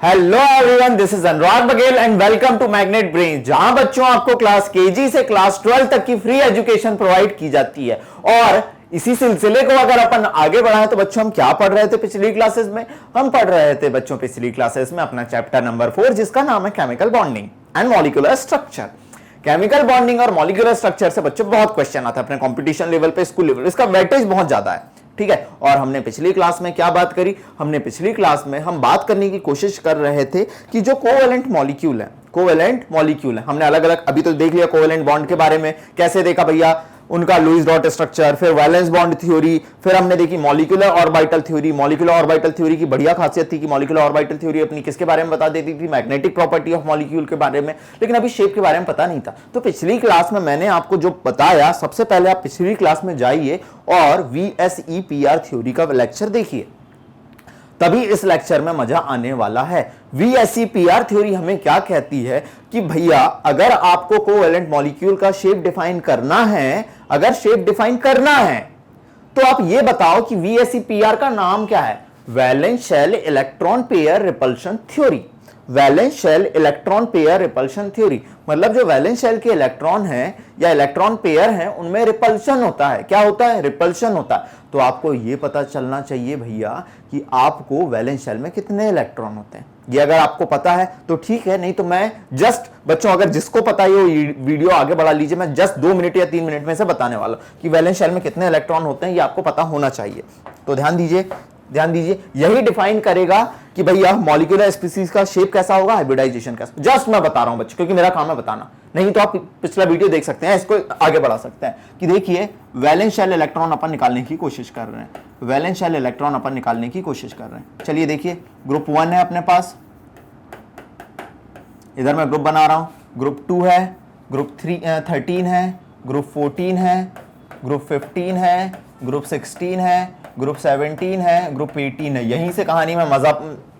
Hello everyone, this is Anurag Baghel and welcome to Magnet Brain, जहां बच्चों आपको क्लास केजी से क्लास 12 तक की फ्री एजुकेशन प्रोवाइड की जाती है। और इसी सिलसिले को अगर अपन आगे बढ़ाएं तो बच्चों हम क्या पढ़ रहे थे पिछली क्लासेस में? हम पढ़ रहे थे बच्चों पिछली क्लासेस में अपना चैप्टर नंबर 4, जिसका नाम है chemical bonding and molecular structure. Chemical bonding और मॉलिक्यूलर स्ट्रक्चर से बच्चों बहुत क्वेश्चन आता है अपने कंपटीशन लेवल पे, स्कूल लेवल, इसका वेटेज बहुत ज्यादा है। ठीक है, और हमने पिछली क्लास में क्या बात करी? हमने पिछली क्लास में हम बात करने की कोशिश कर रहे थे कि जो कोवेलेंट मॉलिक्यूल है, हमने अलग अलग अभी तो देख लिया कोवेलेंट बॉन्ड के बारे में, कैसे देखा भैया उनका लुईस डॉट स्ट्रक्चर, फिर वैलेंस बॉन्ड थ्योरी, फिर हमने देखी molecular orbital theory. Molecular orbital theory की बढ़िया खासियत थी कि मॉलिक्यूलर ऑर्बिटल थ्योरी अपनी किसके बारे में बता देती थी? मैग्नेटिक प्रॉपर्टी ऑफ मॉलिक्यूल के बारे में, लेकिन अभी शेप के बारे में पता नहीं था। तो पिछली क्लास में मैंने आपको जो बताया, सबसे पहले आप पिछली क्लास में जाइए और VSEPR थ्योरी का लेक्चर देखिए, तभी इस लेक्चर में मजा आने वाला है। VSEPR थ्योरी हमें क्या कहती है कि भैया अगर आपको कोवेलेंट मॉलिक्यूल का शेप डिफाइन करना है, तो आप ये बताओ कि VSEPR का नाम क्या है? Valence shell electron pair repulsion theory. Valence shell electron pair repulsion theory मतलब जो वैलेंस शेल के इलेक्ट्रॉन हैं या इलेक्ट्रॉन पेयर हैं, उनमें रिपल्शन होता है। क्या होता है? रिपल्शन होता है। तो आपको यह पता चलना चाहिए भैया कि आपको वैलेंस शेल में कितने इलेक्ट्रॉन होते हैं। ये अगर आपको पता है तो ठीक है, नहीं तो मैं जस्ट बच्चों, अगर जिसको पता है वो वीडियो आगे बढ़ा लीजिए, मैं जस्ट 2 मिनट या 3 मिनट में से बताने वाला हूं कि वैलेंस शेल में कितने इलेक्ट्रॉन होते हैं, ये आपको पता होना चाहिए। तो ध्यान दीजिए, यही डिफाइन करेगा कि भैया मॉलिक्यूलर स्पीसीज का शेप कैसा होगा, हाइब्रिडाइजेशन कैसा। जस्ट मैं बता रहा हूं बच्चों, क्योंकि मेरा काम है बताना, नहीं तो आप पिछला वीडियो देख सकते हैं, इसको आगे बढ़ा सकते हैं कि देखिए वैलेंस शेल इलेक्ट्रॉन अपन निकालने की कोशिश कर रहे हैं। वैलेंस शेल इलेक्ट्रॉन अपन निकालने की कोशिश कर रहे हैं। चलिए देखिए, ग्रुप 1 है अपने पास, इधर मैं ग्रुप बना रहा हूं। ग्रुप 2 है, ग्रुप 13 है, ग्रुप 14 है, ग्रुप 15 है, ग्रुप 16 है, ग्रुप 17 है, ग्रुप 18 है। यहीं से कहानी में मजा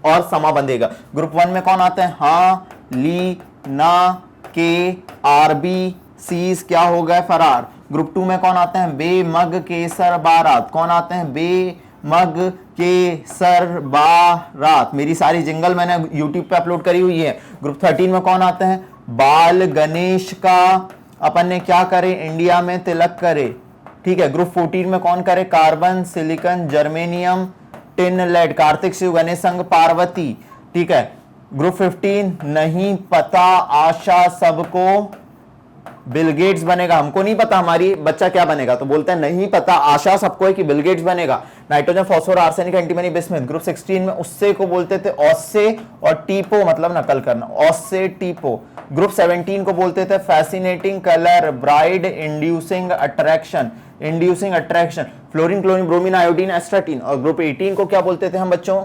और समा बंधेगा। ग्रुप 1 में कौन आते हैं? हाँ, ली, ना, के, आरबी, सीज क्या हो गए? फरार। ग्रुप 2 में कौन आते हैं? बे, मग, केसर, बारात। कौन आते हैं? बे, मग, केसर, बारात। मेरी सारी जिंगल मैंने यूट्यूब पे अपलोड करी हुई है। ग्रुप 13 में कौन आते हैं? बाल गणेश का अपन ने क्या करे? इंडिया में तिलक करे। ठीक है। ग्रुप 14 में कौन करे? Carbon, silicon, germanium, tin, lead. Kartik, Shiva, Ganesh, संग, पार्वती। ठीक है। ग्रुप 15 नहीं पता, आशा सबको बिल गेट्स बनेगा। हमको नहीं पता हमारी बच्चा क्या बनेगा, तो बोलते हैं नहीं पता, आशा सबको है कि बिल गेट्स बनेगा। Nitrogen, phosphorus, arsenic, antimony, bismuth. Group 16 में उससे को बोलते थे ऑस्से, और टीपो मतलब नकल करना, ऑस्से, टीपो। ग्रुप 17 को बोलते थे fascinating colour, bride, inducing attraction, fluorine, chlorine, bromine, iodine, astatine. और ग्रुप 18 को क्या बोलते थे हम बच्चों?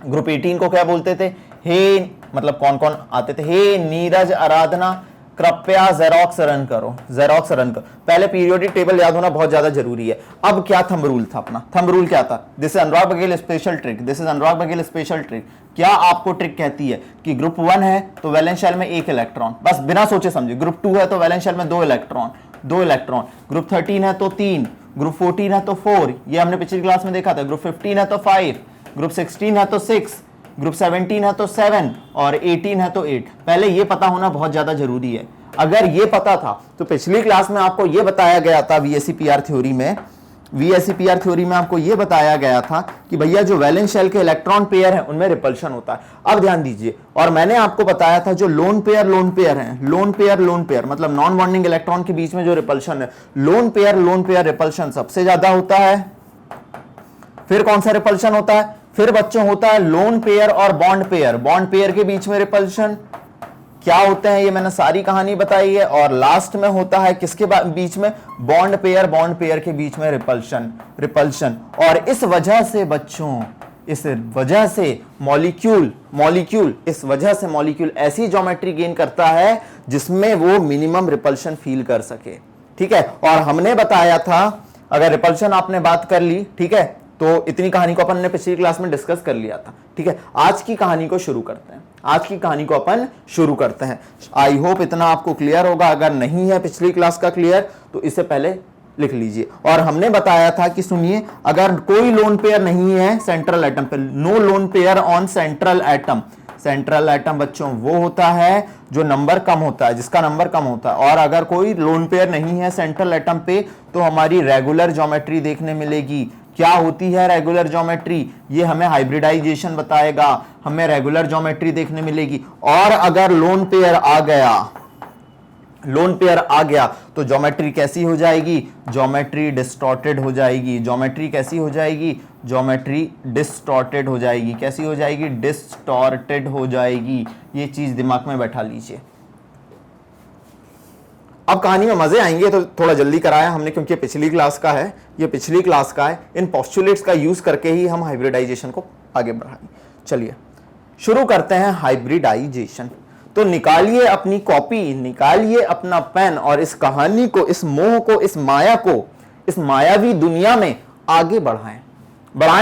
ग्रुप 18 को क्या बोलते थे? हे मतलब कौन कौन आते थे? हे नीरज, आराधना, कृपया जेरोक्स रन करो। पहले पीरियोडिक टेबल याद होना बहुत ज्यादा जरूरी है। अब क्या थंब रूल था अपना? थंब रूल क्या था? This is Anurag Baghel special trick. क्या आपको ट्रिक कहती है कि ग्रुप 1 है तो वैलेंस शेल में 1 इलेक्ट्रॉन, बस बिना सोचे समझे। ग्रुप 2 है तो वैलेंस शेल में 2 इलेक्ट्रॉन। ग्रुप 13 है तो 3, ग्रुप 14 है तो 4, ये हमने पिछली क्लास में देखा था। ग्रुप 15 है तो 5, ग्रुप 16 है तो 6, ग्रुप 17 है तो 7, और 18 है तो 8। पहले ये पता होना बहुत ज्यादा जरूरी है। अगर ये पता था तो पिछली क्लास में आपको ये बताया गया था, VSEPR थ्योरी में आपको ये बताया गया था कि भैया जो वैलेंस शेल के इलेक्ट्रॉन पेयर हैं उनमें रिपल्शन होता है। अब ध्यान दीजिए, और मैंने आपको बताया था जो लोन पेयर हैं, लोन पेयर मतलब नॉन बॉन्डिंग इलेक्ट्रॉन के बीच में जो रिपल्शन है, लोन पेयर रिपल्शन सबसे ज्यादा होता है। फिर कौन सा रिपल्शन होता है? फिर बच्चों होता है लोन पेयर और बॉन्ड पेयर के बीच में रिपल्शन। क्या होते हैं ये मैंने सारी कहानी बताई है। और लास्ट में होता है किसके बीच में? बॉन्ड पेयर के बीच में रिपल्शन। और इस वजह से बच्चों, मॉलिक्यूल ऐसी ज्योमेट्री गेन करता है जिसमें वो मिनिमम रिपल्शन फील कर सके। ठीक है। और हमने बताया था, अगर रिपल्शन आपने बात कर ली, ठीक है, तो इतनी कहानी को अपन ने पिछली क्लास में डिस्कस कर लिया था। ठीक है। आज की कहानी को शुरू करते हैं। आई होप इतना आपको क्लियर होगा। अगर नहीं है पिछली क्लास का क्लियर, तो इससे पहले लिख लीजिए। और हमने बताया था कि सुनिए, अगर कोई लोन पेयर नहीं है सेंट्रल एटम पे, no lone pair on central atom. Central atom बच्चों वो होता है जो नंबर कम होता है, जिसका नंबर कम होता है। और अगर कोई लोन पेयर नहीं है सेंट्रल एटम पे तो हमारी रेगुलर ज्योमेट्री देखने मिलेगी। क्या होती है रेगुलर ज्योमेट्री? ये हमें हाइब्रिडाइजेशन बताएगा, हमें रेगुलर ज्योमेट्री देखने मिलेगी। और अगर लोन पेयर आ गया तो ज्योमेट्री कैसी हो जाएगी? ज्योमेट्री डिस्टॉर्टेड हो जाएगी। ज्योमेट्री कैसी हो जाएगी? ज्योमेट्री डिस्टॉर्टेड हो जाएगी। कैसी हो जाएगी? डिस्टॉर्टेड हो जाएगी। ये चीज दिमाग में बैठा लीजिए। अब कहानी में मजे आएंगे तो थोड़ा जल्दी कराया हमने, क्योंकि पिछली क्लास का है, ये पिछली क्लास का है। इन पोस्टुलेट्स का यूज करके ही हम हाइब्रिडाइजेशन को आगे बढ़ाएंगे। चलिए शुरू करते हैं हाइब्रिडाइजेशन। तो निकालिए अपनी कॉपी, निकालिए अपना पेन और इस कहानी को, इस मोह को, इस माया को, इस मायावी दुनिया में आगे बढ़ाएं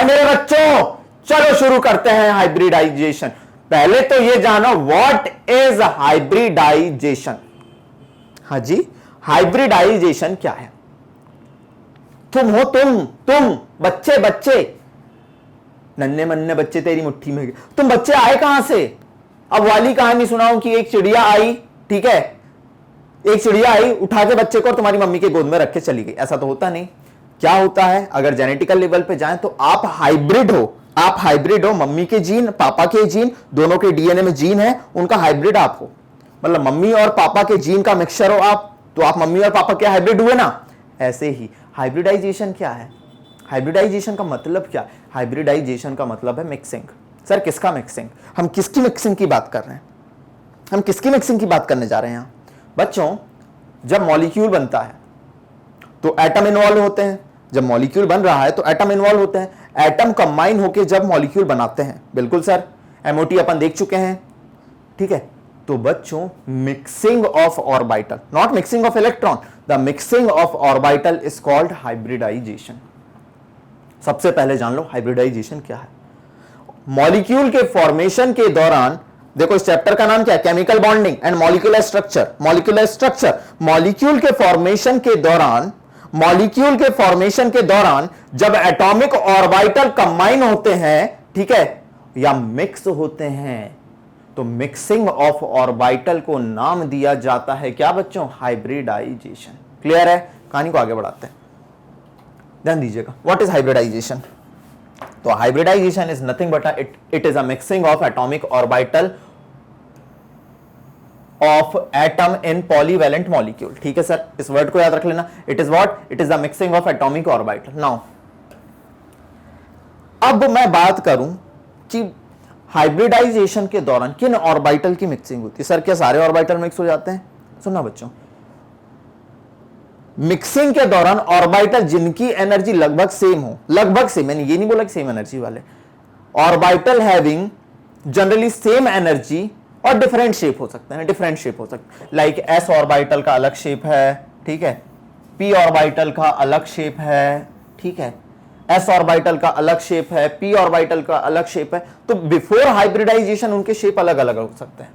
मेरे बच्चों। चलो शुरू करते हैं हाइब्रिडाइजेशन। पहले तो ये जानो व्हाट इज हाइब्रिडाइजेशन। हाँ जी, हाइब्रिडाइजेशन क्या है? तुम हो, तुम बच्चे नन्हे मन्ने बच्चे तेरी मुट्ठी में। तुम बच्चे आए कहां से? अब वाली कहानी सुनाऊं कि एक चिड़िया आई, ठीक है, एक चिड़िया आई, उठा के बच्चे को और तुम्हारी मम्मी के गोद में रख के चली गई। ऐसा तो होता नहीं। क्या होता है, अगर जेनेटिकल लेवल पे जाएं तो आप हाइब्रिड हो। मम्मी के जीन, पापा के जीन, दोनों के डीएनए में जीन है, उनका हाइब्रिड आप हो। मतलब मम्मी और पापा के जीन का मिक्सचर हो आप, तो आप मम्मी और पापा के हाइब्रिड हुए ना। ऐसे ही हाइब्रिडाइजेशन क्या है? हाइब्रिडाइजेशन का मतलब क्या है? हाइब्रिडाइजेशन का मतलब है मिक्सिंग। सर किसका मिक्सिंग? हम किसकी मिक्सिंग की बात कर रहे हैं? हम किसकी मिक्सिंग की बात करने जा रहे हैं यहां बच्चों? जब मॉलिक्यूल बनता है तो एटम इन्वॉल्व होते हैं। जब मॉलिक्यूल बन रहा है तो एटम इन्वॉल्व होते हैं। एटम कंबाइन होकर जब मॉलिक्यूल बनाते हैं, बिल्कुल सर, एमओटी अपन देख चुके हैं, ठीक है। तो बच्चों mixing of orbital, not mixing of electron, the mixing of orbital is called hybridization. सबसे पहले जान लो हाइब्रिडाइजेशन क्या है। मॉलिक्यूल के फॉर्मेशन के दौरान, देखो इस चैप्टर का नाम क्या है? Chemical bonding and molecular structure. Molecule के फॉर्मेशन के दौरान जब एटॉमिक ऑर्बिटल कंबाइन होते हैं, ठीक है, या मिक्स होते हैं, तो मिक्सिंग ऑफ ऑर्बिटल को नाम दिया जाता है क्या बच्चों? हाइब्रिडाइजेशन। क्लियर है? कहानी को आगे बढ़ाते हैं, ध्यान दीजिएगा। What is hybridisation? तो hybridisation is nothing but it is a mixing of atomic orbital of atom in polyvalent molecule. ठीक है सर, इस वर्ड को याद रख लेना। It is what? It is the mixing of atomic orbital. Now अब मैं बात करूं कि हाइब्रिडाइजेशन के दौरान किन ऑर्बिटल की मिक्सिंग होती है। सर क्या सारे ऑर्बिटल मिक्स हो जाते हैं? सुनना बच्चों, मिक्सिंग के दौरान ऑर्बिटल जिनकी एनर्जी लगभग सेम हो, लगभग सेम, मैंने ये नहीं बोला कि सेम एनर्जी वाले, orbital having generally same energy और डिफरेंट शेप हो सकते हैं, डिफरेंट शेप हो सकते हैं। लाइक एस ऑर्बिटल का अलग शेप है, ठीक है, पी ऑर्बिटल का अलग शेप है, ठीक है, एस ऑर्बिटल का अलग शेप है, पी ऑर्बिटल का अलग शेप है। तो बिफोर हाइब्रिडाइजेशन उनके शेप अलग अलग हो सकते हैं,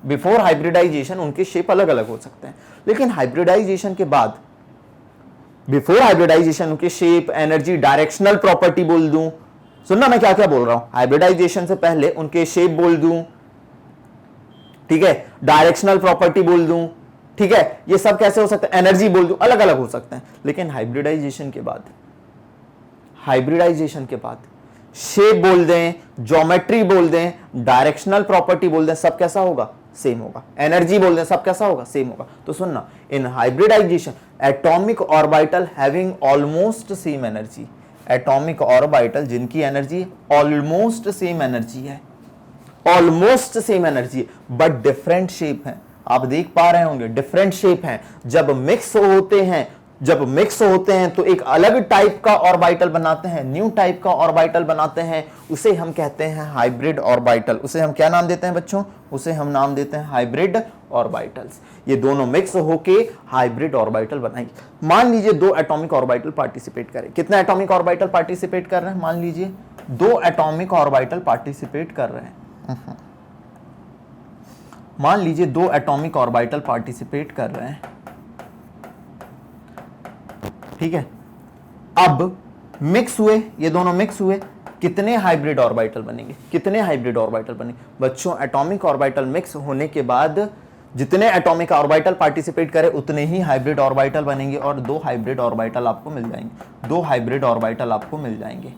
बिफोर हाइब्रिडाइजेशन उनके शेप अलग अलग हो सकते हैं। लेकिन हाइब्रिडाइजेशन के बाद, बिफोर हाइब्रिडाइजेशन उनके शेप, एनर्जी, डायरेक्शनल प्रॉपर्टी बोल दूं, सुनना मैं क्या क्या बोल रहा हूं, हाइब्रिडाइजेशन से पहले उनके शेप बोल दूं, ठीक है, डायरेक्शनल प्रॉपर्टी बोल दूं, ठीक है, ये सब कैसे हो सकता है, एनर्जी बोल दूं, अलग अलग हो सकते हैं। लेकिन हाइब्रिडाइजेशन के बाद, हाइब्रिडाइजेशन के बाद शेप बोल दें, ज्योमेट्री बोल दें, डायरेक्शनल प्रॉपर्टी बोल दें, सब कैसा होगा? सेम होगा। एनर्जी बोल दें, सब कैसा होगा? सेम होगा। तो सुनना, in hybridisation atomic orbital having almost same energy, atomic orbital जिनकी एनर्जी ऑलमोस्ट सेम एनर्जी है, ऑलमोस्ट सेम एनर्जी है, बट डिफरेंट शेप है। आप देख पा रहे होंगे डिफरेंट शेप है। जब मिक्स होते हैं, जब मिक्स होते हैं तो एक अलग टाइप का ऑर्बिटल बनाते हैं, न्यू टाइप का ऑर्बिटल बनाते हैं, उसे हम कहते हैं हाइब्रिड ऑर्बिटल। उसे हम क्या नाम देते हैं बच्चों? उसे हम नाम देते हैं हाइब्रिड ऑर्बिटल्स। ये दोनों मिक्स होके हाइब्रिड ऑर्बिटल बनाएंगे। मान लीजिए दो एटॉमिक ऑर्बिटल पार्टिसिपेट करें। कितने एटॉमिक ऑर्बिटल पार्टिसिपेट कर रहे हैं? मान लीजिए दो एटॉमिक ऑर्बिटल पार्टिसिपेट कर रहे हैं। मान लीजिए दो एटॉमिक ऑर्बिटल पार्टिसिपेट कर रहे हैं, ठीक है। अब मिक्स हुए, ये दोनों मिक्स हुए, कितने हाइब्रिड ऑर्बिटल बनेंगे, कितने हाइब्रिड ऑर्बिटल बनेंगे बच्चों? एटॉमिक ऑर्बिटल मिक्स होने के बाद जितने एटॉमिक ऑर्बिटल पार्टिसिपेट करें उतने ही हाइब्रिड ऑर्बिटल बनेंगे और 2 हाइब्रिड ऑर्बिटल आपको मिल जाएंगे। 2 हाइब्रिड ऑर्बिटल आपको मिल जाएंगे।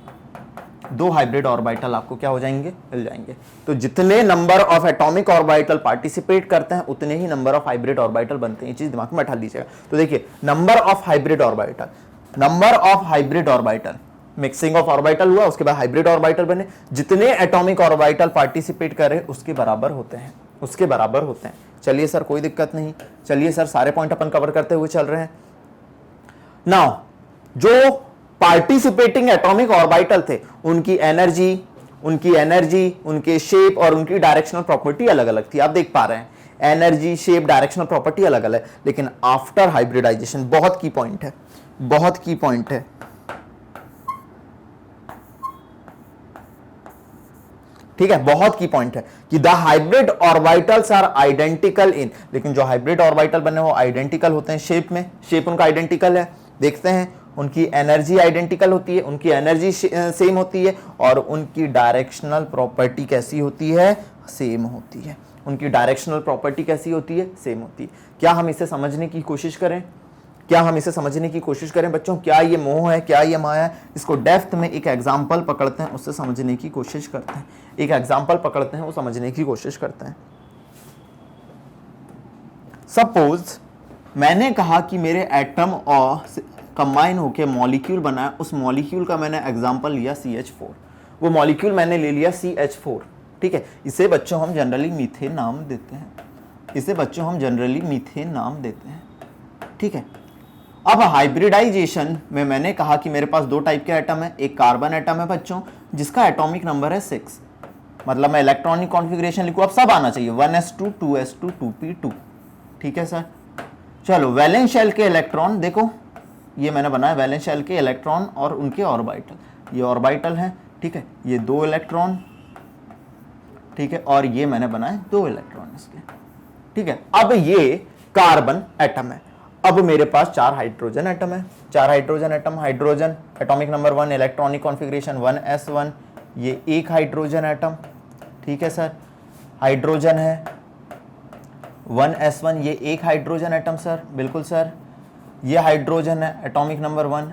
2 हाइब्रिड ऑर्बिटल आपको क्या हो जाएंगे? मिल जाएंगे। तो जितने number of atomic orbital participate करते हैं उतने ही नंबर ऑफ हाइब्रिड ऑर्बिटल बनते हैं। ये चीज दिमाग में बैठा लीजिएगा। तो देखिए, number of hybrid orbital, number of hybrid orbital, mixing of orbital हुआ, उसके बाद हाइब्रिड ऑर्बिटल बने, जितने एटॉमिक ऑर्बिटल पार्टिसिपेट करें उसके बराबर होते हैं, उसके बराबर होते हैं। चलिए सर, कोई दिक्कत नहीं। चलिए सर, सारे पॉइंट अपन कवर करते हुए चल रहे हैं। नाउ जो पार्टिसिपेटिंग एटॉमिक ऑर्बिटल थे उनकी एनर्जी, उनके शेप और उनकी डायरेक्शनल प्रॉपर्टी अलग अलग थी। आप देख पा रहे हैं, एनर्जी, शेप, डायरेक्शनल प्रॉपर्टी अलग अलग। लेकिन आफ्टर हाइब्रिडाइजेशन, बहुत की पॉइंट है, बहुत की पॉइंट है, ठीक है, बहुत की पॉइंट है कि the hybrid orbitals are identical in, लेकिन जो हाइब्रिड ऑर्बिटल बने वो आइडेंटिकल होते हैं शेप में, शेप उनका आइडेंटिकल है। देखते हैं, उनकी एनर्जी आइडेंटिकल होती है, उनकी एनर्जी सेम होती है और उनकी डायरेक्शनल प्रॉपर्टी कैसी होती है? सेम होती है। उनकी डायरेक्शनल प्रॉपर्टी कैसी होती है? सेम होती है। क्या हम इसे समझने की कोशिश करें? क्या हम इसे समझने की कोशिश करें बच्चों? क्या ये मोह है, क्या ये माया है? इसको डेप्थ में एक एग्जाम्पल पकड़ते हैं, उससे समझने की कोशिश करते हैं। एक एग्जाम्पल पकड़ते हैं, वो समझने की कोशिश करते हैं। सपोज मैंने कहा कि मेरे एटम और कंबाइन होकर मॉलिक्यूल बनाया, उस मॉलिक्यूल का मैंने एग्जाम्पल लिया CH4। वो मॉलिक्यूल मैंने ले लिया CH4, ठीक है। इसे बच्चों हम जनरली मीथेन नाम देते हैं, इसे बच्चों हम जनरली मीथेन नाम देते हैं, ठीक है। अब हाइब्रिडाइजेशन में मैंने कहा कि मेरे पास 2 टाइप के एटम है। एक कार्बन एटम है बच्चों जिसका एटॉमिक नंबर है 6, मतलब मैं इलेक्ट्रॉनिक कॉन्फ़िगरेशन लिखूं, अब सब आना चाहिए, 1s2 2s2 2p2, ठीक है सर। चलो, वैलेंस शेल के इलेक्ट्रॉन देखो, ये मैंने बनाया वैलेंस शेल के इलेक्ट्रॉन और उनके ऑर्बिटल, ये ऑर्बिटल है, ठीक है। ये 2 इलेक्ट्रॉन, ठीक है, और ये मैंने बनाए 2 इलेक्ट्रॉन इसके, ठीक है। अब ये कार्बन एटम है। अब मेरे पास 4 हाइड्रोजन एटम है, 4 hydrogen atom, hydrogen atomic number 1, electronic configuration 1s1, ये एक हाइड्रोजन एटम, ठीक है सर। हाइड्रोजन है 1s1, ये एक हाइड्रोजन एटम सर, बिल्कुल सर। ये हाइड्रोजन है, atomic number 1,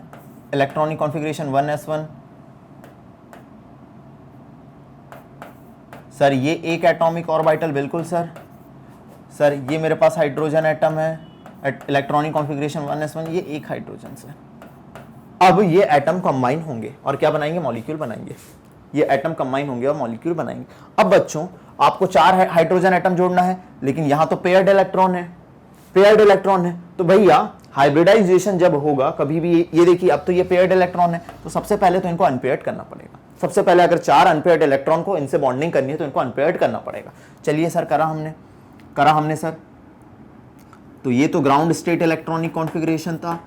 electronic configuration 1s1 sir, ये एक एटॉमिक ऑर्बिटल, बिल्कुल सर। सर ये मेरे पास हाइड्रोजन एटम है, इलेक्ट्रॉनिक कॉन्फ़िगरेशन 1s1, ये एक हाइड्रोजन से। अब ये एटम कंबाइन होंगे और क्या बनाएंगे? मॉलिक्यूल बनाएंगे। ये एटम कंबाइन होंगे और मॉलिक्यूल बनाएंगे। अब बच्चों, आपको 4 हाइड्रोजन एटम जोड़ना है, लेकिन यहां तो पेयर्ड इलेक्ट्रॉन है, पेयर्ड इलेक्ट्रॉन है। तो भैया हाइब्रिडाइजेशन जब होगा कभी भी, ये देखिए अब तो ये पेयर्ड इलेक्ट्रॉन है, तो सबसे पहले तो इनको अनपेयर्ड करना पड़ेगा। सबसे पहले अगर 4 अनपेयर्ड इलेक्ट्रॉन को इनसे बॉन्डिंग करनी है तो इनको अनपेयर्ड करना पड़ेगा। चलिए सर, करा हमने सर। तो ये तो ग्राउंड स्टेट इलेक्ट्रॉनिक कॉन्फ़िगरेशन था।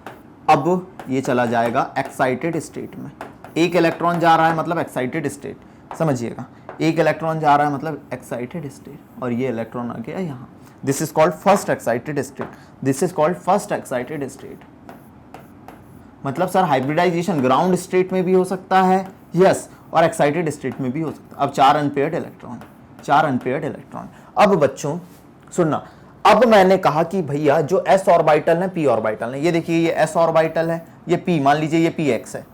अब ये चला जाएगा एक्साइटेड स्टेट में। एक इलेक्ट्रॉन जा रहा है मतलब एक्साइटेड स्टेट, समझिएगा, एक इलेक्ट्रॉन जा रहा है मतलब एक्साइटेड स्टेट, और ये इलेक्ट्रॉन आ गया यहाँ। This is called first excited state, this is called first excited state. मतलब सर हाइब्रिडाइजेशन ग्राउंड स्टेट में भी हो सकता है, यस, और एक्साइटेड स्टेट में भी हो सकता है। अब 4 अनपेयर्ड इलेक्ट्रॉन, 4 अनपेयर्ड इलेक्ट्रॉन। अब बच्चों सुनना, अब मैंने कहा कि भैया जो s ऑर्बिटल है, p ऑर्बिटल है, ये देखिए ये s ऑर्बिटल है, ये p, मान लीजिए ये px है,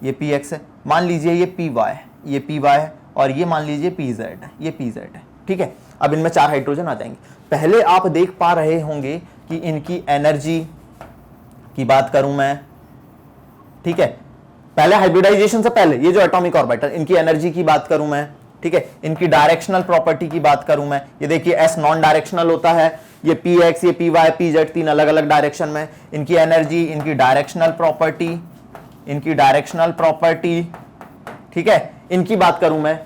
ये px है, मान लीजिए ये py है, ये py है, और ये मान लीजिए pz है, ये pz है, ठीक है। अब इनमें 4 हाइड्रोजन आ जाएंगे। पहले आप देख पा रहे होंगे कि इनकी एनर्जी की बात करूं मैं, ठीक है, पहले हाइब्रिडाइजेशन से पहले ये जो एटॉमिक ऑर्बिटल, इनकी एनर्जी की बात करूं मैं, ठीक है, इनकी डायरेक्शनल प्रॉपर्टी की बात करूं मैं, ये देखिए s नॉन डायरेक्शनल होता है, ये px, ये py, pz 3 अलग अलग डायरेक्शन में। इनकी एनर्जी, इनकी डायरेक्शनल प्रॉपर्टी, इनकी डायरेक्शनल प्रॉपर्टी, ठीक है, इनकी बात करूं मैं,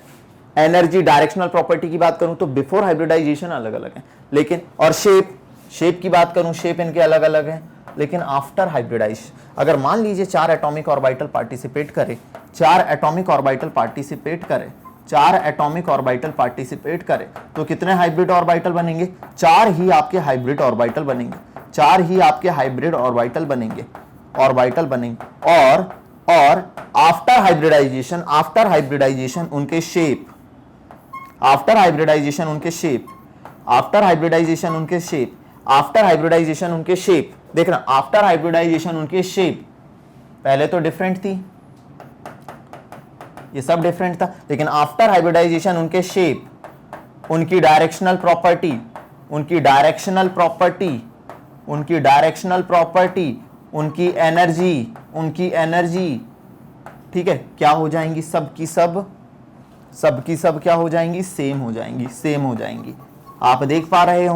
एनर्जी डायरेक्शनल प्रॉपर्टी की बात करूं तो बिफोर हाइब्रिडाइजेशन अलग अलग है, लेकिन और शेप की बात करूं, शेप इनके अलग अलग है। लेकिन आफ्टर हाइब्रिडाइजेशन अगर मान लीजिए 4 एटॉमिक ऑर्बिटल पार्टिसिपेट करे, 4 एटॉमिक ऑर्बिटल पार्टिसिपेट करे, 4 एटॉमिक ऑर्बिटल पार्टिसिपेट करे, तो कितने हाइब्रिड ऑर्बिटल बनेंगे? 4 ही आपके हाइब्रिड ऑर्बिटल बनेंगे, 4 ही आपके हाइब्रिड ऑर्बिटल बनेंगे, ऑर्बिटल बनेंगे और आफ्टर हाइब्रिडाइजेशन उनके शेप, आफ्टर हाइब्रिडाइजेशन उनके शेप देखना, आफ्टर हाइब्रिडाइजेशन उनके शेप पहले तो डिफरेंट थी, ये सब डिफरेंट था, लेकिन आफ्टर हाइब्रिडाइजेशन उनके शेप, उनकी डायरेक्शनल प्रॉपर्टी, उनकी एनर्जी, ठीक है, क्या हो जाएंगी, सब की सब क्या हो जाएंगी, सेम हो जाएंगी। आप देख पा रहे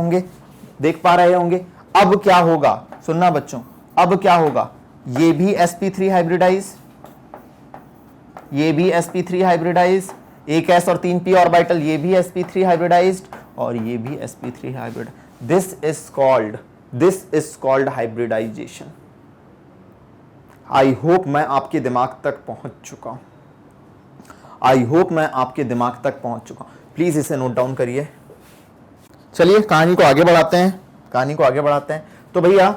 होंगे। अब क्या होगा, सुनना बच्चों, अब क्या होगा, ये भी sp3 हाइब्रिडाइज, एक s और 3p ऑर्बिटल, ये भी sp3 हाइब्रिडाइज्ड और ये भी sp3 hybrid. This is called hybridization. I hope मैं आपके दिमाग तक पहुंच चुका हूं। प्लीज इसे नोट डाउन करिए। चलिए कहानी को आगे बढ़ाते हैं। तो भैया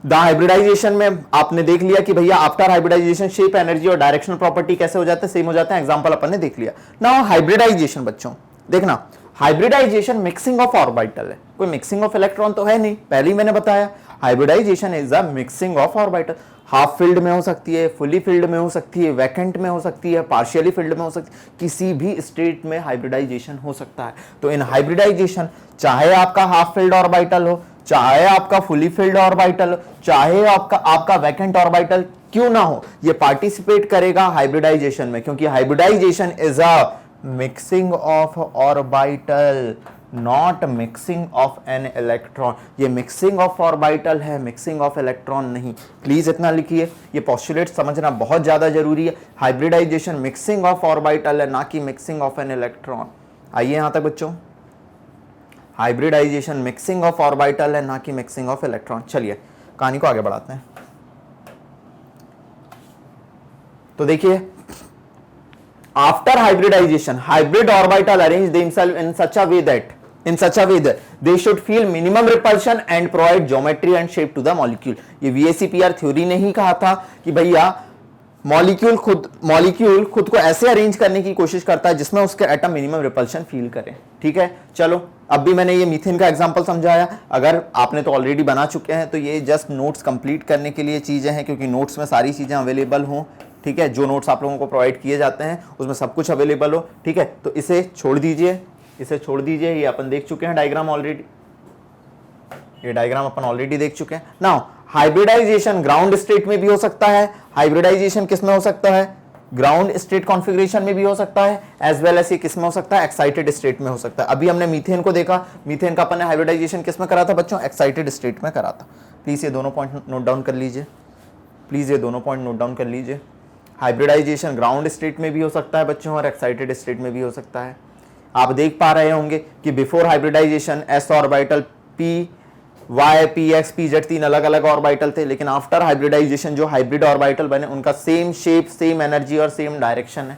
द हाइब्रिडाइजेशन में आपने देख लिया कि भैया आफ्टर हाइब्रिडाइजेशन शेप, एनर्जी और डायरेक्शनल प्रॉपर्टी कैसे हो जाते हैं, सेम हो जाते हैं। एग्जांपल अपन ने देख लिया। नाउ हाइब्रिडाइजेशन बच्चों देखना, हाइब्रिडाइजेशन मिक्सिंग ऑफ ऑर्बिटल है, कोई मिक्सिंग ऑफ इलेक्ट्रॉन तो है नहीं, पहले ही मैंने बताया। Hybridization is a mixing of orbital. Half filled में हो सकती है, फुली फील्ड में हो सकती है, वैकेंट में हो सकती है, पार्शियली फील्ड में हो सकती है, किसी भी स्टेट में हाइब्रिडाइजेशन हो सकता है। तो इन हाइब्रिडाइजेशन चाहे आपका हाफ फील्ड ऑर्बिटल हो, चाहे आपका फुली फील्ड ऑर्बिटल हो, चाहे आपका वैकेंट ऑर्बिटल क्यों ना हो, ये पार्टिसिपेट करेगा हाइब्रिडाइजेशन में, क्योंकि hybridization is a mixing of orbital, not mixing of an electron. ये मिक्सिंग ऑफ ऑर्बिटल है, मिक्सिंग ऑफ इलेक्ट्रॉन नहीं। प्लीज इतना लिखिए, ये पोस्टुलेट समझना बहुत ज्यादा जरूरी है। हाइब्रिडाइजेशन मिक्सिंग ऑफ ऑर्बिटल है, ना कि मिक्सिंग ऑफ एन इलेक्ट्रॉन। आइए यहां तक बच्चों, हाइब्रिडाइजेशन मिक्सिंग ऑफ ऑर्बिटल है, ना कि मिक्सिंग ऑफ इलेक्ट्रॉन। चलिए कहानी को आगे बढ़ाते हैं। तो देखिए, after hybridization, hybrid orbital arrange themselves in such a way that they should feel minimum repulsion and provide geometry and shape to the molecule। ये VACPR थ्योरी ने ही कहा था कि भैया मॉलिक्यूल खुद को ऐसे अरेंज करने की कोशिश करता है जिसमें उसके एटम मिनिमम रिपल्शन फील करें। ठीक है, चलो अब भी मैंने ये मीथेन का एग्जांपल समझाया। अगर आपने तो ऑलरेडी बना चुके हैं तो ये जस्ट नोट्स कंप्लीट करने के लिए चीजें हैं, क्योंकि नोट्स में सारी चीजें अवेलेबल हों। ठीक है, जो नोट्स आप लोगों को प्रोवाइड किए जाते हैं उसमें सब कुछ अवेलेबल हो। ठीक है, तो इसे छोड़ दीजिए, ये अपन देख चुके हैं डायग्राम ऑलरेडी, ये डायग्राम अपन ऑलरेडी देख चुके हैं। नाउ हाइब्रिडाइजेशन ग्राउंड स्टेट में भी हो सकता है। हाइब्रिडाइजेशन किस में हो सकता है? ग्राउंड स्टेट कॉन्फ़िगरेशन में भी हो सकता है, एज वेल एज ये किस में हो सकता है? एक्साइटेड स्टेट में हो सकता है। अभी हमने मीथेन को देखा, मीथेन का अपन ने हाइब्रिडाइजेशन किस में करा था बच्चों? एक्साइटेड स्टेट में करा था। प्लीज ये दोनों पॉइंट नोट डाउन कर लीजिए। हाइब्रिडाइजेशन ग्राउंड स्टेट में भी हो सकता है बच्चों और एक्साइटेड स्टेट में भी हो सकता है। आप देख पा रहे होंगे कि before hybridization s orbital p y p x p z 3 अलग अलग ऑर्बिटल थे, लेकिन आफ्टर हाइब्रिडाइजेशन जो हाइब्रिड ऑर्बिटल बने उनका सेम शेप, सेम एनर्जी और सेम डायरेक्शन है।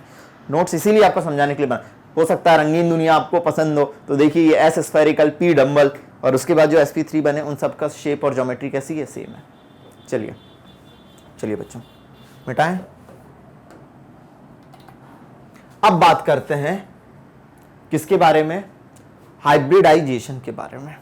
नोट्स इसीलिए आपको समझाने के लिए बना। हो सकता है रंगीन दुनिया आपको पसंद हो, तो देखिए ये एस स्फेरिकल, पी डम्बल और उसके बाद जो sp3 बने उन सबका शेप और ज्योमेट्री कैसी है? सेम है। चलिए बच्चों मिटाएं। अब बात करते हैं किसके बारे में? हाइब्रिडाइजेशन के बारे में।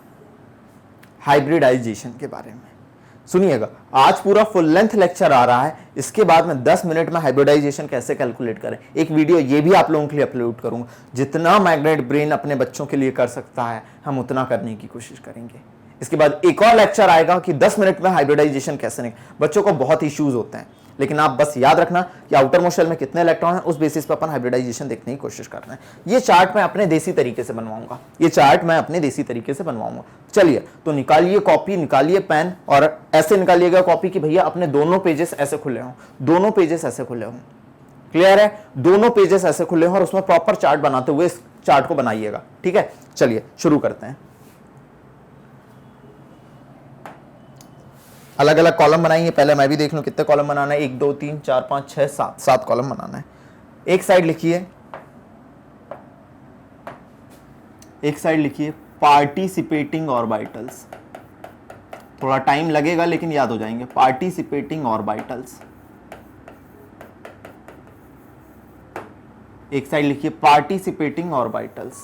सुनिएगा, आज पूरा फुल लेंथ लेक्चर आ रहा है, इसके बाद में 10 मिनट में हाइब्रिडाइजेशन कैसे कैलकुलेट करें एक वीडियो ये भी आप लोगों के लिए अपलोड करूंगा। जितना मैग्नेट ब्रेन अपने बच्चों के लिए कर सकता है हम उतना करने की कोशिश करेंगे। इसके बाद एक और लेक्चर आएगा कि 10 मिनट में हाइब्रिडाइजेशन कैसे नहीं। बच्चों को बहुत इश्यूज होते हैं, लेकिन आप बस याद रखना कि आउटर मोस्ट शेल में कितने इलेक्ट्रॉन हैं, उस बेसिस पर अपन हाइब्रिडाइजेशन देखने की कोशिश कर रहे हैं। ये चार्ट मैं अपने देसी तरीके से बनवाऊंगा। चलिए तो निकालिए कॉपी, निकालिए पेन और ऐसे निकालिएगा कॉपी कि भैया अपने दोनों पेजेस ऐसे खुले हों, क्लियर है? दोनों पेजेस ऐसे खुले हों और उसमें प्रॉपर चार्ट बनाते हुए इस चार्ट को बनाइएगा। ठीक है, चलिए शुरू करते हैं। अलग अलग कॉलम बनाएंगे, पहले मैं भी देख लूं कितने कॉलम बनाना है। 1 2 3 4 5 6 7 कॉलम बनाना है। एक साइड लिखिए पार्टिसिपेटिंग ऑर्बिटल्स, थोड़ा टाइम लगेगा लेकिन याद हो जाएंगे। पार्टिसिपेटिंग ऑर्बिटल्स, एक साइड लिखिए पार्टिसिपेटिंग ऑर्बिटल्स।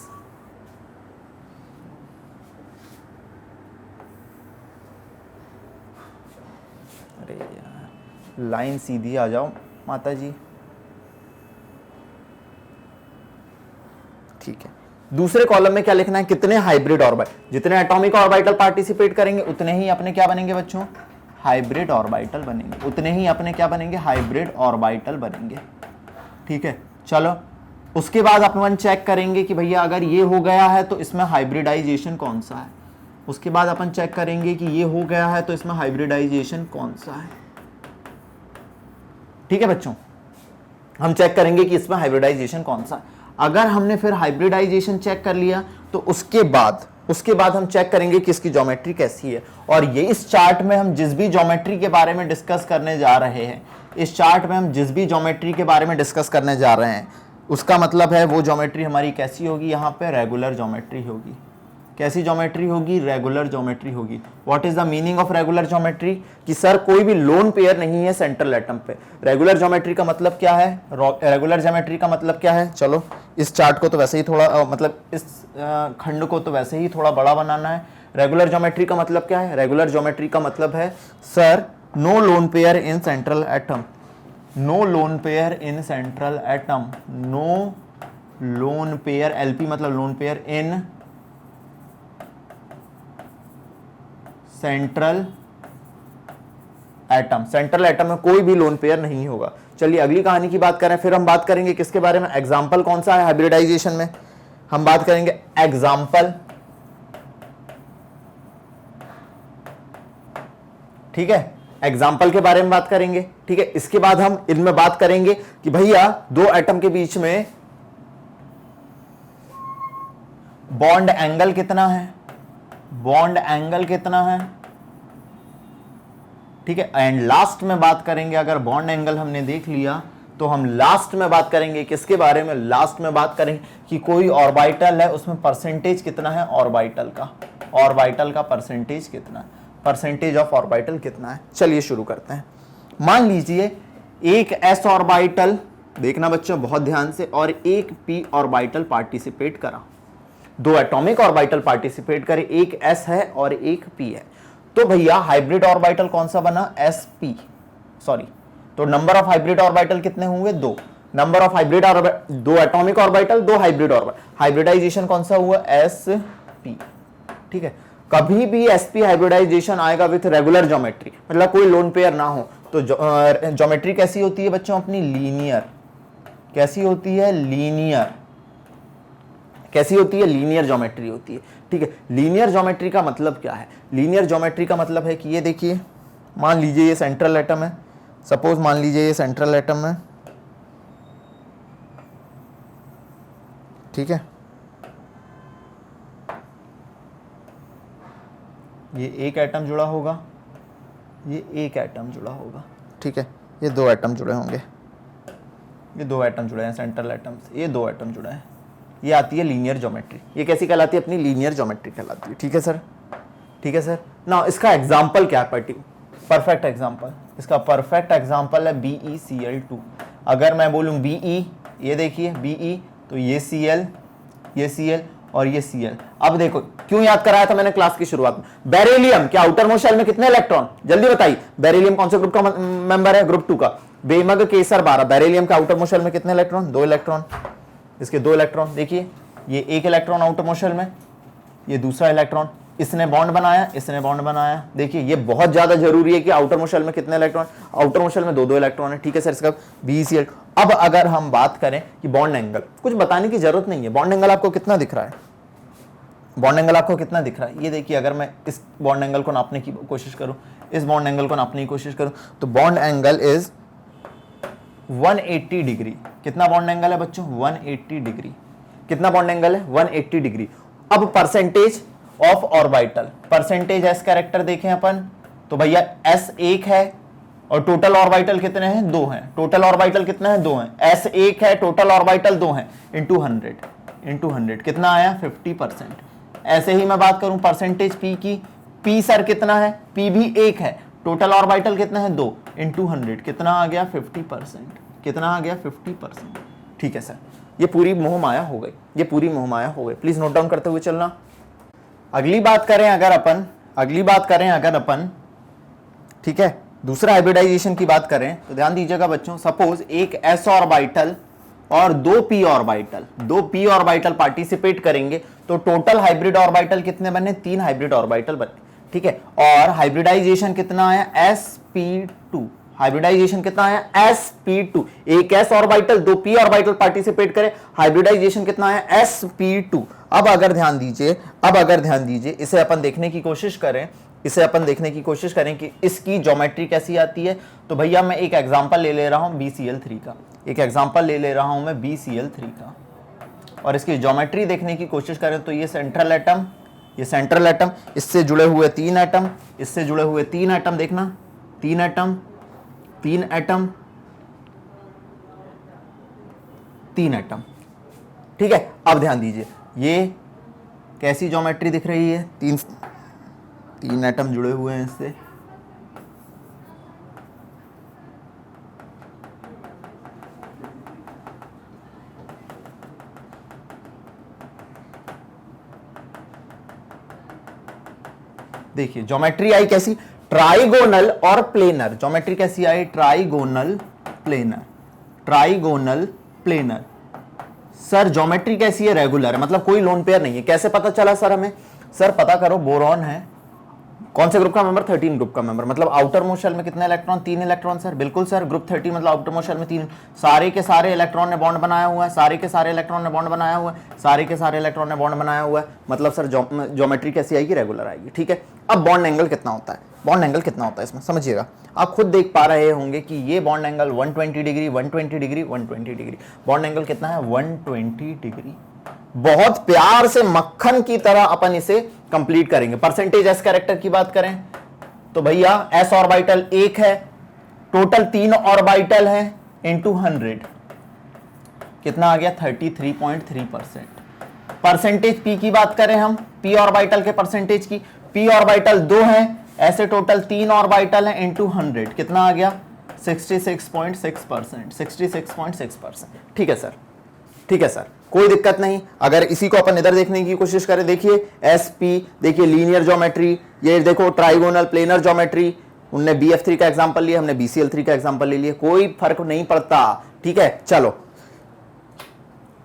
अरे यार लाइन सीधी आ जाओ माता जी। ठीक है, दूसरे कॉलम में क्या लिखना है, कितने हाइब्रिड ऑर्बिटल, जितने एटॉमिक ऑर्बिटल पार्टिसिपेट करेंगे उतने ही अपने क्या बनेंगे बच्चों, हाइब्रिड ऑर्बिटल बनेंगे, उतने ही अपने क्या बनेंगे, हाइब्रिड ऑर्बिटल बनेंगे। ठीक है, चलो उसके बाद अपन चेक करेंगे कि भैया अगर ये हो गया है तो इसमें हाइब्रिडाइजेशन कौन सा है। उसके बाद अपन चेक करेंगे कि ये हो गया है तो इसमें हाइब्रिडाइजेशन कौन सा है। ठीक है बच्चों, हम चेक करेंगे कि इसमें हाइब्रिडाइजेशन कौन सा है। अगर हमने फिर हाइब्रिडाइजेशन चेक कर लिया तो उसके बाद हम चेक करेंगे कि इसकी ज्योमेट्री कैसी है। और ये इस चार्ट में हम जिस भी ज्योमेट्री के बारे में डिस्कस करने जा रहे हैं, इस चार्ट में हम जिस भी ज्योमेट्री के बारे में डिस्कस करने जा रहे हैं, उसका मतलब है वो ज्योमेट्री हमारी कैसी होगी, यहाँ पे रेगुलर ज्योमेट्री होगी। कैसी ज्योमेट्री होगी, रेगुलर ज्योमेट्री होगी। What is the meaning of regular geometry, कि सर कोई भी लोन पेयर नहीं है सेंट्रल एटम पे। रेगुलर ज्योमेट्री का मतलब क्या है, रेगुलर ज्योमेट्री का मतलब क्या है, चलो इस चार्ट को तो वैसे ही थोड़ा मतलब इस खंड को तो वैसे ही थोड़ा बड़ा बनाना है। रेगुलर ज्योमेट्री का मतलब क्या है, रेगुलर ज्योमेट्री का मतलब है sir no lone pair in central atom, no lone pair in central atom, no lone pair, LP मतलब lone pair, in central atom, central atom में कोई भी लोन पेयर नहीं होगा। चलिए अगली कहानी की बात करें, फिर हम बात करेंगे किसके बारे में, एग्जाम्पल कौन सा है हाइब्रिडाइजेशन में, हम बात करेंगे एग्जाम्पल। ठीक है, एग्जाम्पल के बारे में बात करेंगे। ठीक है, इसके बाद हम इनमें बात करेंगे कि भैया दो एटम के बीच में बॉन्ड एंगल कितना है, बॉन्ड एंगल कितना है। ठीक है, एंड लास्ट में बात करेंगे, अगर बॉन्ड एंगल हमने देख लिया तो हम लास्ट में बात करेंगे किसके बारे में, लास्ट में बात करेंगे कि कोई ऑर्बिटल है उसमें परसेंटेज कितना है ऑर्बिटल का, ऑर्बिटल का परसेंटेज कितना है, परसेंटेज ऑफ ऑर्बिटल कितना है। चलिए शुरू करते हैं। मान लीजिए एक एस ऑर्बिटल, देखना बच्चों बहुत ध्यान से, और एक पी ऑर्बिटल पार्टिसिपेट करा, दो एटॉमिक ऑर्बिटल पार्टिसिपेट करे, एक एस है और एक पी है। तो भैया हाइब्रिड ऑर्बिटल कौन सा बना, एस पी, सॉरी, तो नंबर ऑफ हाइब्रिड ऑर्बिटल कितने होंगे, दो, नंबर ऑफ हाइब्रिड ऑर्बिटल, दो एटॉमिक ऑर्बिटल, दो हाइब्रिड ऑर्बिटल, हाइब्रिडाइजेशन कौन सा हुआ, एस पी। ठीक है, कभी भी एसपी हाइब्रिडाइजेशन आएगा विथ रेगुलर ज्योमेट्री, मतलब कोई लोन पेयर ना हो, तो ज्योमेट्री कैसी होती है बच्चों अपनी, लीनियर। कैसी होती है, लीनियर। कैसी होती है, लीनियर ज्योमेट्री होती है। ठीक है, लीनियर ज्योमेट्री का मतलब क्या है, लीनियर ज्योमेट्री का मतलब है कि ये देखिए, मान लीजिए ये सेंट्रल एटम है, सपोज मान लीजिए ये सेंट्रल एटम है। ठीक है, ये एक एटम जुड़ा होगा, ये एक एटम जुड़ा होगा। ठीक है, ये दो एटम जुड़े होंगे, ये दो एटम जुड़े हैं सेंट्रल एटम से, ये दो एटम जुड़े हैं, ये आती है लीनियर ज्योमेट्री। ये कैसी कहलाती है अपनी, लीनियर ज्योमेट्री कहलाती है। ठीक है सर, ठीक है सर। ना इसका एग्जाम्पल क्या है, परफेक्ट एग्जाम्पल, इसका परफेक्ट एग्जाम्पल है BeCl2। अगर मैं बोलूं Be, ये देखिए Be, तो ये Cl, ये Cl और ये Cl। अब देखो क्यों याद कराया था मैंने क्लास की शुरुआत में, बेरिलियम के आउटर मोस्ट शेल में कितने इलेक्ट्रॉन, जल्दी बताइए, बेरिलियम कौन से ग्रुप का मेंबर है, ग्रुप 2 का, बेमग केसर 12, बेरिलियम के आउटर मोस्ट शेल में कितने इलेक्ट्रॉन, दो इलेक्ट्रॉन, इसके दो इलेक्ट्रॉन, देखिए ये एक इलेक्ट्रॉन आउटर मोस्ट शेल में, ये दूसरा इलेक्ट्रॉन, इसने बॉन्ड बनाया, इसने बॉन्ड बनाया। देखिए ये बहुत ज्यादा जरूरी है कि आउटर मोस्ट शेल में कितने इलेक्ट्रॉन, आउटर मोस्ट शेल में दो दो इलेक्ट्रॉन है। ठीक है सर, इसका BeCl। अब अगर हम बात करें कि बॉन्ड एंगल, कुछ बताने की जरूरत नहीं है, बॉन्ड एंगल आपको कितना दिख रहा है, बॉन्ड एंगल आपको कितना दिख रहा है, ये देखिए अगर मैं इस बॉन्ड एंगल को नापने की कोशिश करूं, इस बॉन्ड एंगल को नापने की कोशिश करूं, तो बॉन्ड एंगल इज 180 डिग्री। कितना बॉन्ड एंगल है बच्चों, 180 डिग्री। कितना बॉन्ड एंगल है, 180 डिग्री। अब percentage of orbital, percentage S character देखें अपन, तो भैया एस एक है और टोटल ऑर्बिटल कितने हैं, दो हैं। टोटल ऑर्बिटल कितने हैं, दो हैं। एस एक है, टोटल ऑर्बिटल दो हैं, इंटू 100 कितना आया, 50%। ऐसे ही मैं बात करूं परसेंटेज पी की, P सर कितना है, P भी 1 है, टोटल ऑर्बिटल कितना है 2 इंटू 100 कितना आ गया 50%, कितना आ गया 50%। ठीक है सर, ये पूरी मोहमाया हो गई, ये पूरी मोहमाया हो गई, प्लीज नोट डाउन करते हुए चलना। अगली बात करें अगर अपन ठीक है दूसरा हाइब्रिडाइजेशन की बात करें तो ध्यान दीजिएगा बच्चों, सपोज एक s ऑर्बिटल और 2 p ऑर्बिटल पार्टिसिपेट करेंगे तो टोटल हाइब्रिड ऑर्बिटल कितने बने, 3 हाइब्रिड ऑर्बिटल बने। ठीक है, और हाइब्रिडाइजेशन कितना आया sp2, हाइब्रिडाइजेशन कितना आया sp2, एक s orbital 2 p orbital participate करे, हाइब्रिडाइजेशन कितना आया sp2। अब अगर ध्यान दीजिए इसे अपन देखने की कोशिश करें कि इसकी ज्योमेट्री कैसी आती है। तो भैया मैं एक एग्जांपल ले रहा हूं BCl3 का, और इसकी ज्योमेट्री देखने की कोशिश करें तो ये सेंट्रल एटम, इससे जुड़े हुए 3 एटम, इससे जुड़े हुए 3 एटम, देखना 3 एटम, 3 एटम, 3 एटम। ठीक है, अब ध्यान दीजिए ये कैसी ज्योमेट्री दिख रही है, 3 एटम जुड़े हुए हैं इससे, देखिए ज्योमेट्री आई कैसी, ट्राइगोनल और प्लेनर। ज्योमेट्री कैसी आई, ट्राइगोनल प्लेनर। सर ज्योमेट्री कैसी है, रेगुलर है, मतलब कोई लोन पेयर नहीं है। कैसे पता चला सर हमें, सर पता करो बोरॉन है कौन से ग्रुप का मेंबर, 13 ग्रुप का मेंबर, मतलब आउटर मोस्ट शेल में कितने इलेक्ट्रॉन, 3 इलेक्ट्रॉन सर, बिल्कुल सर, ग्रुप 30 मतलब आउटर मोस्ट शेल में 3, सारे के सारे इलेक्ट्रॉन ने बॉन्ड बनाया हुआ है, सारे के सारे इलेक्ट्रॉन ने बॉन्ड बनाया हुआ है, सारे के सारे इलेक्ट्रॉन ने बॉन्ड बनाया हुआ है, मतलब सर ज्योमेट्री कैसी आएगी, रेगुलर आएगी। ठीक है, अब बॉन्ड एंगल कितना होता है, इसमें समझिएगा, आप खुद देख पा रहे होंगे कि ये bond angle 120 degree, 120 degree, 120 degree, bond angle कितना है 120 डिग्री। बहुत प्यार से मक्खन की तरह अपन इसे कंप्लीट करेंगे। परसेंटेज एस कैरेक्टर की बात करें तो भैया एस ऑर्बिटल 1 है, टोटल 3 ऑर्बिटल है इंटू 100 कितना आ गया 33.3%। परसेंटेज पी की बात करें हम, पी ऑर्बिटल के परसेंटेज की, पी ऑर्बिटल 2 है, ऐसे टोटल 3 ऑर्बिटल है इंटू 100 कितना आ गया 66.6%, 66.6%। ठीक है सर, कोई दिक्कत नहीं। अगर इसी को अपन इधर देखने की कोशिश करें, देखिए एसपी, देखिए लीनियर ज्योमेट्री, ये देखो ट्राइगोनल प्लेनर ज्योमेट्री, उनने BF3 का एग्जांपल लिया, हमने BCl3 का एग्जांपल ले लिया, कोई फर्क नहीं पड़ता। ठीक है, चलो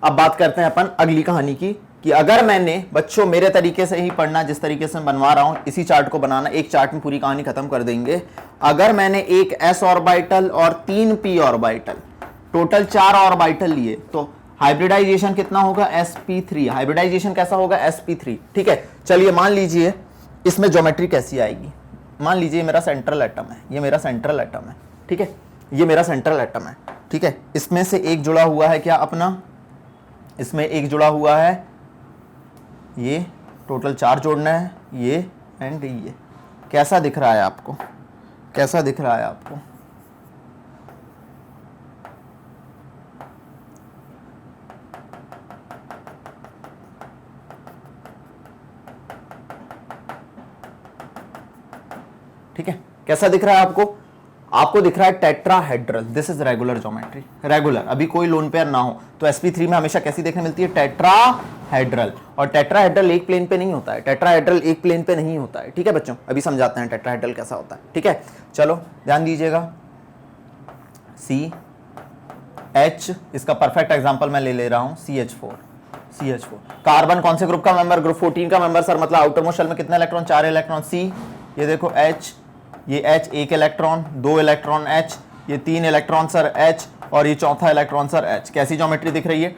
अब बात करते हैं अपन अगली कहानी की, कि अगर मैंने बच्चों मेरे तरीके से ही पढ़ना, जिस तरीके से मैं बनवा रहा हूं इसी चार्ट को बनाना, एक चार्ट में पूरी कहानी खत्म कर देंगे। अगर मैंने एक s ऑर्बिटल और 3 p ऑर्बिटल, टोटल 4 ऑर्बिटल लिए तो हाइब्रिडाइजेशन कितना होगा sp3, हाइब्रिडाइजेशन कैसा होगा sp3। ठीक है, चलिए मान लीजिए इसमें ज्योमेट्री कैसी आएगी, मान लीजिए मेरा सेंट्रल एटम है, ये मेरा सेंट्रल एटम है। ठीक है, ये मेरा सेंट्रल एटम है। ठीक है, इसमें से एक जुड़ा हुआ है क्या अपना, इसमें एक जुड़ा हुआ है, ये टोटल 4 जोड़ना है, ये एंड ये। कैसा दिख रहा है आपको, कैसा दिख रहा है आपको, ठीक है, कैसा दिख रहा है आपको, आपको दिख रहा है tetrahedral. This is regular geometry, regular, अभी कोई लोन पेयर ना हो तो sp3 में हमेशा कैसी देखने मिलती है, टेट्राहेड्रल। और टेट्राहेड्रल एक प्लेन पे नहीं होता है, टेट्राहेड्रल एक प्लेन पे नहीं होता है। ठीक है बच्चों, अभी समझाते हैं टेट्राहेड्रल कैसा होता है। ठीक है, चलो ध्यान दीजिएगा, CH, इसका परफेक्ट एग्जांपल मैं ले रहा हूं, CH4। कार्बन कौन से ग्रुप का मेंबर, ग्रुप 14 का मेंबर सर, मतलब आउटर मोस्ट शेल में कितने इलेक्ट्रॉन, 4 इलेक्ट्रॉन। C, ये देखो H, ये H 1 इलेक्ट्रॉन, 2 इलेक्ट्रॉन H, ये 3 इलेक्ट्रॉन सर H, और ये चौथा इलेक्ट्रॉन सर H। कैसी ज्योमेट्री दिख रही है,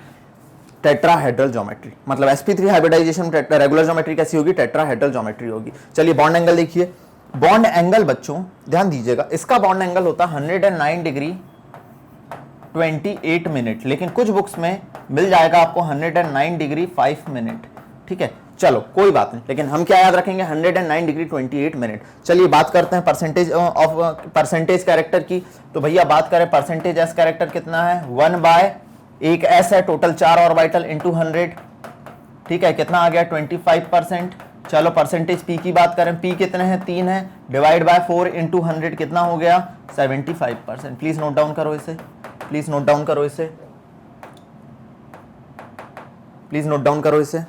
टेट्राहेड्रल ज्योमेट्री। मतलब sp3 हाइब्रिडाइजेशन रेगुलर ज्योमेट्री कैसी होगी, टेट्राहेड्रल ज्योमेट्री होगी। चलिए बॉन्ड एंगल देखिए, बॉन्ड एंगल बच्चों ध्यान दीजिएगा, इसका बॉन्ड एंगल होता है 109 डिग्री 28 मिनट, लेकिन कुछ बुक्स में मिल जाएगा आपको 109 डिग्री 5 मिनट। ठीक है, चलो कोई बात नहीं, लेकिन हम क्या याद रखेंगे, 109 डिग्री 28 मिनट। चलिए बात करते हैं परसेंटेज कैरेक्टर की। तो भैया बात करें परसेंटेज एस कैरेक्टर कितना है, 1 एक एस है, टोटल 4 ऑर्बिटल इंटू 100। ठीक है, कितना आ गया 25%। चलो परसेंटेज पी की बात करें, पी कितने हैं 3 है, डिवाइड बाय 4 इंटू 100 कितना हो गया 75%। प्लीज नोट डाउन करो इसे, प्लीज नोट डाउन करो इसे, प्लीज नोट डाउन करो इसे।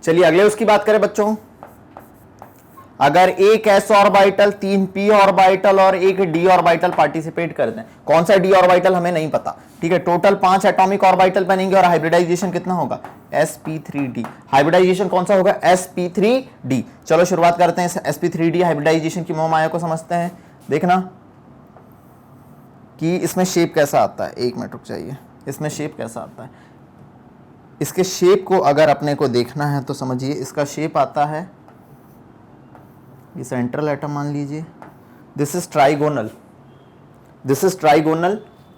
चलिए अगले उसकी बात करें बच्चों, अगर एक s ऑर्बिटल 3 p ऑर्बिटल और एक d ऑर्बिटल पार्टिसिपेट कर दें, कौन सा d ऑर्बिटल हमें नहीं पता, ठीक है, टोटल 5 एटॉमिक ऑर्बिटल बनेंगे और हाइब्रिडाइजेशन कितना होगा sp3d। हाइब्रिडाइजेशन कौन सा होगा sp3d। चलो शुरुआत करते हैं sp3d हाइब्रिडाइजेशन की मोहमाया को समझते हैं। देखना कि इसमें शेप कैसा आता है, एक मिनट रुक जाइए, इसमें शेप कैसा आता है। इसके शेप को अगर अपने को देखना है तो समझिए, इसका शेप आता है, ये सेंट्रल एटम मान लीजिए, this is trigonal, this is trigonal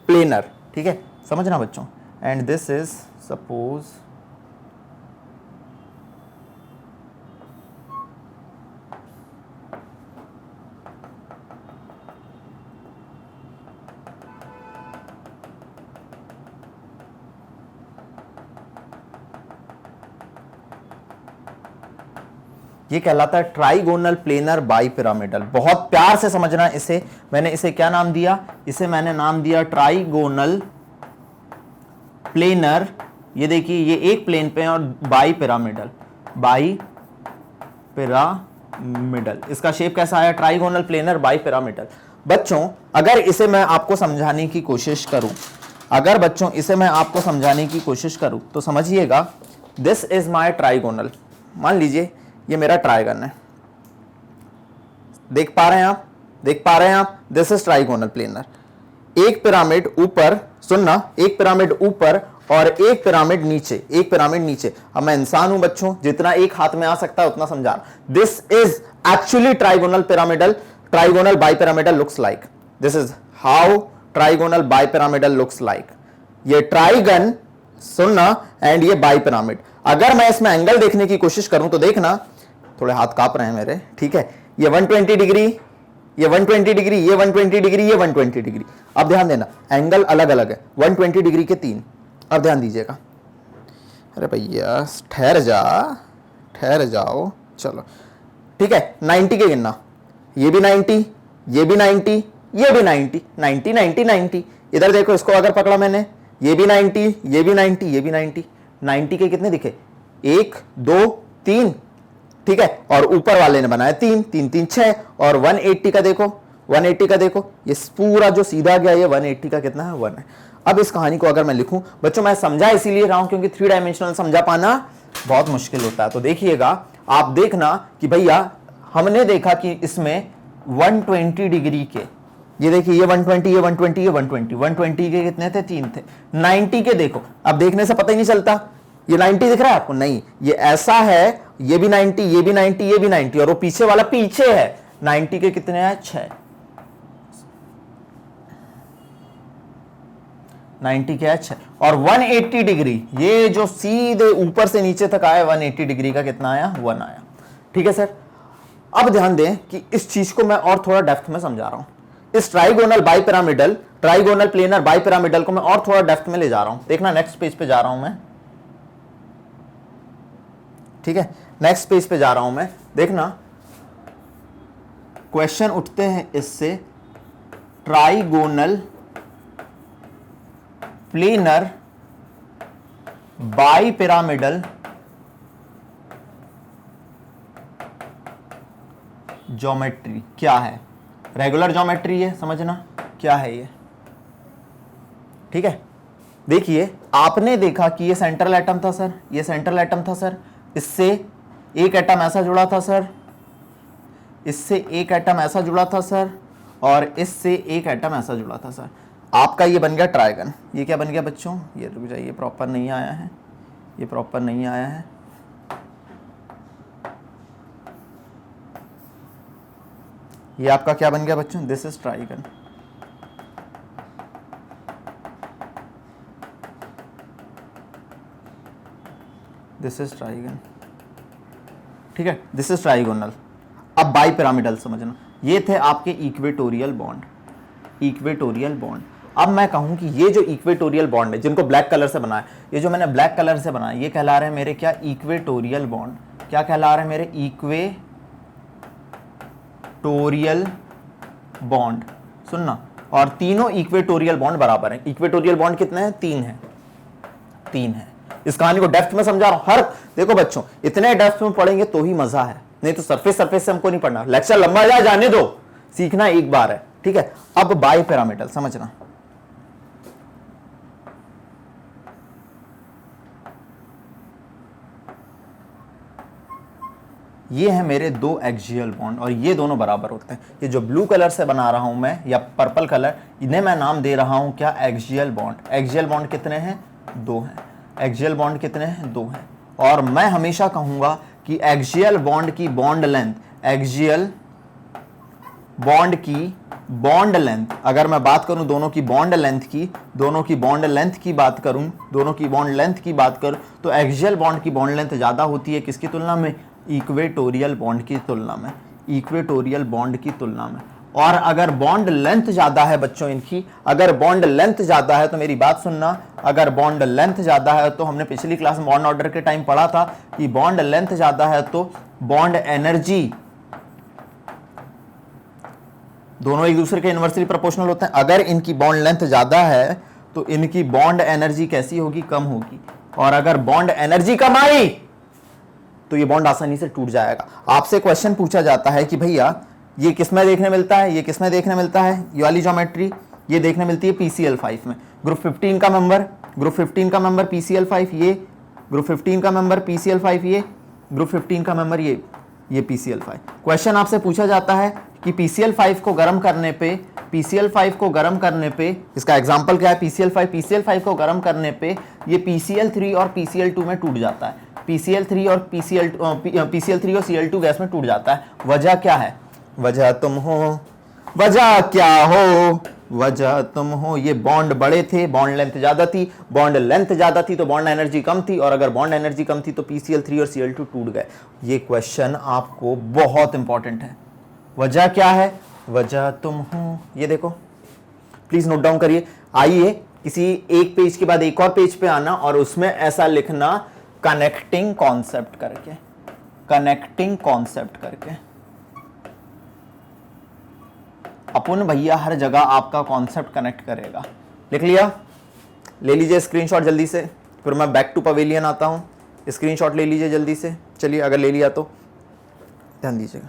planar, ठीक है, समझना बच्चों, एंड दिस इज सपोज ये कहलाता है ट्राइगोनल प्लेनर बाई पिरामिडल। बहुत प्यार से समझना इसे, मैंने इसे क्या नाम दिया, इसे मैंने नाम दिया ट्राइगोनल प्लेनर। ये देखिए ये एक प्लेन पे है और बाई पिरामिडल, बाई पिरामिडल, इसका शेप कैसा आया ट्राइगोनल प्लेनर बाई पिरामिडल। बच्चों अगर इसे मैं आपको समझाने की कोशिश करूं, अगर बच्चों इसे मैं आपको समझाने की कोशिश करूं तो समझिएगा, दिस इज माय ट्राइगोनल, मान लीजिए ये मेरा ट्राइगन है, देख पा रहे हैं आप, देख पा रहे हैं आप, दिस इज ट्राइगोनल प्लेनर। एक पिरामिड ऊपर, सुनना, एक पिरामिड ऊपर और एक पिरामिड नीचे, एक पिरामिड नीचे। अब मैं इंसान हूं बच्चों, जितना एक हाथ में आ सकता है उतना समझा रहा। This is actually trigonal pyramidal, trigonal bi pyramidal looks like, this is how trigonal bi pyramidal looks like. ये ट्राइगन, सुनना, एंड ये बाई पिरामिड। अगर मैं इसमें एंगल देखने की कोशिश करूं तो देखना, थोड़े हाथ कांप रहे हैं मेरे, ठीक है, ये 120 डिग्री, ये 120 डिग्री, ये 120 डिग्री, ये 120 डिग्री। अब ध्यान देना एंगल अलग अलग है, 120 डिग्री के 3। अब ध्यान दीजिएगा, अरे भैया ठहर जाओ, चलो ठीक है, 90 के गिनना, ये भी 90, ये भी 90, ये भी 90, 90 90 90। इधर देखो, इसको अगर पकड़ा मैंने, ये भी 90, ये भी 90, ये भी 90, 90 के कितने दिखे, 1 2 3, ठीक है, और ऊपर वाले ने बनाया 3 3 3 6, और 180 का देखो, 180 का देखो, ये पूरा जो सीधा गया ये 180 का कितना है 1 है। अब इस कहानी को अगर मैं लिखूं बच्चों, मैं समझा इसीलिए रहा हूं क्योंकि 3 डायमेंशनल समझा पाना बहुत मुश्किल होता है। तो देखिएगा, आप देखना कि भैया हमने देखा कि इसमें 120 डिग्री के, ये देखिए ये 120, ये 120, ये 120, 120 के कितने थे 3 थे। 90 के देखो, अब देखने से पता ही नहीं चलता, ये 90 दिख रहा है आपको, नहीं, ये ऐसा है, ये भी 90, ये भी 90, ये भी 90, और वो पीछे वाला पीछे है। 90 के कितने हैं 6, 90 के 6, और 180 डिग्री, ये जो सीधे ऊपर से नीचे तक आया 180 डिग्री का कितना आया 1 आया, ठीक है सर। अब ध्यान दें कि इस चीज को मैं और थोड़ा डेप्थ में समझा रहा हूं, इस trigonal bi pyramidal, trigonal planar bi pyramidal को मैं और थोड़ा डेप्थ में ले जा रहा हूं। देखना नेक्स्ट पेज पे जा रहा हूं मैं, ठीक है, नेक्स्ट पेज पे जा रहा हूं मैं। देखना क्वेश्चन उठते हैं इससे, trigonal planar bi pyramidal geometry क्या है। रेगुलर ज्योमेट्री है, समझना क्या है ये, ठीक है। देखिए आपने देखा कि ये सेंट्रल एटम था सर, ये सेंट्रल एटम था सर, इससे एक एटम ऐसा जुड़ा था सर, इससे एक एटम ऐसा जुड़ा था सर, और इससे एक एटम ऐसा जुड़ा था सर। आपका ये बन गया ट्राइगन। ये क्या बन गया बच्चों, ये रुक जाइए, प्रॉपर नहीं आया है, ये प्रॉपर नहीं आया है, ये आपका क्या बन गया बच्चों, दिस इज ट्राइगन। दिस इज ट्राइगन, ठीक है, दिस इज ट्राइगोनल। अब बाई पिरामिडल समझना, ये थे आपके इक्वेटोरियल बॉन्ड, इक्वेटोरियल बॉन्ड। अब मैं कहूं कि ये जो इक्वेटोरियल बॉन्ड है, जिनको ब्लैक कलर से बनाया, ये जो मैंने ब्लैक कलर से बनाया, ये कहला रहे हैं मेरे क्या, इक्वेटोरियल बॉन्ड। क्या कहला रहे हैं मेरे, इक्वेटोरियल बॉन्ड। सुनना, और तीनों इक्वेटोरियल बॉन्ड बराबर हैं। इक्वेटोरियल बॉन्ड कितने हैं, 3 हैं, 3 हैं। इस कहानी को डेप्थ में समझा रहा हूं। हर देखो बच्चों, इतने डेप्थ में पढ़ेंगे तो ही मजा है, नहीं तो सरफेस सरफेस से हमको नहीं पढ़ना। लेक्चर लंबा जाने दो, सीखना एक बार है, ठीक है। अब बाई पिरामिडल समझना, ये है मेरे 2 एक्सियल बॉन्ड और ये दोनों बराबर होते हैं। ये जो ब्लू कलर से बना रहा हूं मैं, या पर्पल कलर, इन्हें मैं नाम दे रहा हूं क्या, एक्सियल बॉन्ड। एक्सियल बॉन्ड कितने हैं, 2 हैं। एक्सियल बॉन्ड कितने हैं, 2 हैं। और मैं हमेशा कहूंगा कि एक्सियल बॉन्ड की बॉन्ड लेंथ, एक्सियल बॉन्ड की बॉन्ड लेंथ, अगर मैं बात करूं दोनों की बॉन्ड लेंथ की, दोनों की बॉन्ड लेंथ की बात करूं, दोनों की बॉन्ड लेंथ की बात करूं, तो एक्सियल बॉन्ड की बॉन्ड लेंथ ज्यादा होती है किसकी तुलना में, इक्वेटोरियल बॉन्ड की तुलना में, इक्वेटोरियल बॉन्ड की तुलना में। और अगर बॉन्ड लेंथ ज्यादा है बच्चों इनकी, अगर बॉन्ड लेंथ ज्यादा है तो मेरी बात सुनना, अगर बॉन्ड लेंथ ज्यादा है तो हमने पिछली क्लास में बॉन्ड ऑर्डर के टाइम पढ़ा था कि बॉन्ड लेंथ ज्यादा है तो बॉन्ड एनर्जी, दोनों एक दूसरे के इन्वर्सली प्रोपोर्शनल होते हैं। अगर इनकी बॉन्ड लेंथ ज्यादा है तो इनकी बॉन्ड एनर्जी कैसी होगी, कम होगी। और अगर बॉन्ड एनर्जी कम आई तो ये बॉन्ड आसानी से टूट जाएगा। आपसे क्वेश्चन पूछा जाता है कि भैया ये किसमें देखने मिलता है, ये किसमें देखने मिलता है, ये वाली ज्योमेट्री ये देखने मिलती है PCl5 में। ग्रुप 15 का मेंबर, ग्रुप 15 का मेंबर PCl5 ये, ग्रुप 15 का मेंबर PCl5 ये, ग्रुप 15 का मेंबर ये PCl5। क्वेश्चन आपसे पूछा जाता है कि PCl5 को गर्म करने पे, PCl5 को गर्म करने पे, इसका एग्जांपल क्या है, PCl5 को गर्म करने पे ये PCl3 और PCl2 में टूट जाता है। PCl3 और PCl3 और Cl2 गैस में टूट जाता है। वजह क्या है, वजह तुम हो, वजह क्या हो, वजह तुम हो। ये बॉन्ड बड़े थे, बॉन्ड लेंथ ज्यादा थी, बॉन्ड लेंथ ज्यादा थी तो बॉन्ड एनर्जी कम थी, और अगर बॉन्ड एनर्जी कम थी तो PCl3 और Cl2 टूट गए। ये क्वेश्चन आपको बहुत इंपॉर्टेंट है। वजह क्या है, वजह तुम हो, ये देखो प्लीज नोट डाउन करिए। आइए किसी एक पेज के बाद एक और पेज पे आना और उसमें ऐसा लिखना, कनेक्टिंग कॉन्सेप्ट करके, कनेक्टिंग कॉन्सेप्ट करके। अपन भैया हर जगह आपका कॉन्सेप्ट कनेक्ट करेगा। लिख लिया, ले लीजिए स्क्रीनशॉट जल्दी से, फिर मैं बैक टू पवेलियन आता हूं। स्क्रीनशॉट ले लीजिए जल्दी से, चलिए अगर ले लिया तो ध्यान दीजिएगा।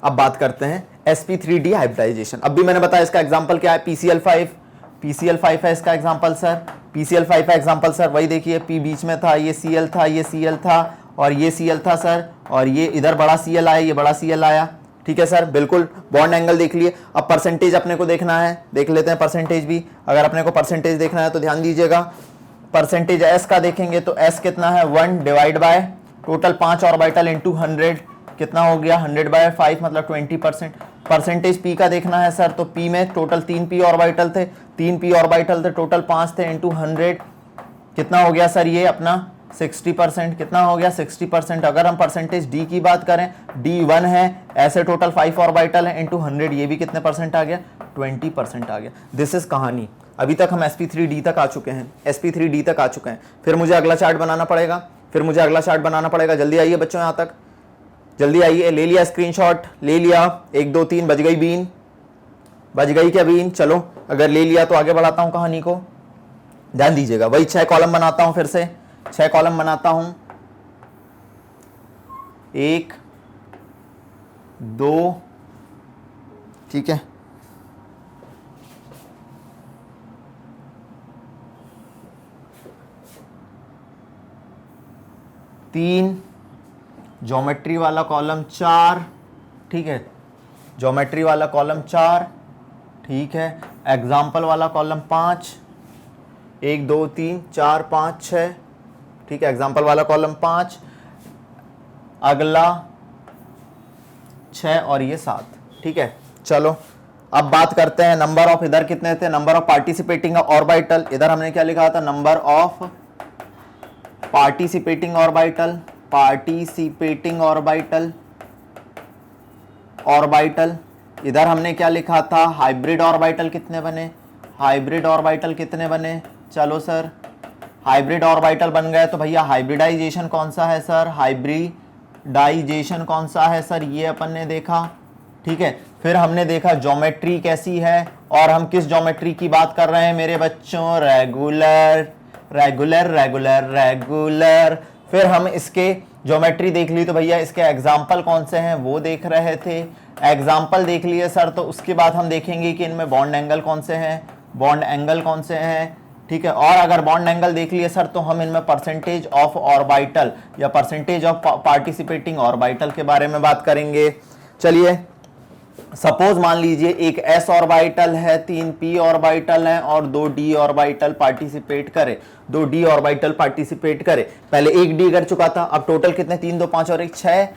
अब बात करते हैं sp3d हाइब्रिडाइजेशन। अब भी मैंने बताया इसका एग्जांपल क्या है, PCl5 है इसका एग्जांपल सर, PCl5 का एग्जांपल सर, वही देखिए P बीच में था, ये Cl था, ये Cl था और ये Cl था सर, और ये इधर बड़ा Cl आया, ये बड़ा Cl आया, ठीक है सर, बिल्कुल। बॉन्ड एंगल देख लिए। अब परसेंटेज अपने को देखना है, देख लेते हैं परसेंटेज भी। अगर अपने को परसेंटेज देखना है तो ध्यान दीजिएगा, परसेंटेज S का देखेंगे तो S कितना है, 1 divide by total 5 orbital into 100, कितना हो गया 100/5 मतलब 20%। परसेंटेज P का देखना है सर, तो P में टोटल 3 P ऑर्बिटल थे, 3 P ऑर्बिटल थे, टोटल 5 थे इंटू 100, कितना हो गया सर ये अपना 60%, कितना हो गया 60%। अगर हम परसेंटेज D की बात करें, D 1 है, ऐसे टोटल 5 ऑर्बिटल है इंटू 100, ये भी कितने परसेंट आ गया, 20% आ गया। दिस इज कहानी। अभी तक हम sp3d तक आ चुके हैं, sp3d तक आ चुके हैं। फिर मुझे अगला चार्ट बनाना पड़ेगा, फिर मुझे अगला चार्ट बनाना पड़ेगा। जल्दी आइए बच्चों यहाँ तक, जल्दी आइए। ले लिया स्क्रीनशॉट, ले लिया, 1 2 3, बज गई बीन, बज गई क्या बीन। चलो अगर ले लिया तो आगे बढ़ाता हूं कहानी को, ध्यान दीजिएगा। वही 6 कॉलम बनाता हूं, फिर से 6 कॉलम बनाता हूं, 1 2, ठीक है, 3, ज्योमेट्री वाला कॉलम 4, ठीक है, ज्योमेट्री वाला कॉलम 4, ठीक है, एग्जाम्पल वाला कॉलम 5, 1 2 3 4 5 6, ठीक है, एग्जाम्पल वाला कॉलम 5, अगला 6 और ये 7, ठीक है। चलो अब बात करते हैं नंबर ऑफ, इधर कितने थे, नंबर ऑफ पार्टिसिपेटिंग ऑर्बिटल, इधर हमने क्या लिखा था, number of participating orbital, participating orbital, orbital. इधर हमने क्या लिखा था, हाइब्रिड ऑर्बिटल कितने बने, हाइब्रिड ऑर्बिटल कितने बने। चलो सर हाइब्रिड ऑर्बिटल बन गए तो भैया हाइब्रिडाइजेशन कौन सा है सर, हाइब्रिडाइजेशन कौन सा है सर, ये अपन ने देखा। ठीक है, फिर हमने देखा ज्योमेट्री कैसी है, और हम किस ज्योमेट्री की बात कर रहे हैं मेरे बच्चों, रेगुलर रेगुलर रेगुलर रेगुलर। फिर हम इसके ज्योमेट्री देख ली तो भैया इसके एग्जाम्पल कौन से हैं वो देख रहे थे। एग्जाम्पल देख लिए सर, तो उसके बाद हम देखेंगे कि इनमें बॉन्ड एंगल कौन से हैं, बॉन्ड एंगल कौन से हैं। ठीक है, और अगर बॉन्ड एंगल देख लिए सर तो हम इनमें परसेंटेज ऑफ ऑर्बिटल या परसेंटेज ऑफ पार्टिसिपेटिंग ऑर्बिटल के बारे में बात करेंगे। चलिए, सपोज मान लीजिए एक s ऑर्बिटल है, 3 p ऑर्बिटल है और 2 d ऑर्बिटल पार्टिसिपेट करे, 2 d ऑर्बिटल पार्टिसिपेट करे। पहले एक d कर चुका था, अब टोटल कितने, 3 2 5 और 1 6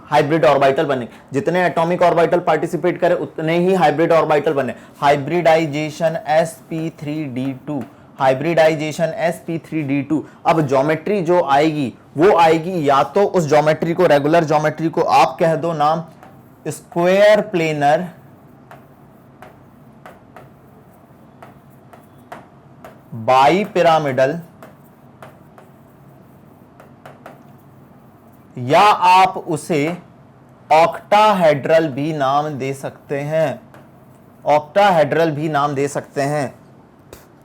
हाइब्रिड ऑर्बिटल बने। जितने एटॉमिक ऑर्बिटल पार्टिसिपेट करे उतने ही हाइब्रिड ऑर्बिटल बने। Hybridization sp3d2, hybridization sp3d2। अब ज्योमेट्री जो आएगी वो आएगी, या तो उस ज्योमेट्री को, रेगुलर ज्योमेट्री को आप कह दो नाम स्क्वायर प्लेनर बाई पिरामिडल, या आप उसे ऑक्टाहेड्रल भी नाम दे सकते हैं, ऑक्टाहेड्रल भी नाम दे सकते हैं।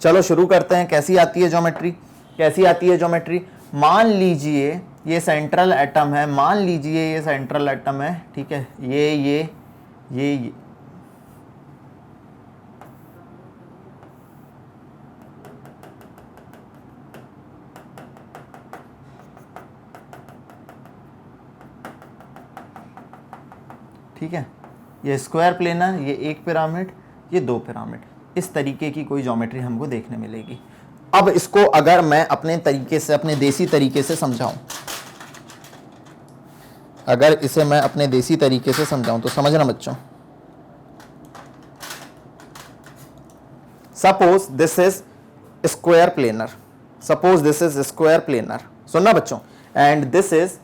चलो शुरू करते हैं। कैसी आती है ज्योमेट्री, कैसी आती है ज्योमेट्री। मान लीजिए ये सेंट्रल एटम है, मान लीजिए ये सेंट्रल एटम है। ठीक है, ये ठीक है, ये स्क्वायर प्लेनर, ये एक पिरामिड, ये 2 पिरामिड। इस तरीके की कोई ज्योमेट्री हमको देखने मिलेगी। अब इसको अगर मैं अपने तरीके से, अपने देसी तरीके से समझाऊं, अगर इसे मैं अपने देसी तरीके से समझाऊं तो समझना बच्चों। Suppose this is square planar, suppose this is square planar, सुनना बच्चों, and this is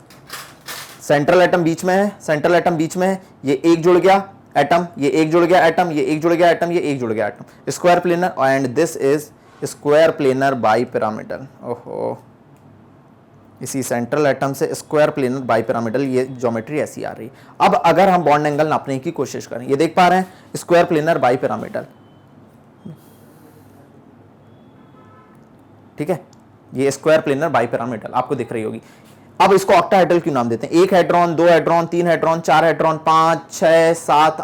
central atom बीच में है, सेंट्रल एटम बीच में है, ये एक जुड़ गया एटम, ये एक जुड़ गया एटम, ये एक जुड़ गया एटम, ये एक जुड़ गया atom, square planar, and this is square planar bi pyramidal. ओहो, इसी सेंट्रल एटम से स्क्वायर प्लेनर बाई पिरामिडल, ये ज्योमेट्री ऐसी आ रही। अब अगर हम बॉन्ड एंगल नापने की कोशिश करें, ये देख पा रहे हैं स्क्वायर प्लेनर बाई पिरामिडल, ठीक है, ये स्क्वायर प्लेनर बाई पिरामिडल आपको दिख रही होगी। अब इसको ऑक्टाहेड्रल क्यों नाम देते हैं, 1 hadron, 2 hadron, 3 hadron, 4 hadron, 5 6 7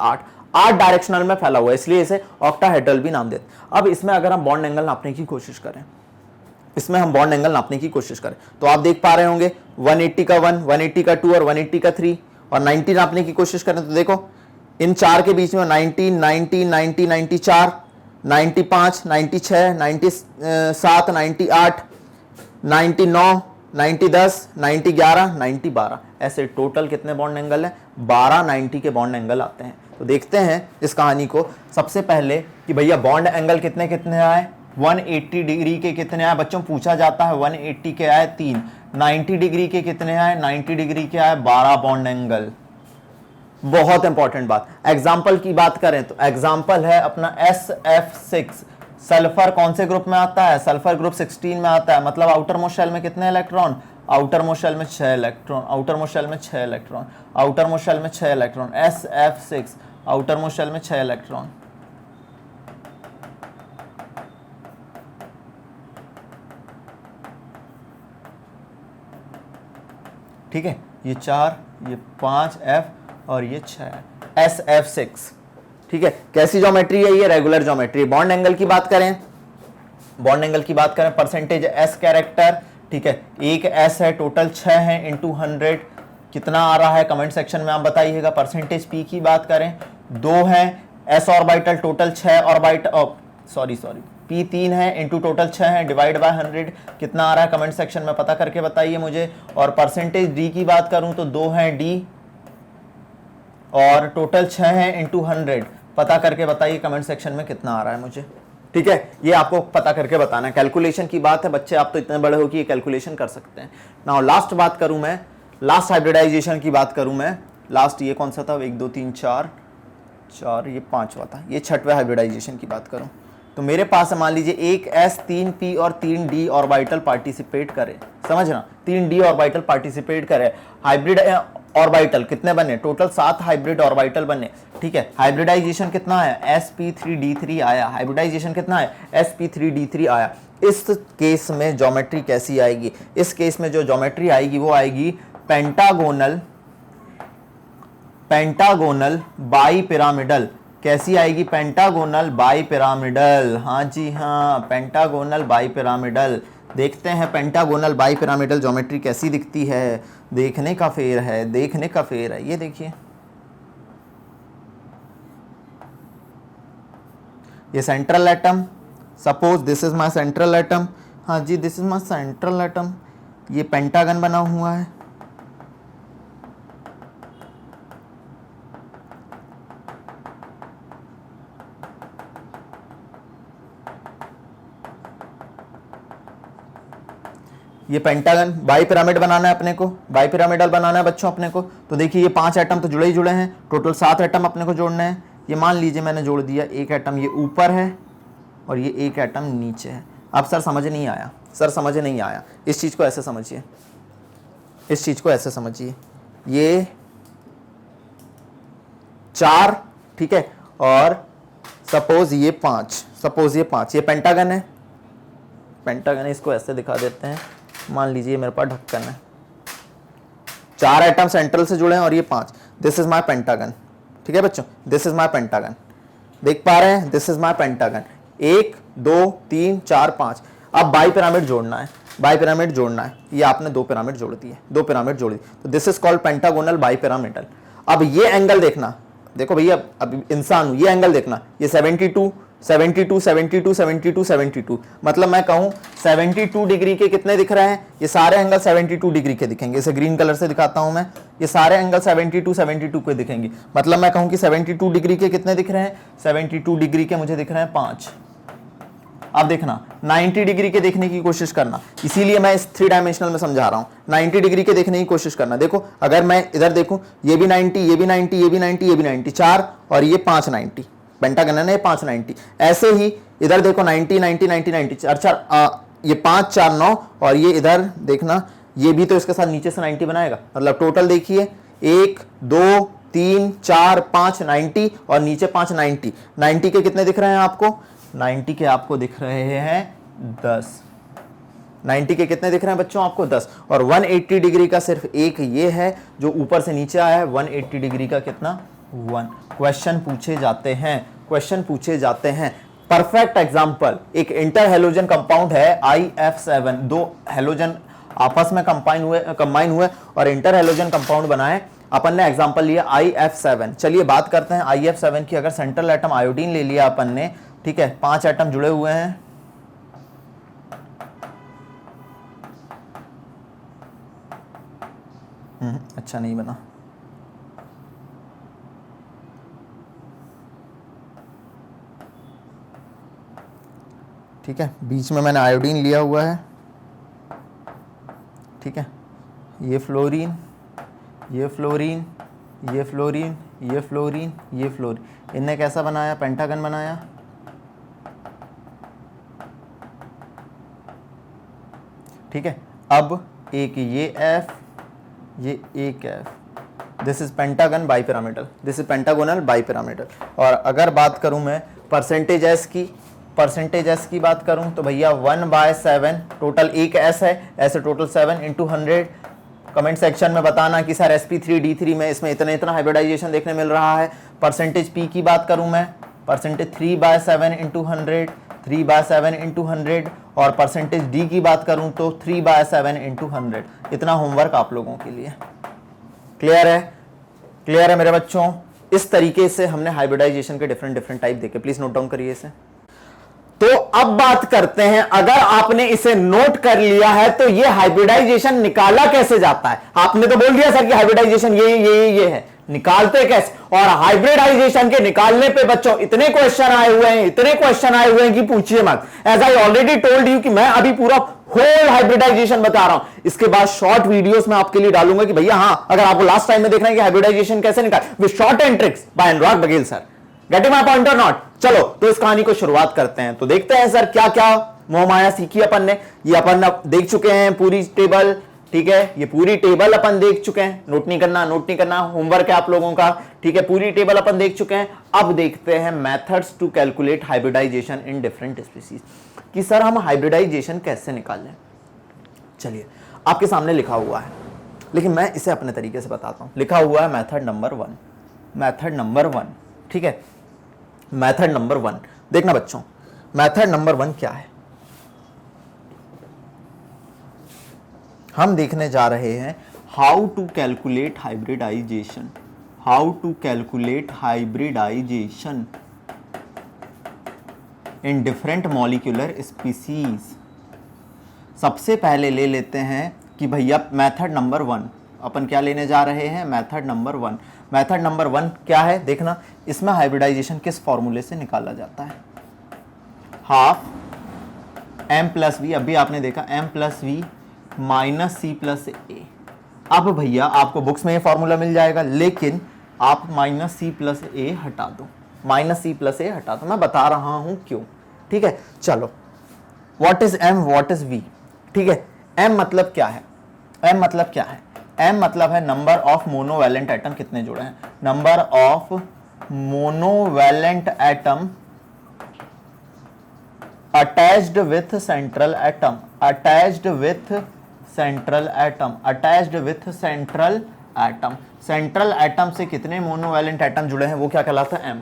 8 directional में फैला हुआ है, इसलिए इसे ऑक्टाहेड्रल भी नाम देते हैं। अब इसमें अगर हम बॉन्ड एंगल नापने की कोशिश करें, इसमें हम बॉन्ड एंगल नापने की कोशिश करें तो आप देख पा रहे होंगे 180 का 1, 180 का 2 और 180 का 3 और 90 नापने की कोशिश करें तो देखो इन चार के बीच में 90 90 90 94 95 96 97 98 99 90 10 90 11 90 12, ऐसे टोटल कितने बॉन्ड एंगल हैं, 12 90 के बॉन्ड एंगल आते हैं। तो देखते हैं इस कहानी को सबसे पहले कि भैया बॉन्ड एंगल कितने कितने आए, 180 डिग्री के कितने आए बच्चों, पूछा जाता है 180 के आए 3, 90 डिग्री के कितने आए, 90 डिग्री के आए 12 बॉन्ड एंगल। बहुत इंपॉर्टेंट बात, एग्जाम्पल की बात करें तो एग्जाम्पल है अपना SF6, सल्फर कौन से ग्रुप में आता है, सल्फर ग्रुप 16 में आता है, मतलब आउटर मोस्ट शेल में कितने इलेक्ट्रॉन, आउटर मोस्ट शेल में 6 इलेक्ट्रॉन, आउटर मोस्ट शेल में 6 इलेक्ट्रॉन, आउटर मोस्ट शेल में 6 electron, SF6 outer most shell में 6 इलेक्ट्रॉन। ठीक है, ये 4, ये 5 F और ये 6 SF6। ठीक है, कैसी ज्योमेट्री है ये, रेगुलर ज्योमेट्री। बॉन्ड एंगल की बात करें, बॉन्ड एंगल की बात करें, परसेंटेज S कैरेक्टर, ठीक है, एक S है, टोटल 6 है इंटू 100 कितना आ रहा है कमेंट सेक्शन में आप बताइएगा। परसेंटेज P की बात करें 2 है, S orbital total 6 orbital, sorry P 3 है इंटू टोटल 6 है, डिवाइड बाय 100 कितना आ रहा है कमेंट सेक्शन में पता करके बताइए मुझे। और परसेंटेज D की बात करूं तो 2 है D और टोटल 6 है इंटू 100, पता करके बताइए कमेंट सेक्शन में कितना आ रहा है मुझे। ठीक है, ये आपको पता करके बताना है, कैलकुलेशन की बात है बच्चे, आप तो इतने बड़े हो कि ये कैलकुलेशन कर सकते हैं। नाउ लास्ट बात करूं मैं, लास्ट हाइब्रिडाइजेशन की बात करूं मैं, लास्ट ये कौन सा था, 1 2 3 4 4, ये 5वां था, ये 6वें हाइब्रिडाइजेशन की बात करूं। तो मेरे पास मान लीजिए एक s 3p और 3d ऑर्बिटल पार्टिसिपेट करे, समझना 3d ऑर्बिटल पार्टिसिपेट करे। हाइब्रिड ऑर्बिटल कितने बने, टोटल 7 हाइब्रिड ऑर्बिटल बने, ठीक है। हाइब्रिडाइजेशन कितना आया, sp3d3 आया। हाइब्रिडाइजेशन कितना है, sp3d3 आया। इस केस में ज्योमेट्री कैसी आएगी, इस केस में जो ज्योमेट्री आएगी वो आएगी पेंटागोनल बाई पिरामिडल। कैसी आएगी, पेंटागोनल बाई पिरामिडल। हाँ जी हाँ, पेंटागोनल बाई पिरामिडल। देखते हैं पेंटागोनल बाई पिरामिडल ज्योमेट्री कैसी दिखती है। देखने का फेर है, देखने का फेर है। ये देखिए, ये central atom, suppose this is my central atom. हाँ जी, this is my central atom. ये पेंटागन बना हुआ है। ये पेंटागन बाई पिरामिड बनाना है अपने को, बाई पिरामिडल बनाना है बच्चों अपने को। तो देखिए ये 5 एटम तो जुड़े ही जुड़े हैं, टोटल 7 एटम अपने को जोड़ने हैं। ये मान लीजिए मैंने जोड़ दिया, एक एटम ये ऊपर है और ये एक एटम नीचे है। अब सर समझ नहीं आया, सर समझ नहीं आया। इस चीज़ को ऐसे समझिए, इस चीज़ को ऐसे समझिए। ये 4, ठीक है, और सपोज ये 5, सपोज ये 5, ये पेंटागन है, पेंटागन है। इसको ऐसे दिखा देते हैं, मान लीजिए मेरे पास ढक्कन है, 4 एटम सेंट्रल से जुड़े हैं और ये 5। दिस इज माय पेंटागन, ठीक है बच्चों, दिस इज माय पेंटागन। देख पा रहे हैं, दिस इज माय पेंटागन। 1 2 3 4 5। अब बाई पिरामिड जोड़ना है, बाई पिरामिड जोड़ना है। ये आपने 2 पिरामिड जोड़ दिए, 2 पिरामिड जोड़ दिए, तो this is called pentagonal bi pyramidal. अब ये एंगल देखना, देखो भैया अब इंसान हूं, ये एंगल देखना, ये 72 72 72 72 72, मतलब मैं कहूं 72 डिग्री के कितने दिख रहे हैं, ये सारे एंगल 72 डिग्री के दिखेंगे। इसे ग्रीन कलर से दिखाता हूं मैं, ये सारे एंगल 72 72 के दिखेंगे। मतलब मैं कहूं कि 72 डिग्री के कितने दिख रहे हैं, 72 डिग्री के मुझे दिख रहे हैं 5। अब देखना 90 डिग्री के देखने की कोशिश करना, इसीलिए मैं इस 3 डायमेंशनल में समझा रहा हूं। 90 डिग्री के देखने की कोशिश करना। देखो अगर मैं इधर देखूं, ये भी 90, ये भी 90, ये भी 90, ये भी 90, 4 और ये 5 90, पेंटागन है ना, ये 5 90। ऐसे ही इधर देखो 90 90 90 90, 4 ये 5 4 9, और ये इधर देखना, ये भी तो इसके साथ नीचे से 90 बनाएगा। मतलब टोटल देखिए 1 2 3 4 5 90 और नीचे 5 90। 90 के कितने दिख रहे हैं आपको, 90 के आपको दिख रहे हैं 10। 90 के कितने दिख रहे हैं बच्चों आपको, 10। और 180 डिग्री का सिर्फ एक ये है जो ऊपर से नीचे आया है। 180 डिग्री का कितना, 1। क्वेश्चन पूछे जाते हैं, क्वेश्चन पूछे जाते हैं। परफेक्ट एग्जांपल, एक इंटर हेलोजन कंपाउंड है IF7। 2 हेलोजन आपस में कंबाइन हुए और इंटर हेलोजन कंपाउंड बनाए। अपन ने एग्जांपल लिया IF7। चलिए बात करते हैं IF7 की। अगर सेंट्रल एटम आयोडीन ले लिया अपन ने, ठीक है, 5 एटम जुड़े हुए हैं, अच्छा नहीं बना, ठीक है, बीच में मैंने आयोडीन लिया हुआ है, ठीक है, ये फ्लोरीन, ये फ्लोरीन, ये फ्लोरीन, ये फ्लोरीन, ये फ्लोरीन, इनने कैसा बनाया, पेंटागन बनाया। ठीक है, अब एक ये F, ये एक F, this is pentagon bi pyramidal, this is pentagonal bi pyramidal. और अगर बात करूं मैं परसेंटेज एस की, परसेंटेज एस की बात करूं तो भैया 1/7, टोटल एक एस है, ऐसे टोटल 7 × 100। कमेंट सेक्शन में बताना कि सर sp3d3 में इसमें इतना इतना हाइब्रिडाइजेशन देखने मिल रहा है। परसेंटेज पी की बात करूं मैं, परसेंटेज 3/7 × 100, 3/7 × 100। और परसेंटेज डी की बात करूं तो 3/7 × 100। इतना होमवर्क आप लोगों के लिए। क्लियर है, क्लियर है मेरे बच्चों। इस तरीके से हमने हाइब्रिडाइजेशन के डिफरेंट टाइप देखे, प्लीज नोट डाउन करिए इसे। तो अब बात करते हैं, अगर आपने इसे नोट कर लिया है तो ये हाइब्रिडाइजेशन निकाला कैसे जाता है। आपने तो बोल दिया सर कि हाइब्रिडाइजेशन ये है, निकालते कैसे। और हाइब्रिडाइजेशन के निकालने पे बच्चों इतने क्वेश्चन आए हुए हैं, इतने क्वेश्चन आए हुए हैं कि पूछिए मत। As I already told you कि मैं अभी पूरा होल हाइब्रिडाइजेशन बता रहा हूं। इसके बाद शॉर्ट वीडियोस में आपके लिए डालूंगा कि भैया हाँ, अगर आपको लास्ट टाइम में देखना है कि हाइब्रिडाइजेशन कैसे निकाल, with short and tricks bye Anurag Baghel sir. Getting my point और नॉट? चलो तो इस कहानी को शुरुआत करते हैं। तो देखते हैं सर क्या क्या मोहमाया सीखी अपन ने। ये अपन देख चुके हैं पूरी टेबल, ठीक है, ये पूरी टेबल अपन देख चुके हैं। नोट नहीं करना, नोट नहीं करना, होमवर्क है आप लोगों का, ठीक है। पूरी टेबल अपन देख चुके हैं। अब देखते हैं methods to calculate hybridization in different species, कि सर हम हाइब्रिडाइजेशन कैसे निकाल लें। चलिए आपके सामने लिखा हुआ है, लेकिन मैं इसे अपने तरीके से बताता हूं। लिखा हुआ है मेथड नंबर 1, मेथड नंबर 1, ठीक है। मेथड नंबर 1 देखना बच्चों, मेथड नंबर 1 क्या है। हम देखने जा रहे हैं how to calculate hybridization, how to calculate hybridization in different molecular species. सबसे पहले ले लेते हैं कि भैया मेथड नंबर 1 अपन क्या लेने जा रहे हैं, मेथड नंबर 1। मेथड नंबर 1 क्या है देखना, इसमें हाइब्रिडाइजेशन किस फॉर्मूले से निकाला जाता है, हाफ m प्लस वी, अभी आपने देखा m plus V minus C plus A. अब भैया आपको बुक्स में ये फॉर्मूला मिल जाएगा, लेकिन आप माइनस सी प्लस ए हटा दो, माइनस सी प्लस ए हटा दो, मैं बता रहा हूं क्यों, ठीक है। चलो what is m, what is v, ठीक है। m मतलब क्या है, m मतलब क्या है, m मतलब है नंबर ऑफ मोनोवैलेंट एटम कितने जुड़े हैं, number of monovalent atom attached with central atom, attached with central atom, attached with central atom. Central atom से कितने मोनोवैलेंट एटम जुड़े हैं वो क्या कहलाता है, m।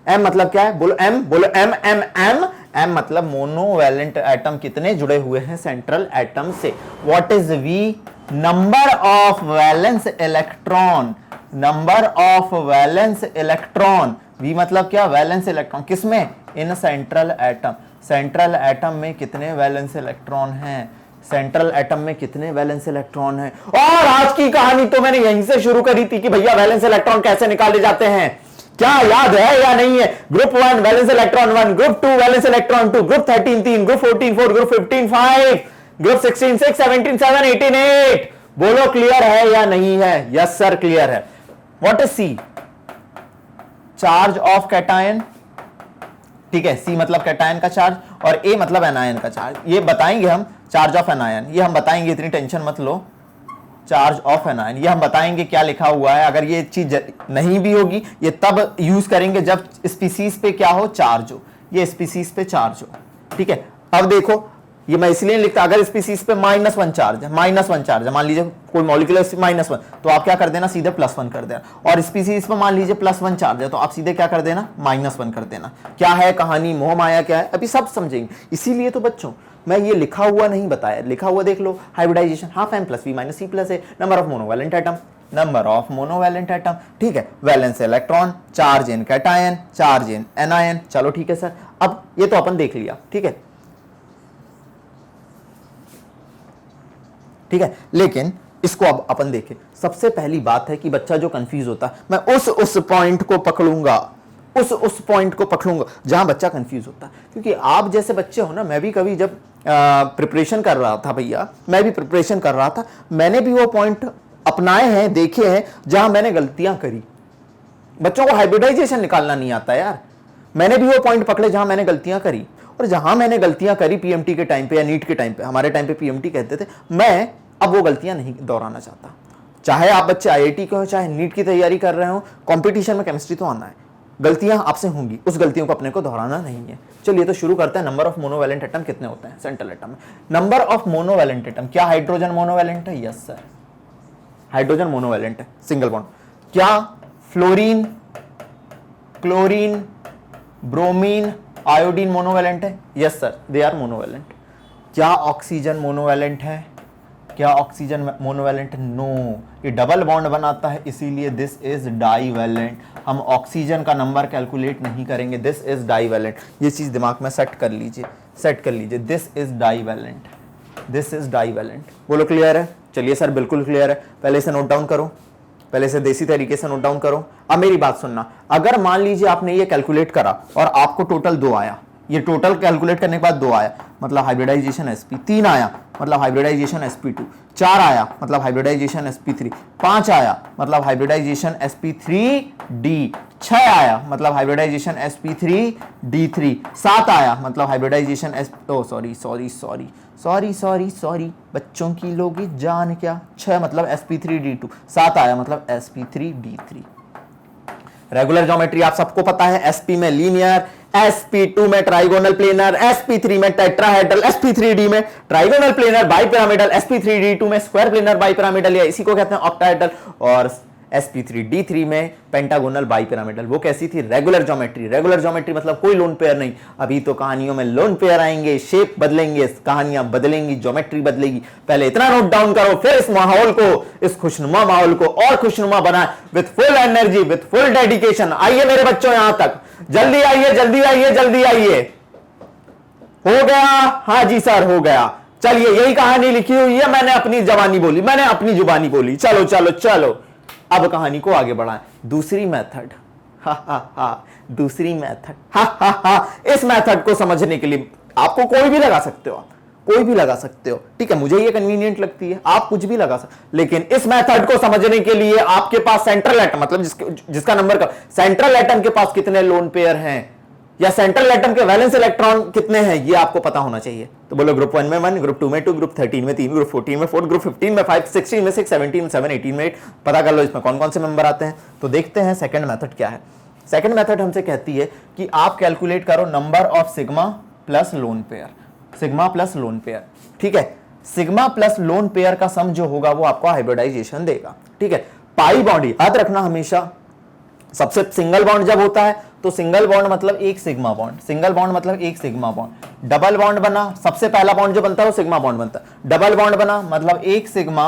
m मतलब क्या है, बोलो m, बोलो m, m, m, m मतलब मोनोवैलेंट एटम कितने जुड़े हुए हैं सेंट्रल एटम से। What is v, number of valence electron, number of valence electron. v मतलब क्या, वैलेंस इलेक्ट्रॉन, किसमें, इन सेंट्रल एटम। सेंट्रल एटम में कितने वैलेंस इलेक्ट्रॉन हैं, सेंट्रल एटम में कितने वैलेंस इलेक्ट्रॉन हैं। और आज की कहानी तो मैंने यहीं से शुरू करी थी कि भैया वैलेंस इलेक्ट्रॉन कैसे निकाले जाते हैं, क्या याद है या नहीं है। Group 1 valence electron 1, group 2 valence electron 2, group 13 3, group 14 4, group 15 5, group 16 6, 17 7, 18 8। बोलो क्लियर है या नहीं है। यस सर क्लियर है। What is C, charge of cation, ठीक है। सी मतलब कैटायन का चार्ज और ए मतलब एनायन का चार्ज। ये बताएंगे हम, चार्ज ऑफ एनायन, ये हम बताएंगे, इतनी टेंशन मत लो। चार्ज ऑफ एनायन ये हम बताएंगे क्या लिखा हुआ है। अगर ये चीज नहीं भी होगी ये तब यूज करेंगे जब स्पीसीज पे क्या हो, चार्ज हो, ये स्पीसीज पे चार्ज हो, ठीक है। अब देखो ये मैं इसलिए लिखता, अगर स्पीसीज पे -1 चार्ज है, -1 चार्ज है, मान लीजिए कोई मॉलिक्यूलर -1, तो आप क्या कर देना, सीधे +1 कर देना। और स्पीसीज पे मान लीजिए +1 चार्ज है, तो आप सीधे क्या कर देना, -1 कर देना। क्या है कहानी, मोह माया क्या है, अभी सब समझेंगे। इसीलिए तो बच्चों मैं ये लिखा हुआ नहीं बताया, लिखा हुआ देख लो, hybridisation half m plus V minus C plus A, number of monovalent atom, number of monovalent atom, ठीक है। Valence electron, charge in cation, charge in anion. चलो ठीक है सर, अब ये तो अपन देख लिया, ठीक है, ठीक है। लेकिन इसको अब अपन देखें। सबसे पहली बात है कि बच्चा जो कंफ्यूज होता है, मैं उस पॉइंट को पकड़ूंगा, उस पॉइंट को पकड़ूंगा जहां बच्चा कंफ्यूज होता है। क्योंकि आप जैसे बच्चे हो ना, मैं भी कभी जब प्रिपरेशन कर रहा था भैया, मैं भी प्रिपरेशन कर रहा था, मैंने भी वो पॉइंट अपनाए हैं, देखे हैं जहां मैंने गलतियां करी। बच्चों को हाइब्रिडाइजेशन निकालना नहीं आता यार। मैंने भी वो पॉइंट पकड़े जहां मैंने गलतियां करी, और जहां मैंने गलतियां करी पीएमटी के टाइम पे या नीट के टाइम पे, हमारे टाइम पे पीएमटी कहते थे, मैं अब वो गलतियां नहीं दोहराना चाहता। चाहे आप बच्चे आईआईटी के हो, चाहे नीट की तैयारी कर रहे हो, कंपटीशन में केमिस्ट्री तो आना है, गलतियां आपसे होंगी, उस गलतियों को अपने को दोहराना नहीं है। चलिए तो शुरू करते हैं। नंबर ऑफ मोनोवैलेंट एटम कितने होते हैं सेंट्रल एटम में। नंबर ऑफ मोनोवैलेंट एटम, क्या हाइड्रोजन मोनोवैलेंट है, यस सर हाइड्रोजन मोनोवैलेंट है, सिंगल बॉन्ड। क्या fluorine, chlorine, bromine, iodine monovalent है, yes sir they are monovalent. क्या ऑक्सीजन मोनोवैलेंट है, क्या ऑक्सीजन मोनोवैलेंट, नो, ये डबल बॉन्ड बनाता है, इसीलिए दिस इज डाईवैलेंट। हम ऑक्सीजन का नंबर कैलकुलेट नहीं करेंगे, दिस इज डाईवैलेंट। ये चीज दिमाग में सेट कर लीजिए, सेट कर लीजिए, this is divalent, this is divalent. बोलो क्लियर है। चलिए सर बिल्कुल क्लियर है। पहले से नोट डाउन करो, पहले से देसी तरीके से नोट डाउन करो। अब मेरी बात सुनना, अगर मान लीजिए आपने ये कैलकुलेट करा और आपको टोटल 2 आया, ये टोटल कैलकुलेट करने के बाद 2 आया मतलब हाइब्रिडाइजेशन sp, 3 आया मतलब हाइब्रिडाइजेशन sp2, 4 आया मतलब हाइब्रिडाइजेशन sp3, 5 आया मतलब हाइब्रिडाइजेशन sp3d, 6 आया मतलब हाइब्रिडाइजेशन sp3d3, 7 आया मतलब हाइब्रिडाइजेशन सॉरी बच्चों की लोगी जान क्या, 6 मतलब sp3d2, 7 आया मतलब sp3d3। रेगुलर ज्योमेट्री आप सबको पता है, sp में लीनियर, sp2 में ट्राइगोनल प्लेनर, sp3 में टेट्राहेड्रल, sp3d में ट्राइगोनल प्लेनर बाइपिरामिडल, sp3d2 में स्क्वायर प्लेनर बाइपिरामिडल या इसी को कहते हैं ऑक्टाहेड्रल, और sp3d3 में पेंटागोनल बाइपिरामिडल। वो कैसी थी? Regular geometry. रेगुलर ज्योमेट्री मतलब कोई लोन पेयर नहीं। अभी तो कहानियों में लोन पेयर आएंगे, शेप बदलेंगे, कहानियां बदलेंगी, ज्योमेट्री बदलेगी। पहले इतना नोट डाउन करो, फिर इस माहौल को, इस खुशनुमा माहौल को और खुशनुमा बनाए with full energy, with full dedication. आइए मेरे बच्चों यहां तक, जल्दी आइए जल्दी आइए जल्दी आइए। हो गया? हाँ जी सर हो गया। चलिए यही कहानी लिखी हुई है, मैंने अपनी जबानी बोली, मैंने अपनी जुबानी बोली। चलो चलो चलो अब कहानी को आगे बढ़ाएं। दूसरी मेथड, दूसरी मेथड, इस मेथड को समझने के लिए आपको कोई भी लगा सकते हो, आप कोई भी लगा सकते हो, ठीक है। मुझे ये कन्वीनियंट लगती है, आप कुछ भी लगा सकते, लेकिन इस मेथड को समझने के लिए आपके पास सेंट्रल एटम मतलब जिसका नंबर का सेंट्रल एटम के पास कितने लोन पेयर हैं या सेंट्रल एटम के वैलेंस इलेक्ट्रॉन कितने हैं ये आपको पता होना चाहिए। तो बोलो ग्रुप 1 में 1, ग्रुप 2 में 2, ग्रुप 13 में 3, ग्रुप 14 में 4, ग्रुप 15 में 5, 16 में 6, 17 में 7, 18 में 8। पता कर लो इसमें कौन कौन से मेंबर आते हैं। तो देखते हैं सेकंड मेथड क्या है। सेकंड मेथड हमसे कहती है कि आप कैलकुलेट करो number of sigma plus lone pair, sigma plus lone pair, ठीक है। सिग्मा प्लस लोन पेयर का सम जो होगा वो आपको हाइब्रिडाइजेशन देगा, ठीक है। पाई बॉन्ड याद रखना हमेशा, सबसे सिंगल बॉन्ड जब होता है तो सिंगल बॉन्ड मतलब एक सिग्मा बॉन्ड, सिंगल बॉन्ड मतलब एक सिग्मा बॉन्ड। डबल बॉन्ड बना, सबसे पहला बॉन्ड जो बनता है वो सिग्मा बॉन्ड बनता है। डबल बॉन्ड बना मतलब एक सिग्मा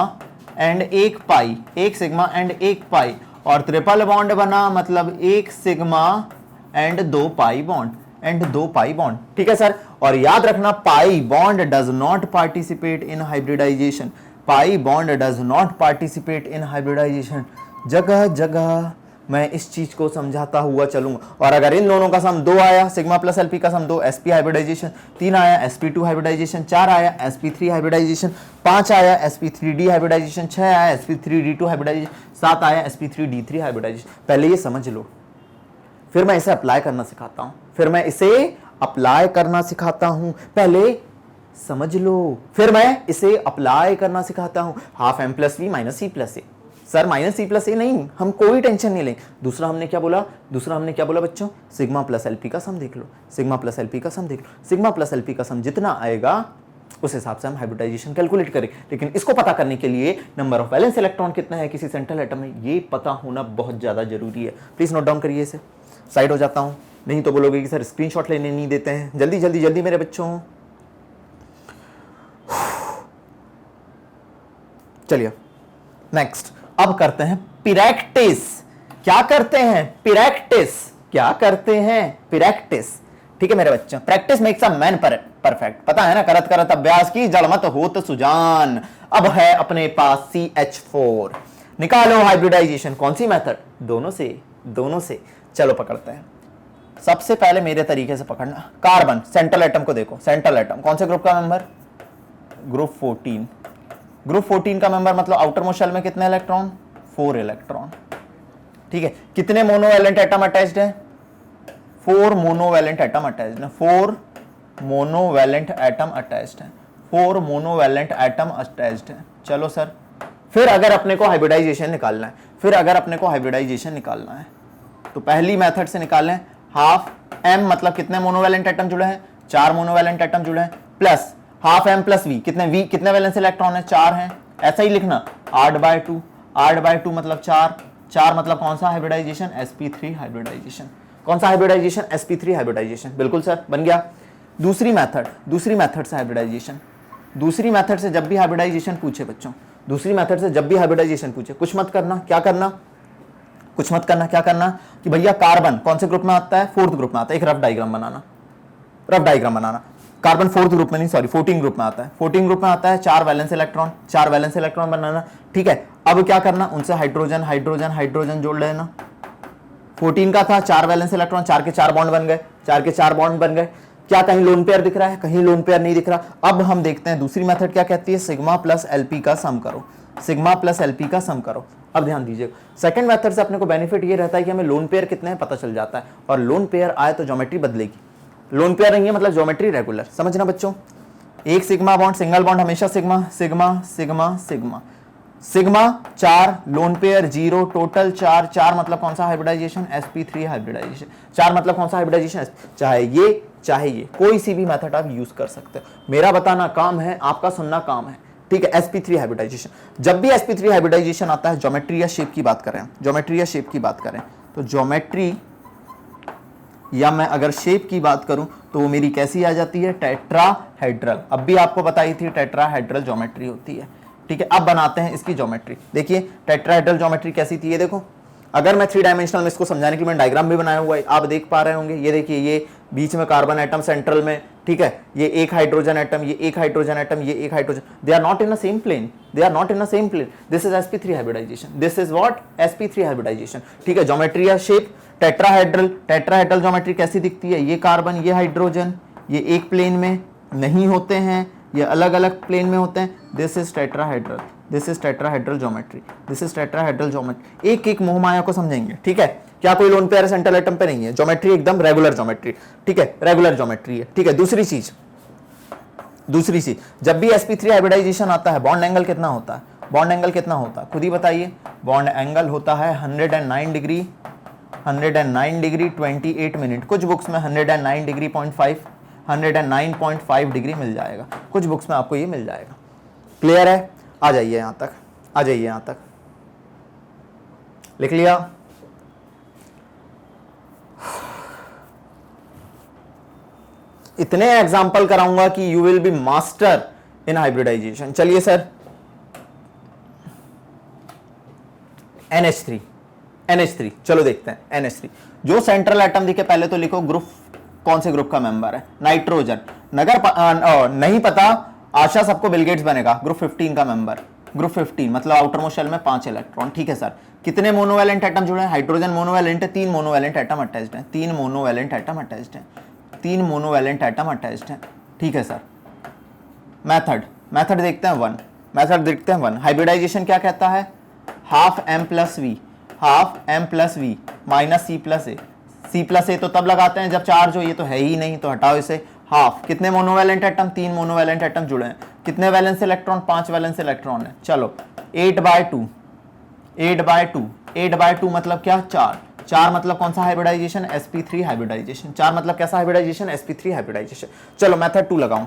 एंड एक पाई, एक सिग्मा एंड एक पाई। और ट्रिपल बॉन्ड बना मतलब एक sigma and 2 pi bond, and 2 pi bond, ठीक है सर। और याद रखना pi bond does not participate in hybridization, pi bond does not participate in hybridization. जगह जगह मैं इस चीज को समझाता हुआ चलूंगा। और अगर इन दोनों का सम 2 आया, सिग्मा प्लस एलपी का सम 2, sp हाइब्रिडाइजेशन, 3 आया sp2 हाइब्रिडाइजेशन, 4 आया sp3 हाइब्रिडाइजेशन, 5 आया sp3d हाइब्रिडाइजेशन, 6 आया sp3d2 हाइब्रिडाइजेशन, 7 आया sp3d3 हाइब्रिडाइजेशन। पहले ये समझ लो, फिर मैं इसे अप्लाई करना सिखाता हूं, फिर मैं इसे अप्लाई करना सिखाता हूं। पहले समझ लो, फिर मैं इसे अप्लाई करना सिखाता हूं। Half M plus V minus C plus A. Sir minus C plus A नहीं, हम कोई टेंशन नहीं लेंगे। दूसरा हमने क्या बोला, दूसरा हमने क्या बोला बच्चों, सिग्मा प्लस एलपी का सम देख लो, सिग्मा प्लस एलपी का सम देख लो। सिग्मा प्लस एलपी का सम जितना आएगा उस हिसाब से हम हाइब्रिडाइजेशन कैलकुलेट करें। लेकिन इसको पता करने के लिए नंबर ऑफ वैलेंस इलेक्ट्रॉन कितना है किसी सेंट्रल एटम में, ये पता होना बहुत ज्यादा जरूरी है। प्लीज नोट डाउन करिए इसे। साइड हो जाता हूं, नहीं तो बोलोगे कि सर स्क्रीनशॉट लेने नहीं देते हैं। जल्दी जल्दी जल्दी मेरे बच्चों, चलिए नेक्स्ट अब करते हैं प्रैक्टिस। क्या करते हैं? प्रैक्टिस। क्या करते हैं? प्रैक्टिस, ठीक है मेरे बच्चों। Practice makes a man perfect, पता है ना, करत करत अभ्यास की जड़ मत होत सुजान। अब है अपने पास CH4, निकालो हाइब्रिडाइजेशन। कौन सी मेथड? दोनों से, दोनों से। चलो पकड़ते हैं। सबसे पहले मेरे तरीके से पकड़ना, कार्बन सेंट्रल एटम को देखो, सेंट्रल एटम कौन से ग्रुप का मेंबर? ग्रुप 14। ग्रुप 14 का मेंबर मतलब आउटर मोस्ट शेल में कितने इलेक्ट्रॉन? 4 इलेक्ट्रॉन, ठीक है। कितने मोनोवैलेंट एटम अटैच्ड है? 4 मोनोवैलेंट एटम अटैच्ड है, 4 मोनोवैलेंट एटम अटैच्ड है, 4 मोनोवैलेंट एटम अटैच्ड है। चलो सर, फिर अगर अपने को हाइब्रिडाइजेशन निकालना है, फिर अगर अपने को हाइब्रिडाइजेशन निकालना है तो पहली मेथड से निकालें। हाफ एम मतलब कितने मोनोवैलेंट एटम जुड़े हैं? 4 मोनोवैलेंट एटम जुड़े हैं, plus half M plus V, कितने वी, कितने वैलेंस इलेक्ट्रॉन है? 4 हैं। ऐसा ही लिखना 8/2, 8/2 मतलब 4, 4 मतलब कौन सा हाइब्रिडाइजेशन? sp3 hybridisation. कौन सा हाइब्रिडाइजेशन? sp3 hybridisation. बिल्कुल सर, बन गया। दूसरी मेथड, दूसरी मेथड से हाइब्रिडाइजेशन। दूसरी मेथड से जब भी हाइब्रिडाइजेशन पूछे बच्चों, दूसरी मेथड से जब भी हाइब्रिडाइजेशन पूछे, कुछ मत करना। क्या करना? कुछ मत करना। क्या करना कि भैया कार्बन कौन से ग्रुप में आता है? 4th ग्रुप में आता है। एक रफ डायग्राम बनाना, रफ डायग्राम बनाना। कार्बन 4th ग्रुप में नहीं, सॉरी 14 ग्रुप में आता है। 14 ग्रुप में आता है, 4 वैलेंस इलेक्ट्रॉन, 4 वैलेंस इलेक्ट्रॉन बनाना, ठीक है। अब क्या करना, उनसे हाइड्रोजन हाइड्रोजन हाइड्रोजन जोड़ लेना। 14 का था 4 वैलेंस इलेक्ट्रॉन, 4 के 4 बॉन्ड बन गए, 4 के 4 बॉन्ड बन गए। क्या कहीं लोन पेयर दिख रहा है? कहीं लोन पेयर नहीं दिख रहा। अब हम देखते हैं दूसरी मेथड क्या कहती है, सिग्मा प्लस एलपी का सम करो, सिग्मा प्लस एलपी का सम करो। अब ध्यान दीजिए, सेकंड मेथड से अपने को बेनिफिट ये रहता है कि हमें लोन पेयर कितने हैं पता चल जाता है, और लोन पेयर आए तो ज्योमेट्री बदलेगी। लोन पेयर नहीं है मतलब ज्योमेट्री रेगुलर, समझना बच्चों। एक सिग्मा बॉन्ड, सिंगल बॉन्ड हमेशा sigma sigma sigma sigma sigma, 4 lone pair 0, total 4, 4 मतलब कौन सा हाइब्रिडाइजेशन, sp3 हाइब्रिडाइजेशन। 4 मतलब कौन सा हाइब्रिडाइजेशन, चाहे ये कोई सी भी मेथड आप यूज कर सकते हो। मेरा बताना काम है, आपका सुनना काम है, ठीक है। sp3 हाइब्रिडाइजेशन, जब भी sp3 हाइब्रिडाइजेशन आता है, ज्योमेट्री या शेप की बात करें, ज्योमेट्री या शेप की बात करें, तो ज्योमेट्री या मैं अगर शेप की बात करूं तो वो मेरी कैसी आ जाती है, टेट्राहेड्रल। अब भी आपको बताई थी टेट्राहेड्रल ज्योमेट्री होती है, ठीक है। अब बनाते हैं इसकी ज्योमेट्री। देखिए टेट्राहेड्रल ज्योमेट्री कैसी थी, ये देखो। अगर मैं 3 डायमेंशनल में इसको समझाने के लिए मैंने डायग्राम भी बनाया हुआ है, आप देख पा रहे होंगे। ये देखिए, ये बीच में कार्बन एटम सेंट्रल में, ठीक है। ये एक हाइड्रोजन एटम, ये एक हाइड्रोजन एटम, ये एक hydrogen, they are not in the same plane, they are not in the same plane. This is sp3 hybridization, this is what, sp3 hybridization, ठीक है। ज्योमेट्री या शेप टेट्राहेड्रल, टेट्राहेड्रल ज्योमेट्री कैसी दिखती है, ये carbon, ये हाइड्रोजन, ये एक प्लेन में नहीं होते हैं, ये अलग अलग प्लेन में होते हैं। This is tetrahedral, this is tetrahedral geometry, this is tetrahedral geometry. एक एक मोहमाया को समझेंगे, ठीक है। क्या कोई लोन पेयर सेंट्रल एटम पे नहीं है, ज्योमेट्री एकदम रेगुलर ज्योमेट्री, ठीक है, रेगुलर ज्योमेट्री है, ठीक है। दूसरी चीज, जब भी sp3 हाइब्रिडाइजेशन आता है, बॉन्ड एंगल कितना होता है, बॉन्ड एंगल कितना होता है, खुद ही बताइए। बॉन्ड एंगल होता है 109 डिग्री, 109 डिग्री 28 मिनट। कुछ बुक्स में 109 डिग्री 0.5, 109.5 डिग्री मिल जाएगा, कुछ बुक्स में आपको ये मिल जाएगा। क्लियर है? आ जाइए यहां तक, आ जाइए यहां तक, लिख लिया। इतने एग्जाम्पल कराऊंगा कि you will be master in hybridization. चलिए सर, NH3, NH3 चलो देखते हैं। NH3 जो सेंट्रल एटम दिखे, पहले तो लिखो ग्रुप, कौन से ग्रुप का मेंबर है, नाइट्रोजन। नहीं पता, आशा सबको बिल गेट्स बनेगा, ग्रुप 15 का मेंबर, ग्रुप 15 मतलब आउटर मोस्ट शेल में 5 इलेक्ट्रॉन, ठीक है सर। कितने मोनोवैलेंट एटम जुड़े हैं, हाइड्रोजन मोनोवैलेंट है, 3 मोनोवैलेंट एटम अटैच्ड है, 3 मोनोवैलेंट एटम अटैच्ड है, 3 मोनोवैलेंट एटम अटैच्ड है, ठीक है सर। मेथड देखते हैं 1, मेथड देखते हैं 1। हाइब्रिडाइजेशन क्या कहता है, half m plus V, half m plus V minus C plus A. C plus A तो तब लगाते हैं जब चार्ज हो, ये तो है ही नहीं, तो हटाओ इसे। हाफ, कितने मोनोवैलेंट एटम, 3 मोनोवैलेंट एटम जुड़े हैं। कितने वैलेंस इलेक्ट्रॉन, 5 वैलेंस इलेक्ट्रॉन है। चलो 8/2, 8/2, 8/2 मतलब क्या, 4, 4 मतलब कौन सा हाइब्रिडाइजेशन, sp3 हाइब्रिडाइजेशन। 4 मतलब कैसा हाइब्रिडाइजेशन, sp3 हाइब्रिडाइजेशन। चलो मेथड 2 लगाऊं,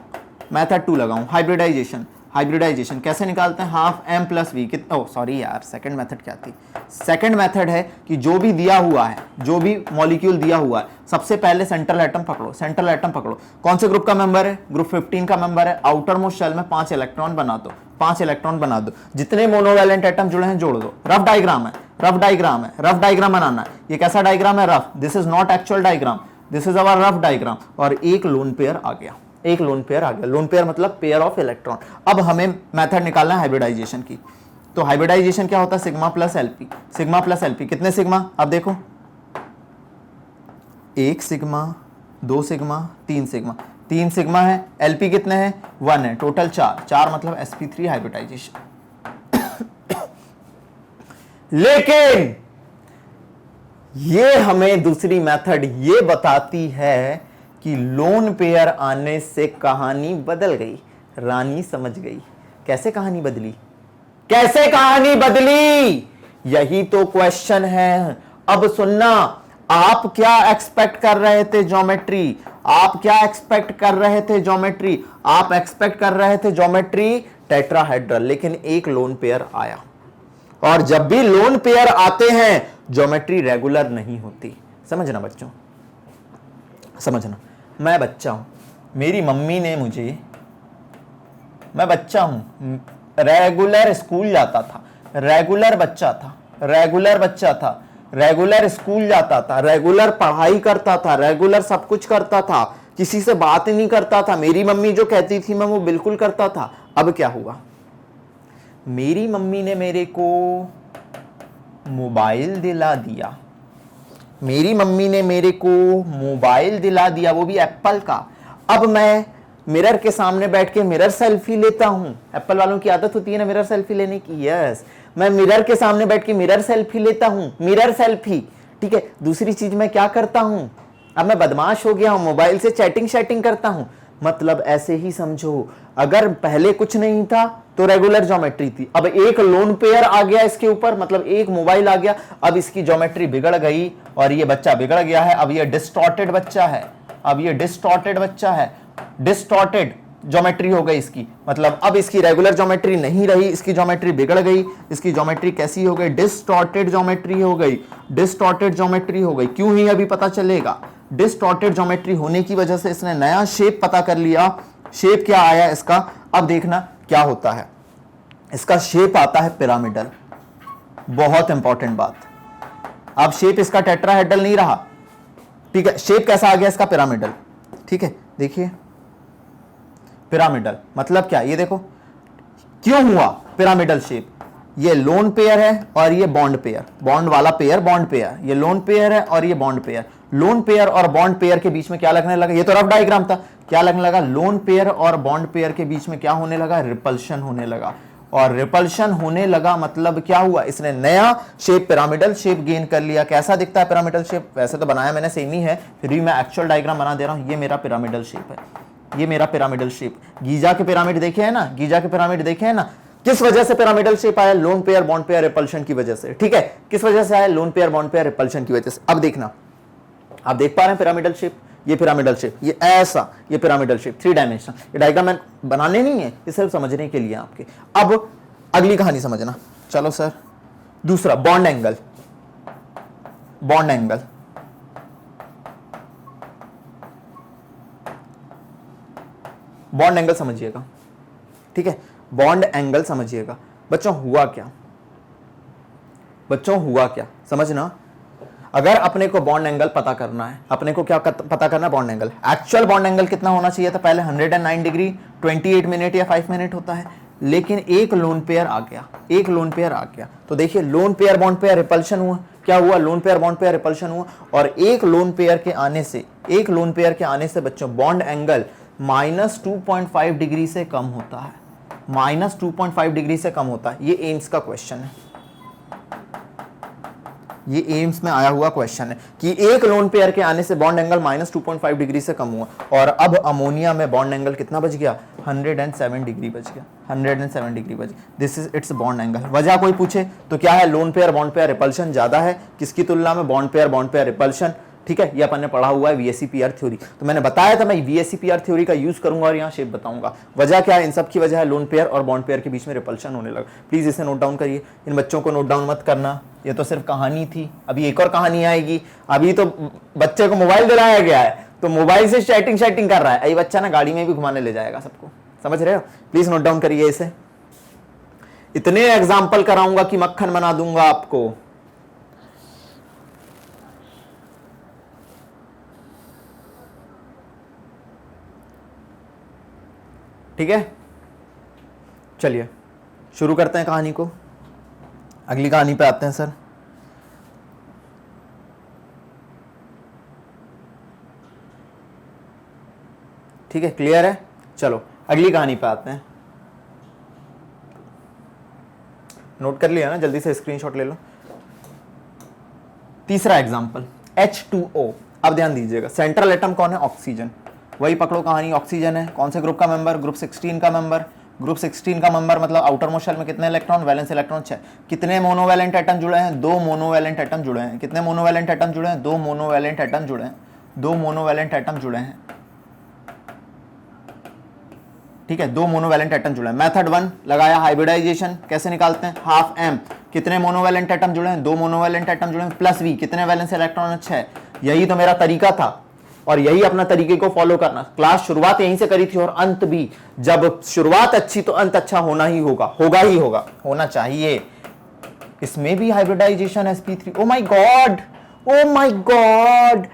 मेथड 2 लगाऊं। हाइब्रिडाइजेशन, हाइब्रिडाइजेशन कैसे निकालते हैं, half m plus V, sorry यार, सेकंड मेथड क्या थी, सेकंड मेथड है कि जो भी दिया हुआ है, जो भी मॉलिक्यूल दिया हुआ है, सबसे पहले सेंट्रल एटम पकड़ो, सेंट्रल एटम पकड़ो। कौन से ग्रुप का मेंबर है, ग्रुप 15 का मेंबर है। आउटर मोस्ट शेल में 5 इलेक्ट्रॉन बना दो, 5 इलेक्ट्रॉन बना दो। जितने मोनोवैलेंट एटम जुड़े हैं जोड़ दो। रफ डायग्राम है, रफ डायग्राम है, रफ डायग्राम बनाना है। ये कैसा डायग्राम है, rough, this is not actual diagram, this is our rough diagram. और एक लोन पेयर आ गया, एक लोन पेयर आ गया। लोन पेयर मतलब पेयर ऑफ इलेक्ट्रॉन। अब हमें मेथड निकालना है हाइब्रिडाइजेशन की। तो हाइब्रिडाइजेशन क्या होता है, sigma plus LP, sigma plus LP. कितने सिग्मा, अब देखो, 1 सिग्मा, 2 सिग्मा, 3 सिग्मा, 3 सिग्मा है। एलपी कितने हैं, 1 है, टोटल 4, 4 मतलब sp3 हाइब्रिडाइजेशन। लेकिन ये हमें दूसरी मेथड ये बताती है कि लोन पेयर आने से कहानी बदल गई, रानी समझ गई। कैसे कहानी बदली, कैसे कहानी बदली, यही तो क्वेश्चन है। अब सुनना, आप क्या एक्सपेक्ट कर रहे थे ज्योमेट्री, आप क्या एक्सपेक्ट कर रहे थे ज्योमेट्री, आप एक्सपेक्ट कर रहे थे ज्योमेट्री टेट्राहेड्रल, लेकिन एक लोन पेयर आया। और जब भी लोन पेयर आते हैं ज्योमेट्री रेगुलर नहीं होती। समझना बच्चों, समझना। मैं बच्चा हूं, मेरी मम्मी ने मुझे, मैं बच्चा हूं, रेगुलर स्कूल जाता था, रेगुलर बच्चा था, रेगुलर बच्चा था, रेगुलर स्कूल जाता था, रेगुलर पढ़ाई करता था, रेगुलर सब कुछ करता था, किसी से बात नहीं करता था। मेरी मम्मी जो कहती थी मैं वो बिल्कुल करता था। अब क्या हुआ, मेरी मम्मी ने मेरे को मोबाइल दिला दिया, मेरी मम्मी ने मेरे को मोबाइल दिला दिया, वो भी एप्पल का। अब मैं मिरर के सामने बैठ के मिरर सेल्फी लेता हूं। एप्पल वालों की आदत होती है ना मिरर सेल्फी लेने की। यस, मैं मिरर के सामने बैठ के मिरर सेल्फी लेता हूं, मिरर सेल्फी। ठीक है, दूसरी चीज मैं क्या करता हूं, अब मैं बदमाश हो गया हूं, मोबाइल से चैटिंग करता हूं। मतलब ऐसे ही समझो, अगर पहले कुछ नहीं था तो रेगुलर ज्योमेट्री थी, अब एक लोन पेयर आ गया इसके ऊपर, मतलब एक मोबाइल आ गया, अब इसकी ज्योमेट्री बिगड़ गई और ये बच्चा बिगड़ गया है। अब ये डिस्टॉर्टेड बच्चा है, अब ये डिस्टॉर्टेड बच्चा है, डिस्टॉर्टेड ज्योमेट्री हो गई इसकी। मतलब अब इसकी रेगुलर ज्योमेट्री नहीं रही, इसकी ज्योमेट्री बिगड़ गई। इसकी ज्योमेट्री कैसी हो गई, डिस्टॉर्टेड ज्योमेट्री हो गई, डिस्टॉर्टेड ज्योमेट्री हो गई। क्यों ही अभी पता चलेगा। डिस्टॉर्टेड ज्योमेट्री होने की वजह से इसने नया शेप पता कर लिया। शेप क्या आया इसका, अब देखना क्या होता है। इसका शेप आता है पिरामिडल। बहुत इंपॉर्टेंट बात, अब शेप इसका टेट्राहेड्रल नहीं रहा। ठीक है, शेप कैसा आ गया इसका, पिरामिडल। ठीक है, देखिए पिरामिडल मतलब क्या, ये देखो क्यों हुआ पिरामिडल शेप। ये लोन पेयर है और ये बॉन्ड पेयर, बॉन्ड वाला पेयर, बॉन्ड पेयर। ये लोन पेयर है और ये बॉन्ड पेयर। लोन पेयर और बॉन्ड पेयर के बीच में क्या लगने लगा, ये तो रफ डायग्राम था, क्या लगने लगा, लोन पेयर और बॉन्ड पेयर के बीच में क्या होने लगा, रिपल्शन होने लगा। और रिपल्शन होने लगा मतलब क्या हुआ, इसने नया शेप पिरामिडल शेप गेन कर लिया। कैसा दिखता है पिरामिडल शेप, वैसे तो बनाया मैंने सेम ही है, फिर भी मैं एक्चुअल डायग्राम बना दे रहा हूं। ये मेरा पिरामिडल शेप है, ये मेरा पिरामिडल शेप। गीजा के पिरामिड देखे हैं ना, गीजा के पिरामिड देखे हैं ना, किस वजह से पिरामिडल शेप आया, lone pair bond pair repulsion की वजह से। ठीक है, किस वजह से आया, lone pair bond pair repulsion की वजह से। अब देखना, आप देख पा रहे हैं पिरामिडल शेप, ये पिरामिडल शेप, ये ऐसा, ये पिरामिडल शेप, 3 डायमेंशन। ये डायग्राम मैं बनाने नहीं है, ये सिर्फ समझने के लिए आपके। अब अगली कहानी समझना। चलो सर, दूसरा bond angle, bond angle. Bond angle समझिएगा, ठीक है, बॉन्ड एंगल समझिएगा। बच्चों हुआ क्या, बच्चों हुआ क्या समझना। अगर अपने को बॉन्ड एंगल पता करना है, अपने को क्या पता करना है, bond angle. Actual bond angle कितना होना चाहिए था, पहले 109 डिग्री 28 मिनट या 5 मिनट होता है, लेकिन एक लोन पेयर आ गया, एक लोन पेयर आ गया। तो देखिए lone pair bond pair repulsion हुआ, क्या हुआ, lone pair bond pair repulsion हुआ। और एक लोन पेयर के आने से, एक लोन पेयर के आने से बच्चों बॉन्ड एंगल -2.5 डिग्री से कम होता है, -2.5 डिग्री से कम होता है। ये एम्स का क्वेश्चन है, ये एम्स में आया हुआ क्वेश्चन है कि एक लोन पेयर के आने से बॉन्ड एंगल -2.5 डिग्री से कम हुआ। और अब अमोनिया में बॉन्ड एंगल कितना बच गया, 107 डिग्री बच गया, 107 डिग्री बच गया। This is it's bond angle. वजह कोई पूछे तो क्या है, lone pair bond pair repulsion ज्यादा है किसकी तुलना में, बॉन्ड पेयर रिपल्शन। ठीक है, ये अपन ने पढ़ा हुआ है VSEPR थ्योरी। तो मैंने बताया था मैं VSEPR थ्योरी का यूज करूंगा और यहाँ शेप बताऊंगा। वजह क्या है, इन सब की वजह है लोन पेयर और बॉन्ड पेयर के बीच में रिपल्शन होने लगा। प्लीज इसे नोट डाउन करिए, इन बच्चों को नोट डाउन मत करना, ये तो सिर्फ कहानी थी, अभी एक और कहानी आएगी। अभी तो बच्चे को मोबाइल दिलाया गया है तो मोबाइल से चैटिंग कर रहा है, ये बच्चा ना गाड़ी में भी घुमाने ले जाएगा सबको, समझ रहे हो। प्लीज नोट डाउन करिए इसे, इतने एग्जाम्पल कराऊंगा कि मक्खन बना दूंगा आपको। ठीक है, चलिए शुरू करते हैं कहानी को, अगली कहानी पे आते हैं सर। ठीक है, क्लियर है, चलो अगली कहानी पे आते हैं। नोट कर लिया ना, जल्दी से स्क्रीनशॉट ले लो। तीसरा एग्जांपल H2O। अब ध्यान दीजिएगा, सेंट्रल एटम कौन है, ऑक्सीजन। वही पकड़ो कहानी, ऑक्सीजन है, कौन से ग्रुप का मेंबर, ग्रुप 16 का मेंबर। ग्रुप 16 का मेंबर मतलब आउटर मोस्ट शेल में कितने इलेक्ट्रॉन, वैलेंस इलेक्ट्रॉन 6। कितने मोनोवैलेंट एटम जुड़े हैं, 2 मोनोवैलेंट एटम जुड़े हैं। कितने मोनोवैलेंट एटम जुड़े हैं, 2 मोनोवैलेंट एटम जुड़े हैं, 2 मोनोवैलेंट एटम जुड़े हैं। ठीक है, 2 मोनोवैलेंट एटम जुड़े हैं। मेथड 1 लगाया, हाइब्रिडाइजेशन कैसे निकालते हैं, हाफ m। कितने मोनोवैलेंट एटम जुड़े हैं, 2 मोनोवैलेंट एटम जुड़े हैं, प्लस v। कितने वैलेंस इलेक्ट्रॉन, 6। यही तो मेरा तरीका था और यही अपना तरीके को फॉलो करना। क्लास शुरुआत यहीं से करी थी और अंत भी, जब शुरुआत अच्छी तो अंत अच्छा होना ही होगा, होगा ही होगा, होना चाहिए। इसमें भी hybridization sp3, oh my God, oh my God.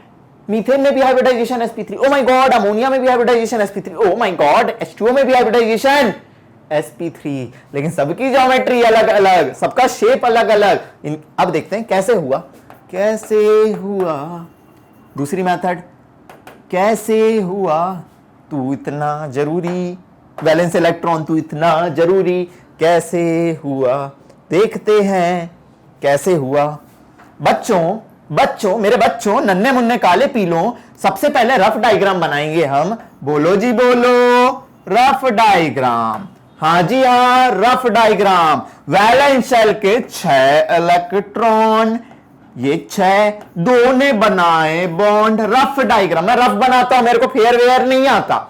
Methane में भी hybridization sp3, oh my God. Ammonia में भी hybridization sp3, oh my God. H2O में भी हाइब्रिडाइजेशन sp3। लेकिन सबकी ज्योमेट्री अलग अलग, सबका शेप अलग अलग। अब देखते हैं कैसे हुआ, कैसे हुआ। दूसरी मेथड, कैसे हुआ, तू इतना जरूरी, वैलेंस इलेक्ट्रॉन तू इतना जरूरी, कैसे हुआ देखते हैं कैसे हुआ। बच्चों बच्चों मेरे बच्चों, नन्हे मुन्ने काले पीलों, सबसे पहले रफ डायग्राम बनाएंगे हम। बोलो जी बोलो, रफ डायग्राम। हाँ जी हाँ, रफ डायग्राम। वैलेंस शेल के 6 इलेक्ट्रॉन, ये 6, 2 ने बनाए बॉन्ड। रफ डायग्राम, मैं रफ बनाता हूं, मेरे को फेयरवेयर नहीं आता,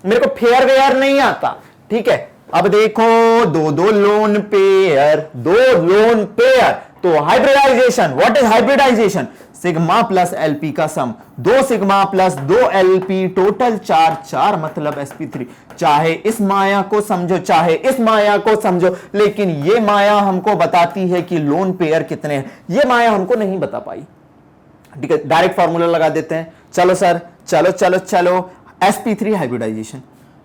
मेरे को फेयरवेयर नहीं आता, ठीक है। अब देखो, दो लोन पेयर, 2 लोन पेयर, तो hybridization, what is hybridization? Sigma plus LP का sum, 2 sigma plus 2 LP, total 4 मतलब sp3। चाहे इस माया को समझो चाहे इस माया को समझो, लेकिन ये माया हमको बताती है कि लोन पेयर कितने हैं। ये माया हमको नहीं बता पाई, ठीक है। डायरेक्ट फॉर्मूला लगा देते हैं। चलो सर, चलो चलो चलो, sp3 हाइब्रिडाइजेशन।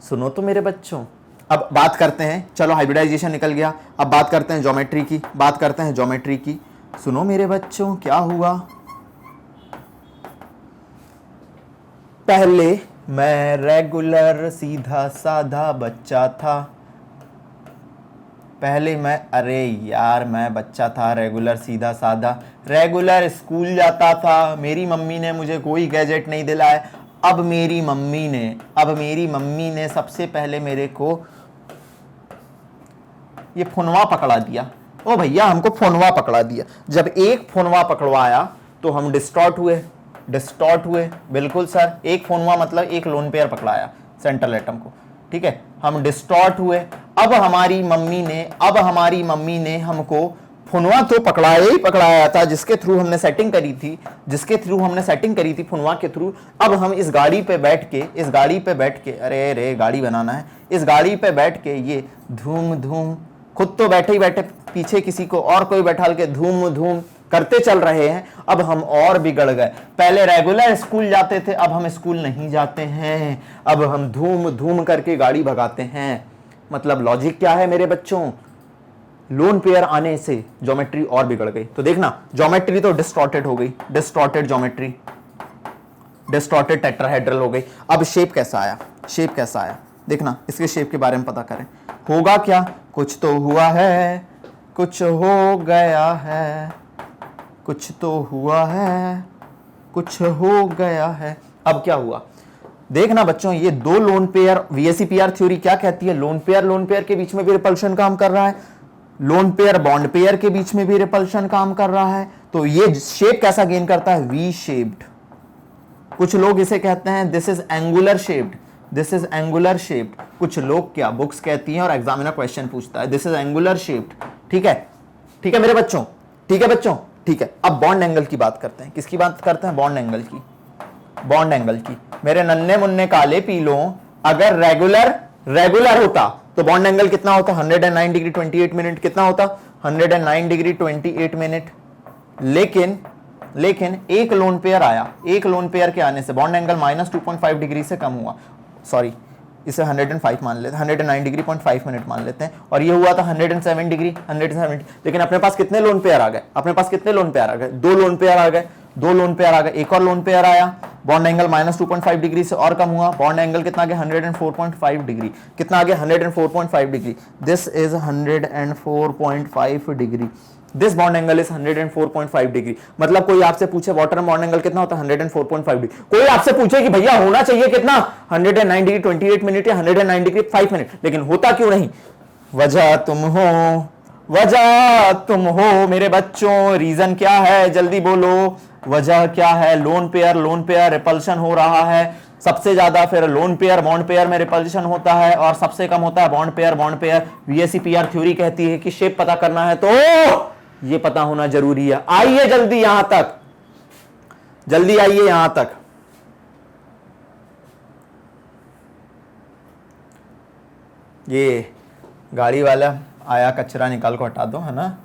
सुनो तो मेरे बच्चों, अब बात करते हैं, चलो हाइब्रिडाइजेशन निकल गया, अब बात करते हैं ज्योमेट्री की, बात करते हैं ज्योमेट्री की। सुनो मेरे बच्चों, क्या हुआ? पहले मैं रेगुलर सीधा साधा बच्चा था, पहले मैं, अरे यार मैं बच्चा था रेगुलर सीधा साधा, रेगुलर स्कूल जाता था, मेरी मम्मी ने मुझे कोई गैजेट नहीं दिलाया। अब मेरी मम्मी ने सबसे पहले मेरे को ये फोनवा पकड़ा दिया। ओ भैया, हमको फोनवा पकड़ा दिया। जब एक फोनवा पकड़वाया तो हम डिस्टॉर्ट हुए। बिल्कुल सर, एक फोनवा मतलब एक लोन पेयर पकड़ाया सेंट्रल एटम को, ठीक है। हम डिस्टॉर्ट हुए। अब हमारी मम्मी ने हमको फोनवा तो पकड़ाया था, जिसके थ्रू हमने सेटिंग करी थी फोनवा के थ्रू। अब हम इस गाड़ी पे बैठ के अरे गाड़ी बनाना है, इस गाड़ी पे बैठ के ये धूम खुद तो बैठे ही बैठे, पीछे किसी को और कोई बैठाल के धूम करते चल रहे हैं। अब हम और बिगड़ गए। पहले रेगुलर स्कूल जाते थे, अब हम स्कूल नहीं जाते हैं, अब हम धूम करके गाड़ी भगाते हैं। मतलब लॉजिक क्या है मेरे बच्चों? लोन पेयर आने से ज्योमेट्री और बिगड़ गई। तो देखना, ज्योमेट्री तो डिस्टॉर्टेड हो गई, डिस्टॉर्टेड ज्योमेट्री, डिस्टॉर्टेड टेट्राहेड्रल हो गई। अब शेप कैसा आया देखना, इसके शेप के बारे में पता करें। होगा क्या? कुछ तो हुआ है, कुछ हो गया है, कुछ तो हुआ है, कुछ हो गया है। अब क्या हुआ देखना बच्चों, ये 2 लोन पेयर, वीएसईपीआर थ्योरी क्या कहती है? लोन पेयर के बीच में भी रिपल्शन काम कर रहा है, लोन पेयर बॉन्ड पेयर के बीच में भी रिपल्शन काम कर रहा है। तो ये शेप कैसा गेन करता है? V shaped. कुछ लोग इसे कहते हैं दिस इज एंगुलर शेप्ड, कुछ लोग क्या बुक्स कहती हैं और एग्जामिनर क्वेश्चन पूछता है दिस इज एंगुलर शेप्ड, ठीक है मेरे बच्चों, ठीक है। अब बॉन्ड एंगल की बात करते हैं। किसकी बात करते हैं? बॉन्ड एंगल की। मेरे नन्हे मुन्ने काले पीलों, अगर रेगुलर होता तो बॉन्ड एंगल कितना होता? 109 डिग्री 28 मिनट। कितना होता? 109 डिग्री 28 मिनट। लेकिन एक लोन पेयर आया, एक लोन पेयर के आने से बॉन्ड एंगल -2.5 डिग्री से कम हुआ। सॉरी, इसे 105 मान लेते हैं, 109 डिग्री 0.5 मिनट मान लेते हैं, और ये हुआ था 107 डिग्री 170। लेकिन अपने पास कितने लोन पेयर आ गए? 2 लोन पेयर आ गए, एक और लोन पेयर आया, बॉन्ड एंगल -2.5 डिग्री से और कम हुआ, बॉन्ड एंगल कितना आ गया? 104.5 डिग्री। कितना आ गया? 104.5 degree. This is 104.5 degree. This bond angle is 104.5 degree. मतलब कोई आपसे पूछे वाटर बॉन्ड एंगल कितना होता है? 104.5 डिग्री। कोई आपसे पूछे कि भैया होना चाहिए कितना? 109 डिग्री 28 मिनट या 109 डिग्री 5 मिनट। लेकिन होता क्यों नहीं? वजह तुम हो मेरे बच्चों। रीजन क्या है? जल्दी बोलो, वजह क्या है? लोन पेयर रिपल्शन हो रहा है सबसे ज्यादा, फिर लोन पेयर बॉन्ड पेयर में रिपल्शन होता है, और सबसे कम होता है बॉन्ड पेयर। वीएसईपीआर थ्योरी कहती है कि शेप पता करना है तो ये पता होना जरूरी है। आइए जल्दी यहां तक, ये गाड़ी वाला आया, कचरा निकाल को हटा दो, है ना।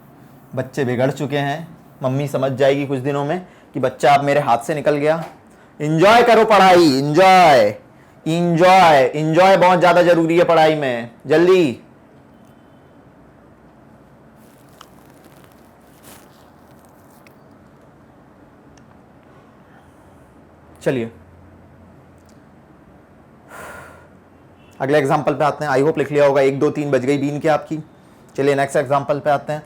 बच्चे बिगड़ चुके हैं, मम्मी समझ जाएगी कुछ दिनों में कि बच्चा अब मेरे हाथ से निकल गया। इंजॉय करो पढ़ाई, इंजॉय बहुत ज्यादा जरूरी है पढ़ाई में। जल्दी चलिए, अगले एग्जाम्पल पे आते हैं। आई होप लिख लिया होगा, 1 2 3 बज गई बीन की आपकी। चलिए नेक्स्ट एग्जाम्पल पे आते हैं।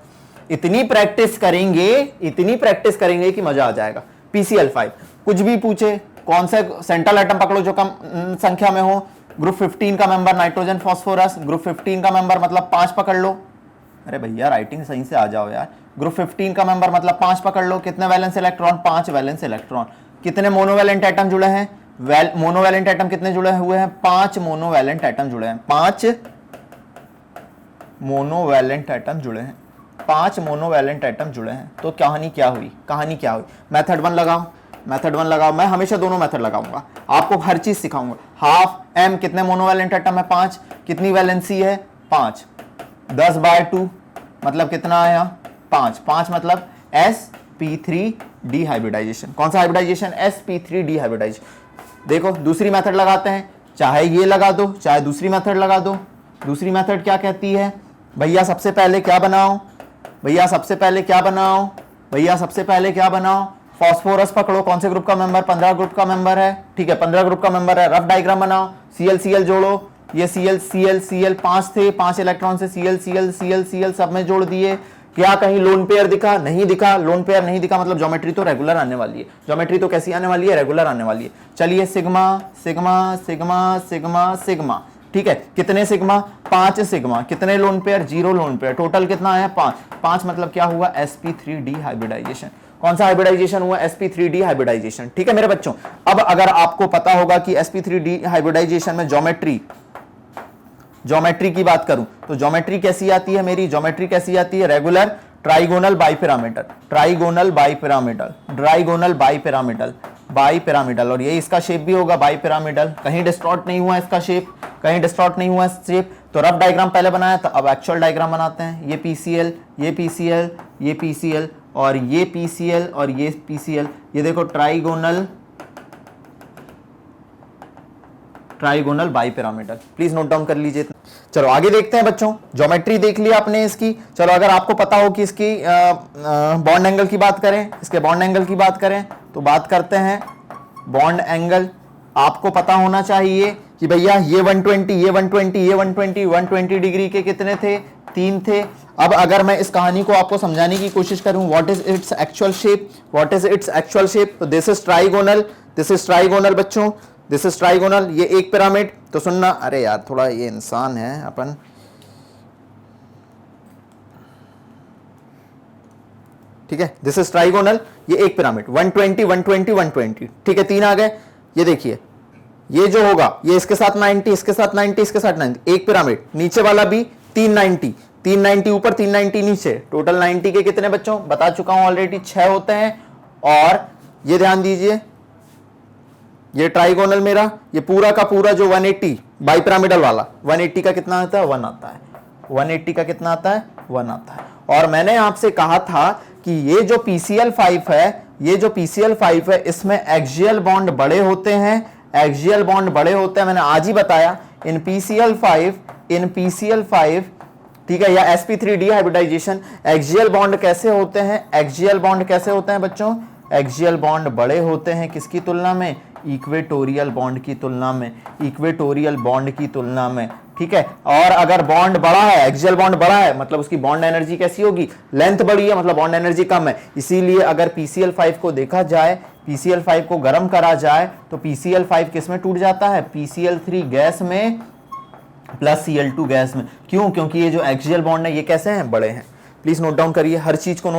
इतनी प्रैक्टिस करेंगे कि मजा आ जाएगा। PCl5 कुछ भी पूछे, कौन सा सेंट्रल एटम पकड़ो जो कम संख्या में हो। ग्रुप 15 का मेंबर नाइट्रोजन फास्फोरस, ग्रुप 15 का मेंबर मतलब 5 पकड़ लो। अरे भैया राइटिंग सही से आ जाओ यार। ग्रुप 15 का मेंबर मतलब 5 पकड़ लो। कितने वैलेंस इलेक्ट्रॉन? 5 valence electron. कितने मोनोवैलेंट एटम जुड़े हैं? मोनोवैलेंट एटम कितने जुड़े हुए हैं? 5 मोनोवैलेंट एटम जुड़े हैं। 5 मोनोवैलेंट एटम जुड़े हैं। 5 मोनोवैलेंट एटम जुड़े हैं। तो कहानी क्या हुई? मेथड 1 लगाओ। मैं हमेशा दोनों मेथड लगाऊंगा, आपको हर चीज सिखाऊंगा। हाफ m कितने मोनोवैलेंट एटम है? 5। कितनी वैलेंसी है? 5। 10/2 मतलब कितना आया? 5 मतलब sp3 हाइब्रिडाइजेशन। कौन सा हाइब्रिडाइजेशन? sp3 hybridisation. देखो दूसरी मेथड लगाते हैं, चाहे ये लगा दो चाहे दूसरी मेथड लगा दो। दूसरी मेथड क्या कहती है? भैया सबसे पहले क्या बनाओ? फास्फोरस पकड़ो। कौन से ग्रुप का मेंबर? 15 ग्रुप का मेंबर है। ठीक है, 15 ग्रुप का मेंबर है। रफ डायग्राम बनाओ। Cl जोड़ो। ये Cl 5 थे, 5 इलेक्ट्रॉन से Cl सब में जोड़ दिए। क्या कहीं लोन पेयर दिखा? नहीं दिखा। लोन पेयर नहीं दिखा मतलब ज्योमेट्री तो रेगुलर आने वाली है। ज्योमेट्री तो कैसी आने वाली है? रेगुलर आने वाली है। चलिए sigma sigma sigma sigma sigma. ठीक है, कितने सिग्मा? 5 सिग्मा। कितने lone pair? 0 loan pair. Total कितना आया? 5 मतलब क्या हुआ? sp3 hybridisation. कौन सा हाइब्रिडाइजेशन हुआ? sp3 hybridization. ठीक है मेरे बच्चों, अब अगर आपको पता होगा कि sp3 हाइब्रिडाइजेशन में ज्योमेट्री की बात करूं तो ज्योमेट्री कैसी आती है मेरी? Regular trigonal bipyramidal. और ये इसका शेप भी होगा बाइपिरामिडल। कहीं डिस्टॉर्ट नहीं हुआ इसका शेप, तो रफ डायग्राम पहले बनाया था, अब एक्चुअल डायग्राम बनाते हैं। ये PCl और ये PCl। ये देखो trigonal bipyramidal. Please note down कर लीजिए। चलो आगे देखते हैं बच्चों। ज्योमेट्री देख लिया आपने इसकी। चलो अगर आपको पता हो कि इसकी बॉन्ड एंगल की बात करें, तो बात करते हैं बॉन्ड एंगल। आपको पता होना चाहिए कि भैया ये 120 डिग्री के कितने थे? 3 थे। अब अगर मैं इस कहानी को आपको समझाने की कोशिश करूं, what is its actual shape, तो दिस इज ट्राइगोनल बच्चों, दिस इज ट्राइगोनल। ये एक पिरामिड। तो सुनना, अरे यार थोड़ा ये इंसान है अपन, ठीक है। दिस इज ट्राइगोनल, ये एक पिरामिड 120। ठीक है, 3 आ गए। ये देखिए, ये जो होगा ये इसके साथ 90, इसके साथ 90, एक पिरामिड। नीचे वाला भी 390 ऊपर 390 नीचे। टोटल 90 के कितने बच्चों? बता चुका हूं ऑलरेडी, 6 होते हैं। और ये ध्यान दीजिए, ये ट्राइगोनल मेरा, ये पूरा का पूरा जो 180 बाइपिरामिडल वाला 180 का कितना आता है? 1 आता है। 180 का कितना आता है? 1 आता है। और मैंने आपसे कहा था कि ये जो PCl5 है, इसमें एक्सियल बॉन्ड बड़े होते हैं। मैंने आज ही बताया इन PCl5 ठीक है, या sp3 हाइब्रिडाइजेशन। एक्सियल बॉन्ड कैसे होते हैं बच्चों? एक्सियल बॉन्ड बड़े होते हैं किसकी तुलना में? इक्वेटोरियल बॉन्ड की तुलना में। ठीक है, और अगर बॉन्ड बड़ा है, एक्सियल बॉन्ड बड़ा है, मतलब उसकी बॉन्ड एनर्जी कैसी होगी? लेंथ बड़ी है मतलब बॉन्ड एनर्जी कम है। इसीलिए अगर PCl5 को देखा जाए, PCl5 को गर्म करा जाए तो PCl5 किस में टूट जाता है? PCl3 गैस में प्लस Cl2 गैस में। क्यों? क्योंकि ये जो एक्सियल बॉन्ड है ये कैसे हैं? बड़े हैं। प्लीज नोट डाउन करिए, हर चीज को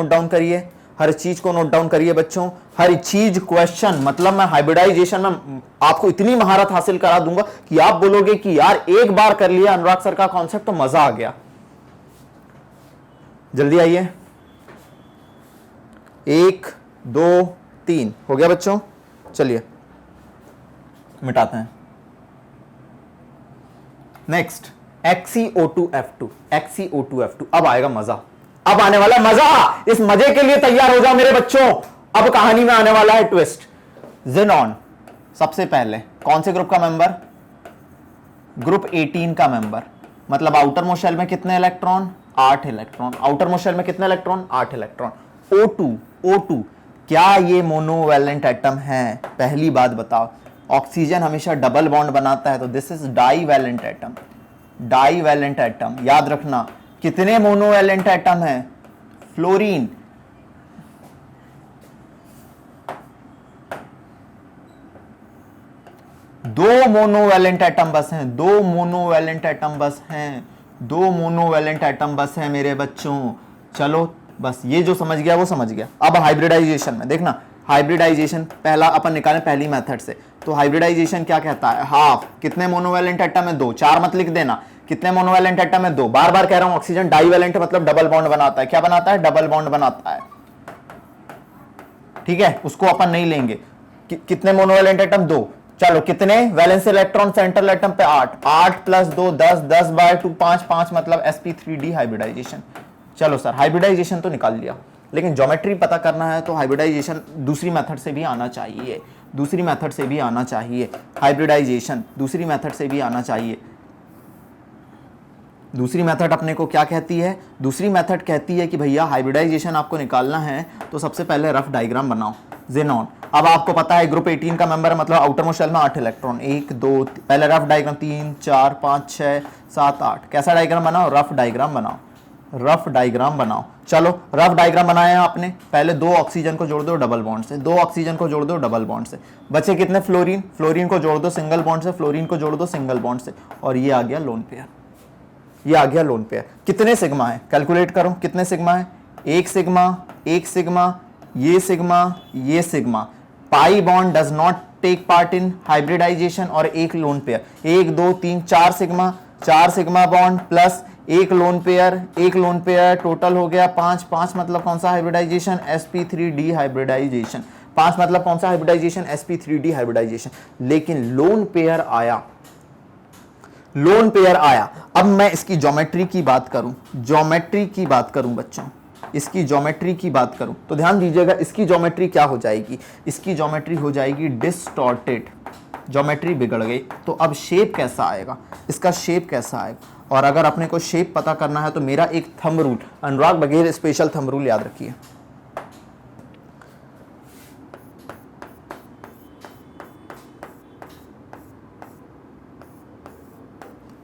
नोट डाउन करिए बच्चों। हर चीज क्वेश्चन, मतलब मैं हाइब्रिडाइजेशन में आपको इतनी महारत हासिल करा दूंगा कि आप बोलोगे कि यार एक बार कर लिया अनुराग सर का कॉन्सेप्ट तो मजा आ गया। जल्दी आइए, 1 2 3 हो गया बच्चों। चलिए मिटाते हैं। Next XeO2F2। अब आएगा मजा, अब आने वाला मजा। इस मजे के लिए तैयार हो जाओ मेरे बच्चों। अब कहानी में आने वाला है ट्विस्ट। ज़ेनॉन सबसे पहले कौन से ग्रुप का मेंबर? ग्रुप 18 का मेंबर। मतलब आउटर मोस्ट शेल में कितने electron? 8 electron. Outermost shell में कितने इलेक्ट्रॉन? 8 इलेक्ट्रॉन। O2 क्या ये मोनोवैलेंट एटम है? पहली बात बताओ, ऑक्सीजन हमेशा डबल बॉन्ड बनाता है, तो this is divalent atom. Divalent atom याद रखना। कितने मोनोवैलेंट एटम है? फ्लोरीन, दो मोनोवैलेंट एटम बस हैं, दो मोनोवैलेंट एटम बस हैं, दो मोनोवैलेंट एटम बस हैं मेरे बच्चों। चलो बस ये जो समझ गया वो समझ गया। अब हाइब्रिडाइजेशन में देखना, हाइब्रिडाइजेशन पहला अपन निकालें पहली मेथड से। तो हाइब्रिडाइजेशन क्या कहता है? हाफ, कितने मोनोवैलेंट एटम है? दो, चार मत लिख देना। कितने मोनोवैलेंट एटम है? दो। बार बार कह रहा हूं, ऑक्सीजन डाईवैलेंट मतलब डबल बॉन्ड बनाता है। क्या बनाता है? डबल बॉन्ड बनाता है। ठीक है, उसको अपन नहीं लेंगे। कितने मोनोवैलेंट एटम? दो। चलो कितने वैलेंस इलेक्ट्रॉन सेंट्रल एटम पे? 8। 8 प्लस 2 10, 10/2 5, 5 मतलब sp3d हाइब्रिडाइजेशन। चलो सर हाइब्रिडाइजेशन तो निकाल लिया, लेकिन ज्योमेट्री पता करना है तो हाइब्रिडाइजेशन दूसरी मेथड से भी आना चाहिए, दूसरी मेथड से भी आना चाहिए। हाइब्रिडाइजेशन दूसरी मेथड से भी आना चाहिए। दूसरी मेथड अपने को क्या कहती है? दूसरी मेथड कहती है कि भैया हाइब्रिडाइजेशन आपको निकालना है तो सबसे पहले रफ डायग्राम बनाओ। जेनॉन, अब आपको पता है ग्रुप 18 का मेंबर है, मतलब आउटर मोस्ट शेल में 8 इलेक्ट्रॉन, 1 2 पहले रफ डायग्राम 3 4 5 6 7 8। कैसा डायग्राम बनाओ? रफ डायग्राम बनाओ, रफ डायग्राम बनाओ। चलो रफ डायग्राम बनाया है आपने। पहले दो ऑक्सीजन को जोड़ दो डबल बॉन्ड से, दो ऑक्सीजन को जोड़ दो डबल बॉन्ड से। बचे कितने? फ्लोरीन, फ्लोरीन को जोड़ दो सिंगल बॉन्ड से, फ्लोरीन को जोड़ दो सिंगल बॉन्ड से, और ये आ गया लोन पेयर। ये आ गया लोन पेयर। कितने सिग्मा है? कैलकुलेट करो कितने सिग्मा है। एक सिग्मा, एक सिग्मा, ये सिग्मा, ये sigma. Pi bond does not take part in hybridization, और एक lone pair. 1 2 3 4 sigma, 4 sigma bond plus एक लोन पेयर, एक लोन पेयर, टोटल हो गया 5। 5 मतलब कौन सा हाइब्रिडाइजेशन? sp3d hybridisation. 5 मतलब कौन सा हाइब्रिडाइजेशन? sp3d hybridization. लेकिन लोन पेयर आया, लोन पेयर आया। अब मैं इसकी ज्योमेट्री की बात करूं, ज्योमेट्री की बात करूं बच्चों, इसकी ज्योमेट्री की बात करूं तो ध्यान दीजिएगा, इसकी ज्योमेट्री क्या हो जाएगी? इसकी ज्योमेट्री हो जाएगी डिस्टॉर्टेड। ज्योमेट्री बिगड़ गई, तो अब शेप कैसा आएगा? इसका शेप कैसा आएगा? और अगर अपने को शेप पता करना है तो मेरा एक थंब रूल, अनुराग बघेल स्पेशल थंब रूल याद रखिए।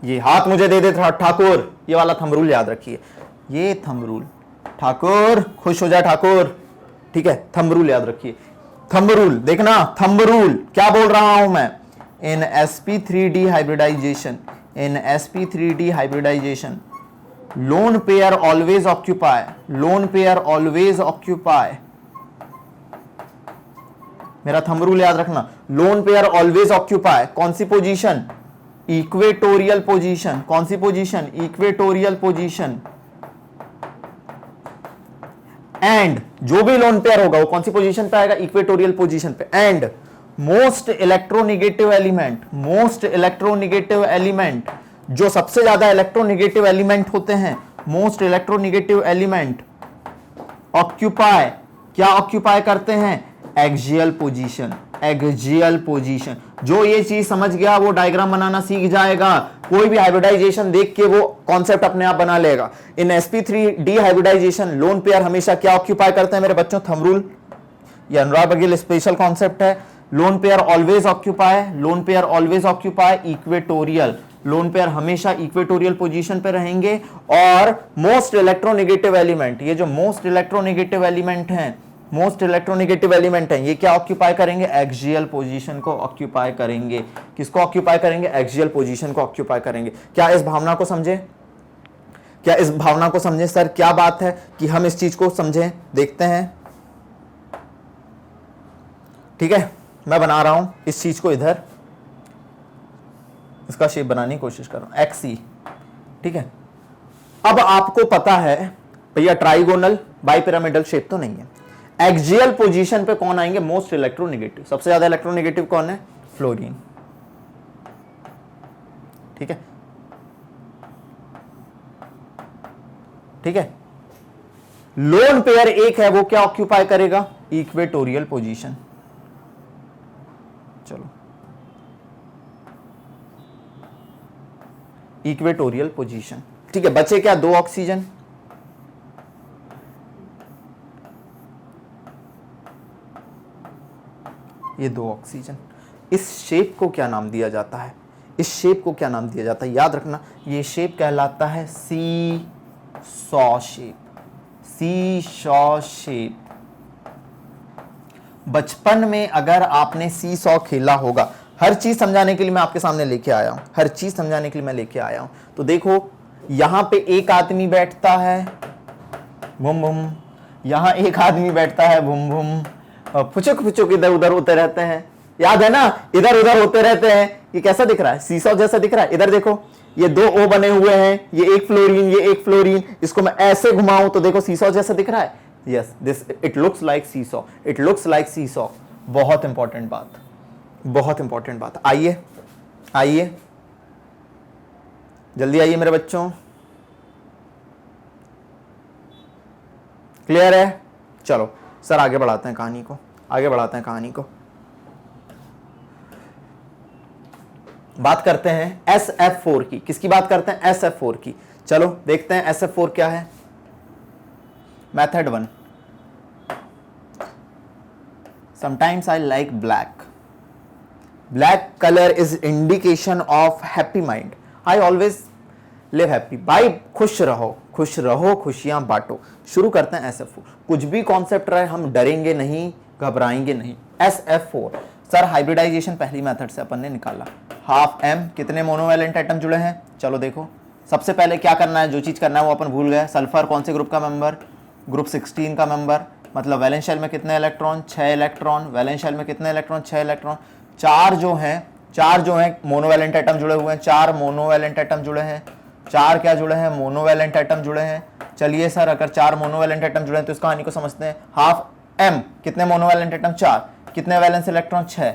ये हाथ मुझे दे दे ठाकुर, ये वाला थंब रूल याद रखिए। ये थंब रूल, ठाकुर खुश हो जाए ठाकुर। ठीक है, थंब रूल याद रखिए। थंब रूल देखना, थंब रूल क्या बोल रहा हूं मैं? In sp3d hybridization, in sp3d hybridization lone pair always occupy, lone pair always occupy. मेरा थंब रूल याद रखना, लोन पेयर ऑलवेज ऑक्यूपाई कौन सी पोजीशन? Equatorial position. कौन सी पोजीशन? Equatorial position. एंड जो भी लोन पेयर होगा वो कौन सी पोजीशन पे आएगा? इक्वेटोरियल पोजीशन पे। And most electronegative element, most electronegative element, जो सबसे ज्यादा इलेक्ट्रोनिगेटिव एलिमेंट होते हैं, मोस्ट इलेक्ट्रोनिगेटिव एलिमेंट ऑक्यूपाई, क्या ऑक्यूपाई करते हैं? Axial position, axial position. जो ये चीज समझ गया वो डायग्राम बनाना सीख जाएगा, कोई भी हाइब्रिडाइजेशन देख के वो कॉन्सेप्ट अपने आप बना लेगा। इन sp3d हाइब्रिडाइजेशन लोन पेयर हमेशा क्या ऑक्यूपाई करते हैं मेरे बच्चों? थंब रूल, ये अनुराग बघेल स्पेशल कॉन्सेप्ट है। Loan pair always occupy, lone pair always occupy equatorial, lone pair हमेशा इक्वेटोरियल पोजीशन पे रहेंगे। और मोस्ट इलेक्ट्रोनिगेटिव एलिमेंट, ये जो मोस्ट इलेक्ट्रोनिगेटिव एलिमेंट हैं, मोस्ट इलेक्ट्रोनिगेटिव एलिमेंट हैं, ये क्या ऑक्यूपाई करेंगे? एक्सियल पोजीशन को ऑक्यूपाई करेंगे। किसको ऑक्यूपाई करेंगे? एक्सियल पोजीशन को ऑक्यूपाई करेंगे। क्या इस भावना को समझे? क्या इस भावना को समझे? सर क्या बात है कि हम इस चीज को समझें, देखते हैं। ठीक है, मैं बना रहा हूं इस चीज को, इधर इसका शेप बनाने की कोशिश कर रहा हूं, एक्सी। ठीक है, अब आपको पता है भैया ट्राइगोनल बाइपिरामिडल शेप तो नहीं है। एक्सियल पोजीशन पे कौन आएंगे? Most electronegative. सबसे ज्यादा इलेक्ट्रोनिगेटिव कौन है? फ्लोरीन। ठीक है, ठीक है। लोन पेयर एक है, वो क्या ऑक्यूपाई करेगा? Equatorial position. चलो, इक्वेटोरियल पोजीशन। ठीक है, बचे क्या? दो ऑक्सीजन, ये दो ऑक्सीजन। इस शेप को क्या नाम दिया जाता है? इस शेप को क्या नाम दिया जाता है? याद रखना, ये शेप कहलाता है सी सॉ शेप। सी सॉ शेप। बचपन में अगर आपने सी सॉ खेला होगा, हर चीज समझाने के लिए मैं आपके सामने लेके आया हूं, हर चीज समझाने के लिए मैं लेके आया हूं। तो देखो यहां पे एक आदमी बैठता है, भुम भुम, यहां एक आदमी बैठता है, भुम भुम, फुचुक फुचुक इधर उधर होते रहते हैं, याद है ना, इधर उधर होते रहते हैं। ये कैसा दिख रहा है? सीसॉ जैसा दिख रहा है। इधर देखो, ये दो ओ बने हुए हैं, ये एक फ्लोरीन, ये एक फ्लोरीन, इसको मैं ऐसे घुमाऊं तो देखो सीसॉ जैसा दिख रहा है। Yes, this it looks like seesaw, it looks like seesaw. बहुत इंपॉर्टेंट बात, बहुत इंपॉर्टेंट बात। आइए आइए, जल्दी आइए मेरे बच्चों। क्लियर है? चलो सर आगे बढ़ाते हैं कहानी को, आगे बढ़ाते हैं कहानी को। बात करते हैं SF4 की। किसकी बात करते हैं? SF4 की। चलो देखते हैं SF4 क्या है। Method 1, sometimes I like black. Black colour is indication of happy mind. I always live happy. भाई खुश रहो, खुश रहो, खुशियां बांटो। शुरू करते हैं SF4। कुछ भी कॉन्सेप्ट रहे, हम डरेंगे नहीं, घबराएंगे नहीं। SF4 सर हाइब्रिडाइजेशन पहली मेथड से अपन ने निकाला। हाफ M, कितने मोनोवैलेंट एटम जुड़े हैं? चलो देखो, सबसे पहले क्या करना है, जो चीज करना है वो अपन भूल गए। सल्फर कौन से ग्रुप का मेंबर? ग्रुप 16 का मेंबर। मतलब वैलेंस शेल में कितने इलेक्ट्रॉन? 6 इलेक्ट्रॉन। वैलेंस शेल में कितने इलेक्ट्रॉन? 6 इलेक्ट्रॉन। चार जो हैं मोनोवैलेंट एटम जुड़े हुए हैं, 4 मोनोवैलेंट एटम जुड़े हैं। 4 क्या जुड़े हैं? मोनोवैलेंट एटम जुड़े हैं। चलिए सर, अगर 4 मोनोवैलेंट एटम जुड़े हैं तो इस कहानी को समझते हैं। हाफ M, कितने मोनोवैलेंट एटम? 4। कितने वैलेंस इलेक्ट्रॉन? 6।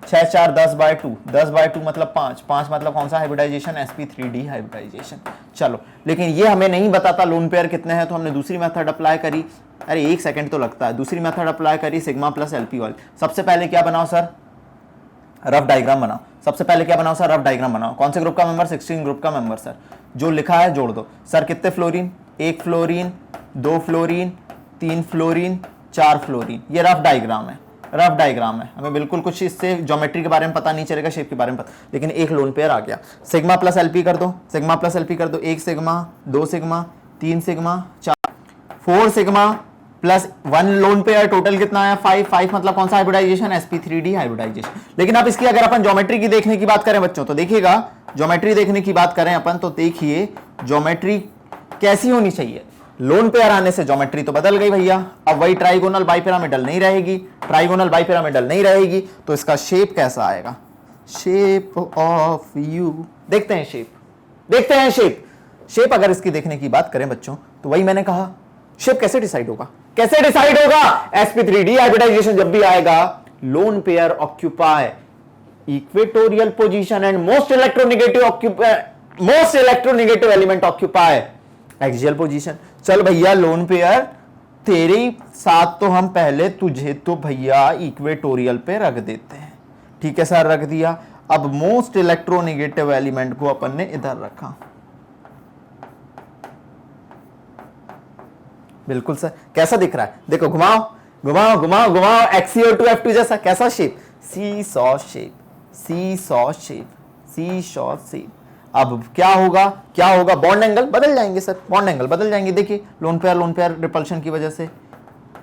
6 4 10/2, 10/2 मतलब 5। 5 मतलब कौन सा हाइब्रिडाइजेशन? sp3d hybridisation. चलो, लेकिन ये हमें नहीं बताता लोन पेयर कितने हैं, तो हमने दूसरी मेथड अप्लाई करी। अरे 1 सेकंड तो लगता है। दूसरी मेथड अप्लाई करी, सिग्मा प्लस एलपी वाली। सबसे पहले क्या बनाओ सर? रफ डायग्राम बनाओ। सबसे पहले क्या बनाओ सर? रफ डायग्राम बनाओ। कौन से ग्रुप का मेंबर? 16 ग्रुप का मेंबर सर। जो लिखा है जोड़ दो सर। कितने fluorine? 1 fluorine, 2 fluorine, 3 fluorine, 4 fluorine. ये रफ डायग्राम है, रफ डायग्राम है। हमें बिल्कुल कुछ इससे ज्योमेट्री के बारे में पता नहीं चलेगा, शेप के बारे में पता, लेकिन एक लोन पेयर आ गया। सिग्मा प्लस एलपी कर दो, सिग्मा प्लस एलपी कर दो। 1 sigma, 2 sigma, 3 sigma, 4 sigma plus 1 loan pair. Total कितना आया? 5 मतलब कौन सा हाइब्रिडाइजेशन? sp3d hybridization. लेकिन अब इसकी अगर अपन ज्योमेट्री की देखने की बात करें बच्चों, तो देखिएगा, ज्योमेट्री देखने की बात करें अपन तो देखिए ज्योमेट्री कैसी होनी चाहिए। लोन पेयर आने से ज्योमेट्री तो बदल गई भैया। अब वही ट्राइगोनल बाइपिरामिडल नहीं रहेगी, ट्राइगोनल बाइपिरामिडल नहीं रहेगी, तो इसका शेप कैसा आएगा? Shape of you. देखते हैं शेप, देखते हैं शेप। शेप अगर इसकी देखने की बात करें बच्चों, तो वही मैंने कहा, शेप कैसे डिसाइड होगा? कैसे डिसाइड होगा? sp3d हाइब्रिडाइजेशन जब भी आएगा, loan pair occupy equatorial position and most electronegative element occupy axial position. चल भैया लोन पेयर तेरे साथ तो हम पहले तुझे तो भैया इक्वेटोरियल पे रख देते हैं। ठीक है सर, रख दिया। अब मोस्ट इलेक्ट्रोनेगेटिव एलिमेंट को अपन ने इधर रखा। बिल्कुल सर, कैसा दिख रहा है? देखो, घुमाओ घुमाओ घुमाओ घुमाओ, XeO2F2 जैसा। कैसा शेप? सी सॉ शेप, सी सॉ शेप, सी सॉ शेप। अब क्या होगा? क्या होगा? बॉन्ड एंगल बदल जाएंगे सर, बॉन्ड एंगल बदल जाएंगे। देखिए लोन पेयर रिपल्शन की वजह से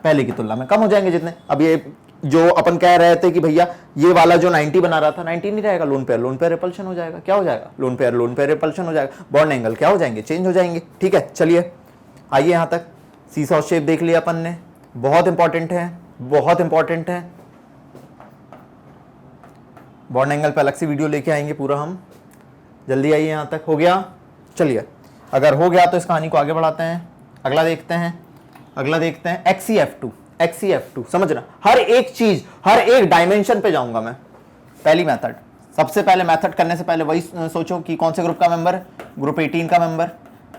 पहले की तुलना में कम हो जाएंगे जितने। अब ये जो अपन कह रहे थे कि भैया ये वाला जो 90 बना रहा था, 90 नहीं रहेगा। लोन पेयर रिपल्शन हो जाएगा। क्या हो जाएगा? लोन पेयर रिपल्शन हो जाएगा। बॉन्ड एंगल क्या हो जाएंगे? चेंज हो जाएंगे। ठीक है, चलिए आइए यहां तक। सीसॉ शेप देख लिया अपन ने, बहुत इंपॉर्टेंट है, बहुत इंपॉर्टेंट है। बॉन्ड एंगल पे अलग से वीडियो लेके आएंगे पूरा हम। जल्दी आइए यहां तक। हो गया? चलिए, अगर हो गया तो इस कहानी को आगे बढ़ाते हैं। अगला देखते हैं, अगला देखते हैं XeF2। XeF2 समझना, हर एक चीज, हर एक डायमेंशन पे जाऊंगा मैं। पहली मेथड, सबसे पहले मेथड करने से पहले वही सोचो कि कौन से ग्रुप का मेंबर? ग्रुप 18 का मेंबर।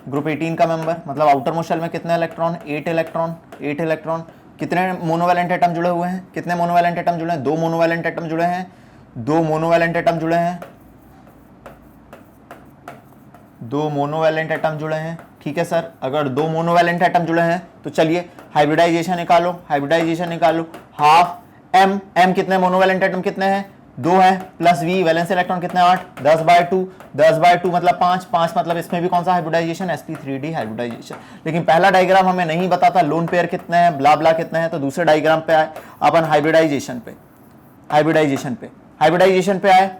ग्रुप 18 का मेंबर मतलब आउटर मोस्ट शेल में कितने इलेक्ट्रॉन? 8 electron, 8 electron. कितने मोनोवैलेंट एटम जुड़े हुए हैं? कितने मोनोवैलेंट एटम जुड़े हैं? 2 मोनोवैलेंट एटम जुड़े हैं, 2 मोनोवैलेंट एटम जुड़े हैं, 2 मोनोवैलेंट एटम जुड़े हैं। ठीक है सर, अगर 2 मोनोवैलेंट एटम जुड़े हैं तो चलिए हाइब्रिडाइजेशन निकालो, हाइब्रिडाइजेशन निकालो। हाफ M, M कितने मोनोवैलेंट एटम कितने हैं? 2 है, प्लस V वैलेंस इलेक्ट्रॉन कितने 8, 10/2, 10/2 मतलब 5, 5 मतलब इसमें भी कौन सा हाइब्रिडाइजेशन, sp3d हाइब्रिडाइजेशन। लेकिन पहला डायग्राम हमें नहीं बताता लोन पेयर कितने हैं, ब्ला ब्ला कितने हैं, तो दूसरे डायग्राम पे आए अपन हाइब्रिडाइजेशन पे आए।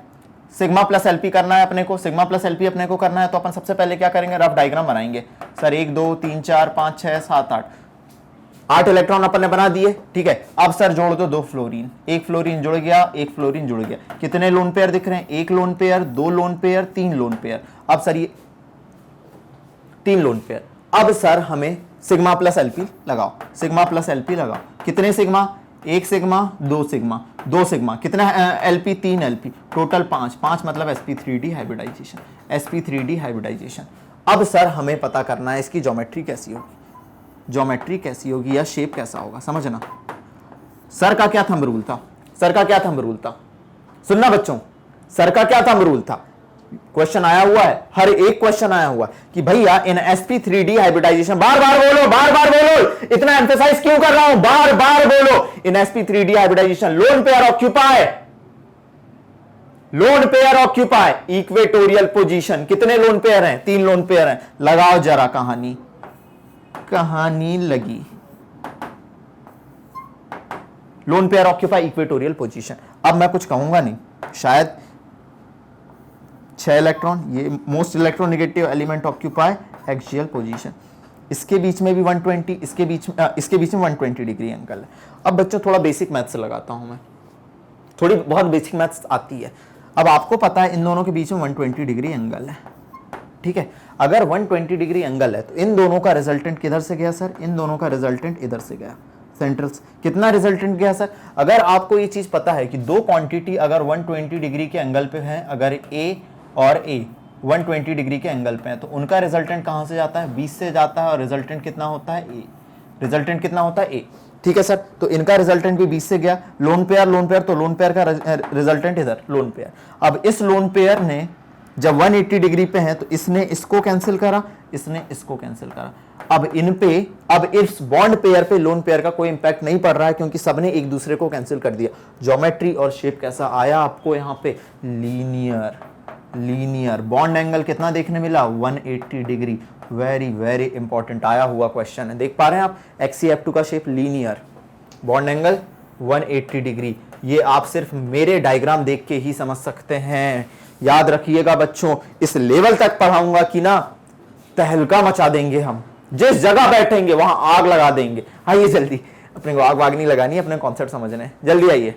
सिग्मा प्लस एलपी करना है अपने को, सिग्मा प्लस एलपी अपने को करना है, तो अपन सबसे पहले क्या करेंगे, रफ डायग्राम बनाएंगे। सर 1 2 3 4 5 6 7 8 इलेक्ट्रॉन अपन ने बना दिए, ठीक है। अब सर जोड़ दो 2 फ्लोरीन, एक फ्लोरीन जुड़ गया, एक फ्लोरीन जुड़ गया, कितने लोन पेयर दिख रहे हैं, 1 loan pair, 2 lone pair, 3 lone pair. अब सर ये 3 लोन पेयर। अब सर हमें सिग्मा प्लस एलपी लगाओ, सिग्मा प्लस एलपी लगाओ, कितने सिग्मा, 1 सिग्मा, 2 सिग्मा, 2 सिग्मा, कितना एलपी, 3 एलपी, टोटल 5, 5 मतलब sp3d हाइब्रिडाइजेशन, sp3d हाइब्रिडाइजेशन। अब सर हमें पता करना है इसकी ज्योमेट्री कैसी होगी, ज्योमेट्री कैसी होगी या शेप कैसा होगा, समझना। सर का क्या थंब रूल था, सर का क्या थंब रूल था, सुनना बच्चों, सर का क्या थंब रूल था। क्वेश्चन आया हुआ है, हर एक क्वेश्चन आया हुआ कि भैया इन sp3d हाइब्रिडाइजेशन, बार बार बोलो, इतना एम्फेसाइज क्यों कर रहा हूं, बार बार बोलो, in sp3d hybridization lone pair occupy, lone pair occupy equatorial position. कितने लोन पेयर हैं, 3 लोन पेयर हैं। लगाओ जरा कहानी, कहानी लगी। Loan pair occupy equatorial position. अब मैं कुछ कहूंगा नहीं, शायद 6 इलेक्ट्रॉन, ये most electronegative element occupy axial position, इसके बीच में भी 120, इसके बीच में 120 डिग्री एंगल है। अब बच्चों थोड़ा बेसिक मैथ्स लगाता हूं मैं, थोड़ी बहुत बेसिक मैथ्स आती है। अब आपको पता है इन दोनों के बीच में 120 डिग्री एंगल है, ठीक है। अगर 120 डिग्री एंगल है तो इन दोनों का रिजल्टेंट किधर से गया सर, इन दोनों का रिजल्टेंट इधर से गया, सेंट्रल। कितना रिजल्टेंट गया सर, अगर आपको ये चीज पता है कि दो क्वांटिटी अगर 120 डिग्री के एंगल पे है, अगर A और A 120 डिग्री के एंगल पे है, तो उनका रिजल्टेंट कहां से जाता है, 20 से जाता है, और रिजल्टेंट कितना होता है A, रिजल्टेंट कितना होता है A, ठीक है सर। तो इनका रिजल्टेंट भी 20 से गया। लोन पेयर, तो लोन पेयर का रिजल्टेंट इधर लोन पेयर। अब इस लोन पेयर ने जब 180 डिग्री पे है तो इसने इसको कैंसिल करा, इसने इसको कैंसिल करा। अब इन पे, अब इस बॉन्ड पेयर पे लोन पेयर का कोई इंपैक्ट नहीं पड़ रहा है, क्योंकि सबने एक दूसरे को कैंसिल कर दिया। ज्योमेट्री और शेप कैसा आया आपको यहाँ पे, लीनियर, लीनियर। बॉन्ड एंगल कितना देखने मिला, 180 डिग्री। वेरी वेरी इंपॉर्टेंट आया हुआ क्वेश्चन है, देख पा रहे हैं आप, XCF2 का shape linear, bond angle 180 degree. ये आप सिर्फ मेरे डायग्राम देख के ही समझ सकते हैं। याद रखिएगा बच्चों, इस लेवल तक पढ़ाऊंगा कि ना तहलका मचा देंगे हम, जिस जगह बैठेंगे वहां आग लगा देंगे। आइए जल्दी, अपने को आग वाग नहीं लगानी, अपने कॉन्सेप्ट समझने हैं, जल्दी आइए।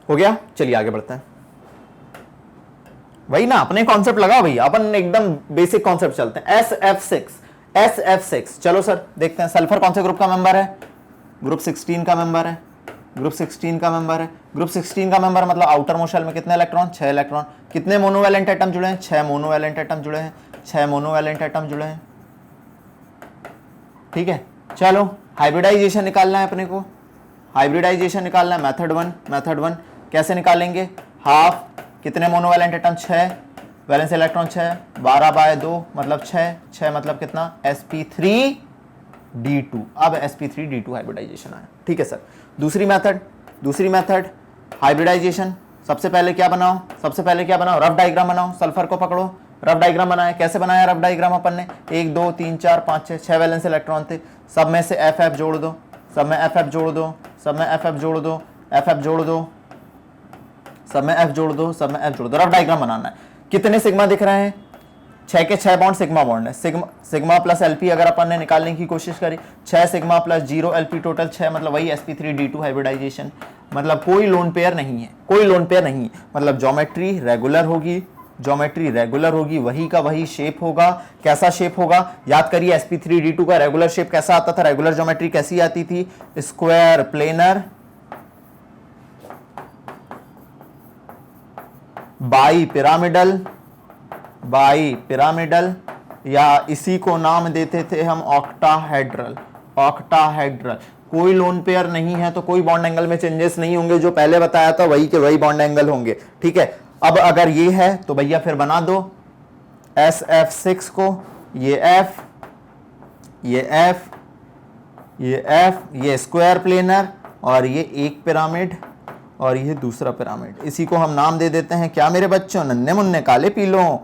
हो गया, चलिए आगे बढ़ते हैं। वही ना, अपने कॉन्सेप्ट लगाओ भैया, अपन एकदम बेसिक कॉन्सेप्ट चलते हैं। SF6, चलो सर देखते हैं। सल्फर कौन से ग्रुप का मेंबर है, ग्रुप 16 का मेंबर है, ग्रुप 16 का मेंबर है। ग्रुप 16 का मेंबर मतलब आउटर मोस्ट शेल में कितने इलेक्ट्रॉन, 6 इलेक्ट्रॉन। कितने मोनोवैलेंट एटम जुड़े हैं, 6 मोनोवैलेंट एटम जुड़े हैं, 6 मोनोवैलेंट एटम जुड़े हैं, ठीक है। चलो हाइब्रिडाइजेशन निकालना है अपने को, हाइब्रिडाइजेशन निकालना है। मेथड वन कैसे निकालेंगे, हाफ, कितने मोनोवैलेंट एटम, 6, वैलेंस इलेक्ट्रॉन 6, 12/2 मतलब 6 मतलब कितना, sp3d2। अब sp3d2 हाइब्रिडाइजेशन आया, ठीक है सर। दूसरी मेथड हाइब्रिडाइजेशन। सबसे पहले क्या बनाओ, रफ डायग्राम बनाओ। सल्फर को पकड़ो, रफ डायग्राम बनाया। कैसे बनाया रफ डायग्राम अपन ने, 1 2 3 4 5 6 वैलेंस इलेक्ट्रॉन थे, सब में से FF जोड़ दो, सब में FF जोड़ दो, सब में FF जोड़ दो, FF जोड़ दो, सब में F जोड़ दो, सब में F जोड़ दो। रफ डायग्राम बनाना है। कितने सिग्मा दिख रहे हैं, 6 के 6 बॉन्ड सिग्मा बॉन्ड है। सिग्मा प्लस LP अगर अपन ने निकालने की कोशिश करी, 6 सिग्मा प्लस 0 LP टोटल 6, मतलब वही sp3d2 हाइब्रिडाइजेशन। मतलब कोई लोन पेयर नहीं है, कोई लोन पेयर नहीं है, मतलब ज्योमेट्री रेगुलर होगी, वही का वही शेप होगा। कैसा शेप होगा, याद करिए sp3d2 का रेगुलर शेप कैसा आता था, रेगुलर ज्योमेट्री कैसी आती थी, स्क्वायर, प्लेनर, बाई पिरामिडल, या इसी को नाम देते थे हम ऑक्टाहेड्रल। कोई लोन पेयर नहीं है तो कोई बॉन्ड एंगल में चेंजेस नहीं होंगे, जो पहले बताया था वही के वही बॉन्ड एंगल होंगे, ठीक है। अब अगर ये है तो भैया फिर बना दो SF6 को, ये F, ये एफ, ये स्क्वायर प्लेनर, और ये एक पिरामिड और ये दूसरा पिरामिड। इसी को हम नाम दे देते हैं क्या मेरे बच्चों, नन्हे मुन्ने काले पीलों।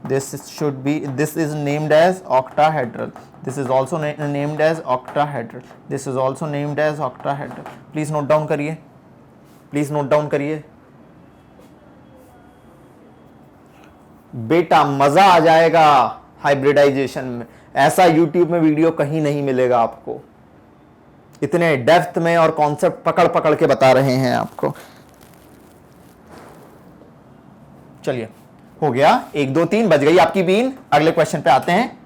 This is named as octahedral. This is also named as octahedral. This is also named as octahedral. Please note down करिए, प्लीज नोट डाउन करिए बेटा, मजा आ जाएगा हाइब्रिडाइजेशन में। ऐसा यूट्यूब में वीडियो कहीं नहीं मिलेगा आपको, इतने डेप्थ में और कॉन्सेप्ट पकड़ पकड़ के बता रहे हैं आपको। चलिए हो गया, 1 2 3 बज गई आपकी बीन। अगले क्वेश्चन पे आते हैं।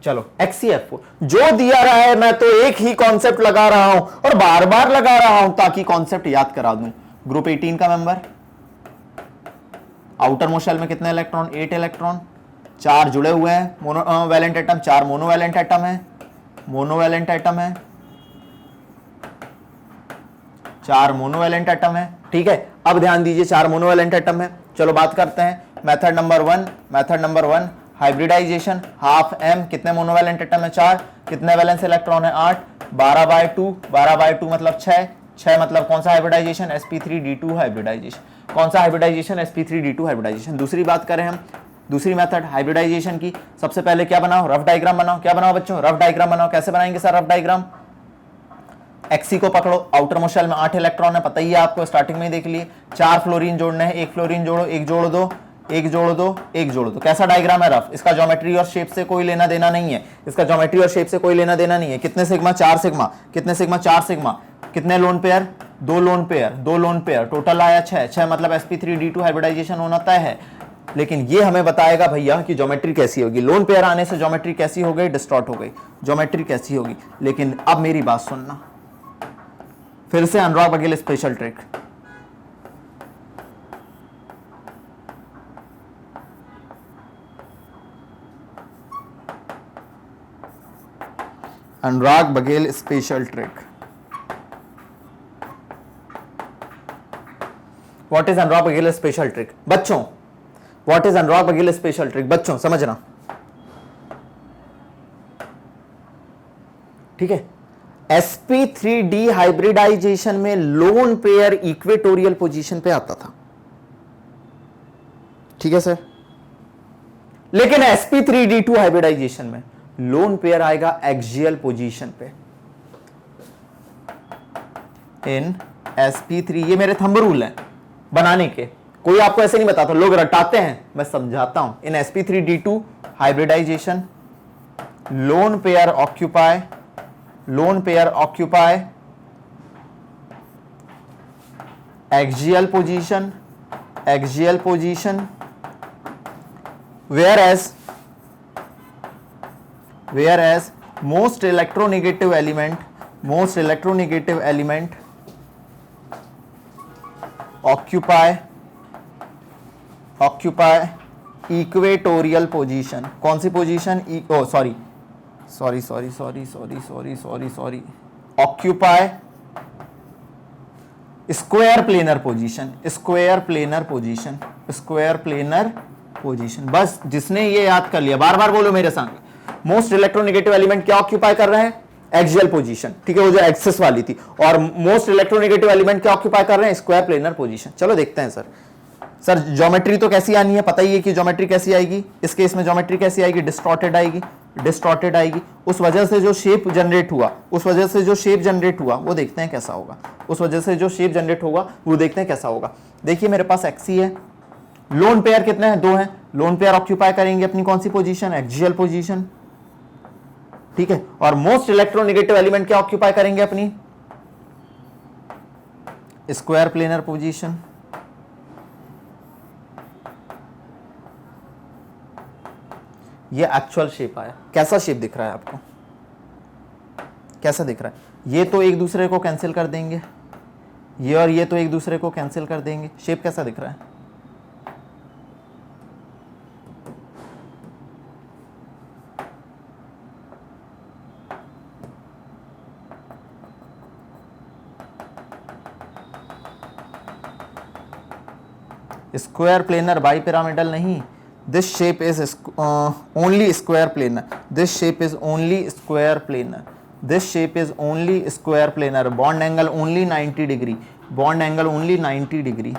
चलो XCF जो दिया रहा है मैं तो एक ही कॉन्सेप्ट लगा रहा हूं और बार बार लगा रहा हूं ताकि कॉन्सेप्ट याद करा दूं। ग्रुप 18 का मेंबर, आउटर मोस्ट शेल में कितने इलेक्ट्रॉन, 8 इलेक्ट्रॉन, 4 जुड़े हुए हैं, मोनोवैलेंट एटम, 4 मोनोवैलेंट एटम है, मोनोवैलेंट एटम है, 4 मोनोवैलेंट एटम है। ठीक है, अब ध्यान दीजिए 4 मोनोवैलेंट एटम है। चलो बात करते हैं method number 1। Method number 1 hybridization, half M, कितने मोनोवैलेंट एटम है 4, कितने वैलेंस इलेक्ट्रॉन है 8, 12/2, 12/2 मतलब 6, 6 मतलब कौन सा हाइब्रिडाइजेशन, sp3d2 हाइब्रिडाइजेशन। कौन सा हाइब्रिडाइजेशन, sp3d2 हाइब्रिडाइजेशन। दूसरी बात करें हम, दूसरी मेथड हाइब्रिडाइजेशन की, सबसे पहले क्या बनाओ, रफ डायग्राम बनाओ। क्या बनाओ बच्चों, रफ डायग्राम बनाओ। कैसे बनाएंगे सर रफ डायग्राम, एक्सी को पकड़ो, आउटर मोस्ट शेल में 8 इलेक्ट्रॉन है, पता ही है आपको, स्टार्टिंग में ही देख लिए। 4 फ्लोरीन जोड़ने हैं, 1 फ्लोरीन जोड़ो, 1 जोड़ दो, 1 जोड़ दो, 1 जोड़ दो। कैसा डायग्राम है रफ, इसका ज्योमेट्री और शेप से कोई लेना देना नहीं है, इसका ज्योमेट्री और शेप से कोई लेना देना नहीं है। कितने सिग्मा, 4 सिग्मा, कितने सिग्मा, 4 सिग्मा, कितने lone pair, 2 lone pair, 2 lone pair, total आया 6, 6 मतलब sp3d2 हाइब्रिडाइजेशन होना तय है। लेकिन ये हमें बताएगा भैया कि ज्योमेट्री कैसी होगी। लोन पेयर आने से ज्योमेट्री कैसी हो गई, डिस्टॉर्ट हो गई, ज्योमेट्री कैसी होगी। लेकिन अब मेरी बात सुनना, फिर से Anurag Baghel special trick. Anurag Baghel special trick. What is Anurag Baghel special trick बच्चों, what is Anurag Baghel special trick बच्चों, समझना। ठीक है, sp3d हाइब्रिडाइजेशन में लोन पेयर इक्वेटोरियल पोजीशन पे आता था। ठीक है सर, लेकिन sp3d2 हाइब्रिडाइजेशन में लोन पेयर आएगा एक्सियल पोजीशन पे। इन sp3, ये मेरे थंब रूल है बनाने के, कोई आपको ऐसे नहीं बताता, लोग रटाते हैं, मैं समझाता हूं। In sp3d2 hybridization lone pair occupy, lone pair occupy axial position, axial position, whereas most electronegative element occupy equatorial position। कौन सी position, sorry, occupy square planar position, square planar position, square planar position. बस जिसने ये याद कर लिया, बार बार बोलो मेरे संग, मोस्ट इलेक्ट्रोनेगेटिव एलिमेंट क्या ऑक्यूपाई कर रहे हैं, एक्सियल पोजीशन। ठीक है, वो जो एक्सिस वाली थी, और मोस्ट इलेक्ट्रोनेगेटिव एलिमेंट क्या ऑक्यूपाई कर रहे हैं, स्क्वायर प्लेनर पोजीशन। चलो देखते हैं सर ज्योमेट्री तो कैसी आनी है, पता ही है कि ज्योमेट्री कैसी आएगी। इस केस में ज्योमेट्री कैसी आएगी, डिस्टॉर्टेड आएगी, डिस्टॉर्टेड आएगी। उस वजह से जो शेप जनरेट हुआ, वो देखते हैं कैसा होगा। उस वजह से जो शेप जनरेट होगा वो देखते हैं कैसा होगा। देखिए मेरे पास एक्सी है, लोन पेयर कितने हैं, 2 हैं। लोन पेयर ऑक्यूपाई करेंगे अपनी कौन सी पोजीशन, एक्सियल पोजीशन। ठीक है, और मोस्ट इलेक्ट्रोनेगेटिव एलिमेंट क्या ऑक्यूपाई करेंगे अपनी, स्क्वायर प्लेनर पोजीशन। ये एक्चुअल शेप आया, कैसा शेप दिख रहा है आपको, कैसा दिख रहा है। ये तो एक दूसरे को कैंसिल कर देंगे, ये और ये तो एक दूसरे को कैंसिल कर देंगे। शेप कैसा दिख रहा है, स्क्वायर प्लेनर बाई पिरामिडल नहीं, this shape is only square planar, this shape is only square planar, this shape is only square planar, bond angle only 90 degree, bond angle only 90 degree,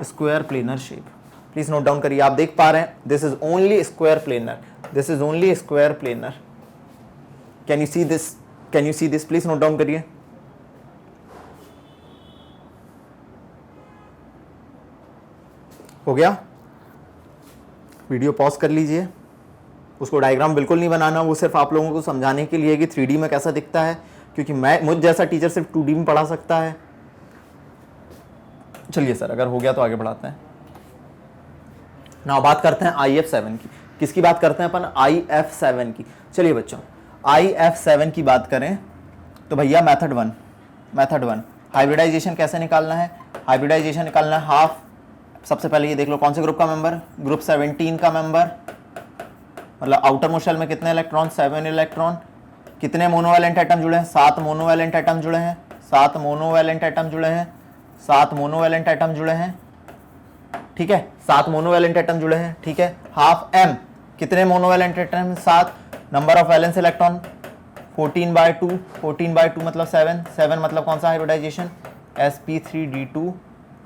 square planar shape. Please note down करिए, आप देख पा रहे हैं, this is only square planar, this is only square planar. Can you see this, can you see this, please note down करिए। हो गया, video pause कर लीजिए, उसको डायग्राम बिल्कुल नहीं बनाना, वो सिर्फ आप लोगों को समझाने के लिए कि 3D में कैसा दिखता है, क्योंकि मुझ जैसा टीचर सिर्फ 2D में पढ़ा सकता है। चलिए सर, अगर हो गया तो आगे बढ़ाते हैं। ना बात करते हैं IF7 की। किसकी बात करते हैं अपन? IF7 की। चलिए बच्चों, IF7 की बात करें तो भैया मेथड वन हाइब्रिडाइजेशन कैसे निकालना है? हाइब्रिडाइजेशन निकालना है हाफ। सबसे पहले ये देख लो कौन से ग्रुप का मेंबर, ग्रुप 17 का मेंबर, मतलब आउटर मोस्ट शेल में कितने इलेक्ट्रॉन? 7 इलेक्ट्रॉन। कितने मोनोवैलेंट एटम जुड़े हैं? 7 मोनोवैलेंट एटम जुड़े हैं, 7 मोनोवैलेंट एटम जुड़े हैं, 7 मोनोवैलेंट एटम जुड़े हैं, ठीक है, 7 मोनोवैलेंट एटम जुड़े हैं, ठीक है। हाफ m, कितने monovalent atom? 7। Number of valence electron 14/2, 14/2 मतलब 7, 7 मतलब कौन सा हाइब्रिडाइजेशन? sp3d2,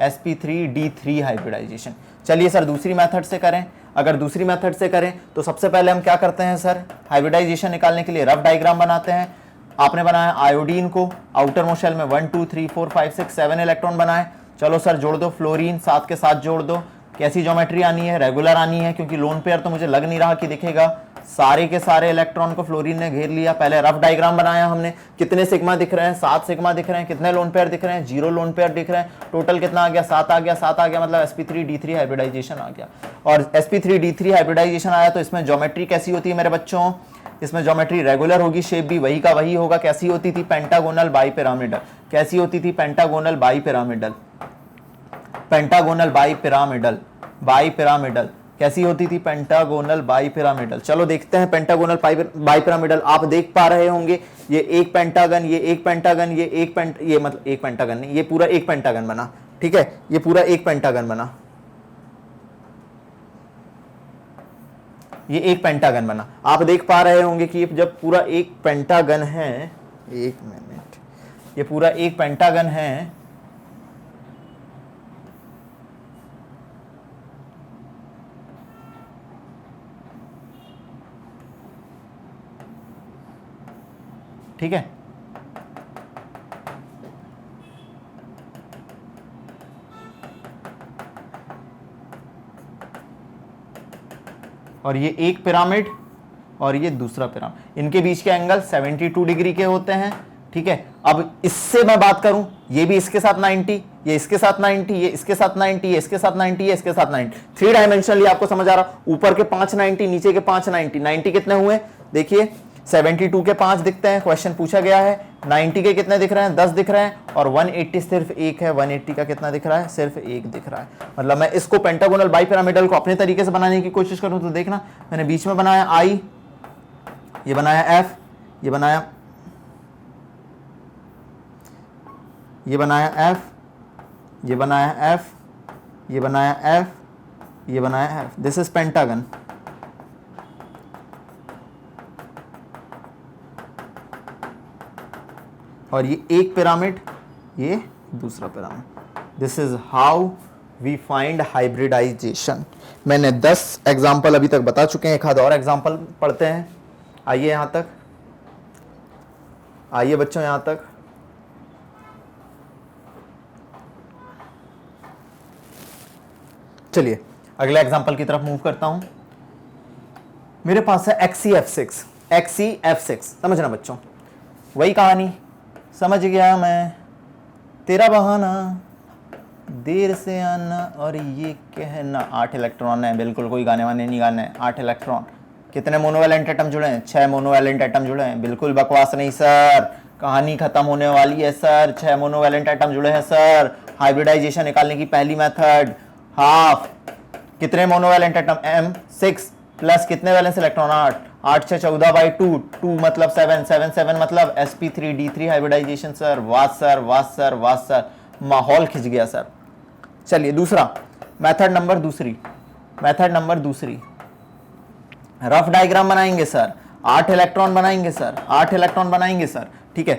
sp3d3 hybridization. चलिए सर दूसरी मेथड से करें। अगर दूसरी मेथड से करें तो सबसे पहले हम क्या करते हैं सर, हाइब्रिडाइजेशन निकालने के लिए रफ डायग्राम बनाते हैं। आपने बनाया आयोडीन को, आउटर मोस्ट शेल में 1 2 3 4 5 6 7 इलेक्ट्रॉन बनाए। चलो सर जोड़ दो, फ्लोरीन साथ के साथ जोड़ दो। कैसी ज्योमेट्री आनी है? रेगुलर आनी है, क्योंकि लोन पेयर तो मुझे लग नहीं रहा कि दिखेगा। सारे के सारे इलेक्ट्रॉन को फ्लोरीन ने घेर लिया। पहले रफ डायग्राम बनाया हमने, कितने सिग्मा दिख रहे हैं? 7 सिग्मा दिख रहे हैं। कितने लोन पेयर दिख रहे हैं? 0 लोन पेयर दिख रहे हैं। टोटल कितना आ गया? 7 आ गया। 7 आ गया मतलब sp3d3 हाइब्रिडाइजेशन आ गया। और sp3d3 हाइब्रिडाइजेशन आया तो इसमें ज्योमेट्री कैसी होती है मेरे बच्चों? इसमें ज्योमेट्री रेगुलर होगी, शेप भी वही का वही होगा। कैसी होती थी? Pentagonal bipyramidal. कैसी होती थी? Pentagonal bipyramidal, pentagonal bipyramidal, bipyramidal कैसी होती थी? Pentagonal bipyramidal. चलो देखते हैं पेंटागोनल बाइपिरामिडल। आप देख पा रहे होंगे ये एक पेंटागन, ये एक पेंटागन, ये मतलब एक पेंटागन नहीं, ये पूरा एक पेंटागन बना, ठीक है, ये पूरा एक पेंटागन बना, ये एक पेंटागन बना। आप देख पा रहे होंगे कि जब पूरा एक पेंटागन है, एक मिनट, ये पूरा एक पेंटागन है, ठीक है, और ये एक पिरामिड और ये दूसरा पिरामिड, इनके बीच के एंगल 72 डिग्री के होते हैं, ठीक है। अब इससे मैं बात करूं, ये भी इसके साथ 90, ये इसके साथ 90, ये इसके साथ 90, ये इसके साथ 90, ये इसके साथ 90, 3 डायमेंशनली आपको समझ आ रहा। ऊपर के 5 90, नीचे के 5 90, 90 कितने हुए? देखिए 72 के 5 दिखते हैं, क्वेश्चन पूछा गया है। 90 के कितने दिख रहे हैं? 10 दिख रहे हैं। और 180 सिर्फ एक है, 180 का कितना दिख रहा है? सिर्फ एक दिख रहा है। मतलब मैं इसको पेंटागोनल बाइपिरामिडल को अपने तरीके से बनाने की कोशिश करूं तो देखना, मैंने बीच में बनाया I, ये बनाया F, ये बनाया, ये बनाया F, ये बनाया F, ये बनाया F, ये बनाया F। This is pentagon. और ये एक पिरामिड, ये दूसरा pyramid. This is how we find hybridization. मैंने 10 एग्जाम्पल अभी तक बता चुके हैं, एक आध और एग्जाम्पल पढ़ते हैं। आइए यहां तक, आइए बच्चों यहां तक। चलिए अगले एग्जाम्पल की तरफ मूव करता हूं। मेरे पास है XeF6, XeF6, समझना बच्चों, वही कहानी। समझ गया मैं तेरा बहाना, देर से आना और ये कहना। 8 इलेक्ट्रॉन है, बिल्कुल कोई गाने वाने नहीं गाने, 8 इलेक्ट्रॉन। कितने मोनोवैलेंट एटम जुड़े हैं? 6 मोनोवैलेंट एटम जुड़े हैं। बिल्कुल बकवास नहीं सर, कहानी खत्म होने वाली है सर। 6 मोनोवैलेंट एटम जुड़े हैं सर। हाइब्रिडाइजेशन निकालने की पहली मेथड हाफ। कितने मोनोवैलेंट एटम? M6 प्लस कितने वैलेंस इलेक्ट्रॉन? 8, 8 से 14/2, 2 मतलब 7, 7 7 मतलब sp3d3 हाइब्रिडाइजेशन सर। वाह सर, वाह सर, वाह सर, माहौल खिंच गया सर। चलिए दूसरा मेथड नंबर दूसरी, मेथड नंबर दूसरी, रफ डायग्राम बनाएंगे सर, 8 इलेक्ट्रॉन बनाएंगे सर, 8 इलेक्ट्रॉन बनाएंगे सर, ठीक है।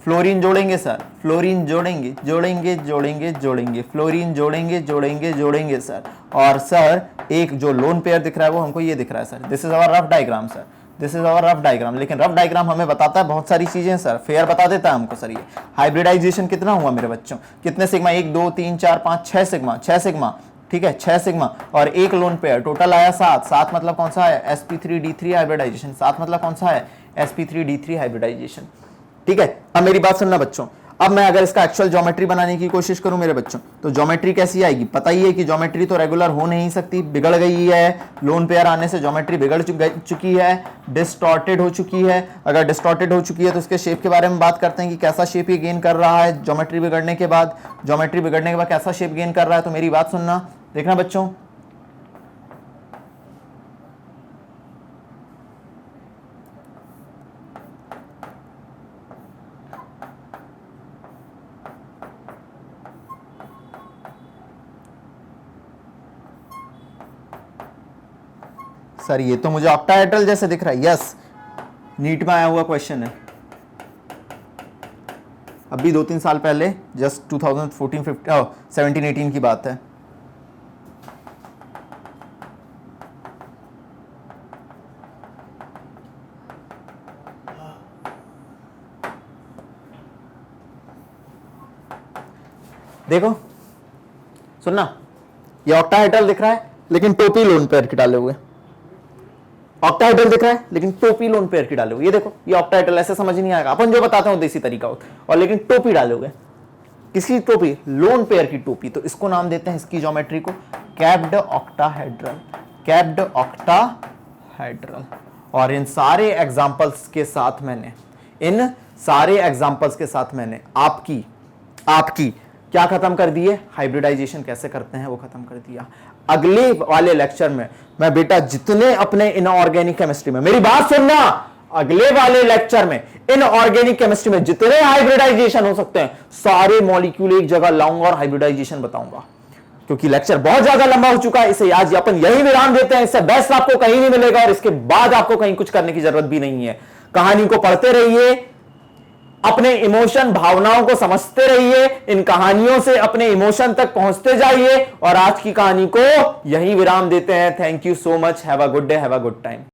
फ्लोरीन जोड़ेंगे सर, फ्लोरीन जोड़ेंगे जोड़ेंगे जोड़ेंगे जोड़ेंगे, फ्लोरीन जोड़ेंगे जोड़ेंगे जोड़ेंगे सर। और सर एक जो लोन पेयर दिख रहा है वो हमको ये दिख रहा है sir, this is our rough diagram sir, this is our rough diagram. लेकिन रफ डायग्राम हमें बताता है बहुत सारी चीजें सर, फेयर बता देता है हमको सर। ये हाइब्रिडाइजेशन कितना हुआ मेरे बच्चों, कितने सिग्मा, 1 2 3 4 5 6 सिग्मा, 6 सिग्मा, ठीक है, 6 सिग्मा और एक लोन पेयर, टोटल आया 7। 7 मतलब कौन सा है, sp3d3 हाइब्रिडाइजेशन। 7 मतलब कौन सा है, sp3d3 हाइब्रिडाइजेशन, ठीक है। अब मेरी बात सुनना बच्चों, अब मैं अगर इसका एक्चुअल ज्योमेट्री बनाने की कोशिश करूं मेरे बच्चों, तो ज्योमेट्री कैसी आएगी, पता ही है कि ज्योमेट्री तो रेगुलर हो नहीं सकती, बिगड़ गई है। लोन पेयर आने से ज्योमेट्री बिगड़ चुकी है, डिस्टॉर्टेड हो चुकी है। अगर डिस्टॉर्टेड हो चुकी है तो उसके शेप के बारे में बात करते हैं कि कैसा शेप ये गेन कर रहा है ज्योमेट्री बिगड़ने के बाद। ज्योमेट्री बिगड़ने के बाद कैसा शेप गेन कर रहा है, तो मेरी बात सुनना, देखना बच्चों। सर ये तो मुझे ऑक्टाहेड्रल जैसे दिख रहा है, यस, नीट में आया हुआ क्वेश्चन है, अभी 2-3 साल पहले, जस्ट 2014 17 18 की बात है। देखो सुनना, ये ऑक्टाहेड्रल दिख रहा है लेकिन टोपी लोन पेयर की डाले हुए, ऑक्टाहेड्रल दिख रहा है लेकिन टोपी लोन पेयर की डाले हुए। ये देखो, ये ऑक्टाहेड्रल, ऐसे समझ नहीं आएगा, अपन जो बताते हैं देसी तरीका होता है, और लेकिन टोपी डाले हुए, किसकी टोपी, लोन पेयर की टोपी। तो इसको नाम देते हैं, इसकी ज्योमेट्री को कैप्ड ऑक्टाहेड्रल, कैप्ड ऑक्टाहेड्रल। और इन सारे एग्जांपल्स के साथ मैंने, इन सारे एग्जांपल्स के साथ मैंने आपकी क्या खत्म कर दिए, हाइब्रिडाइजेशन कैसे करते हैं वो खत्म कर दिया। अगले वाले लेक्चर में मैं बेटा जितने अपने इनऑर्गेनिक केमिस्ट्री में, मेरी बात सुनना, अगले वाले लेक्चर में इनऑर्गेनिक केमिस्ट्री में जितने हाइब्रिडाइजेशन हो सकते हैं सारे मॉलिक्यूल एक जगह लाऊंगा और हाइब्रिडाइजेशन बताऊंगा। क्योंकि लेक्चर बहुत ज्यादा लंबा हो चुका है, इसे आज अपन यही विराम देते हैं। इससे बेस्ट आपको कहीं नहीं मिलेगा और इसके बाद आपको कहीं कुछ करने की जरूरत भी नहीं है। कहानी को पढ़ते रहिए, अपने इमोशन भावनाओं को समझते रहिए, इन कहानियों से अपने इमोशन तक पहुंचते जाइए। और आज की कहानी को यही विराम देते हैं। Thank you so much, have a good day, have a good time.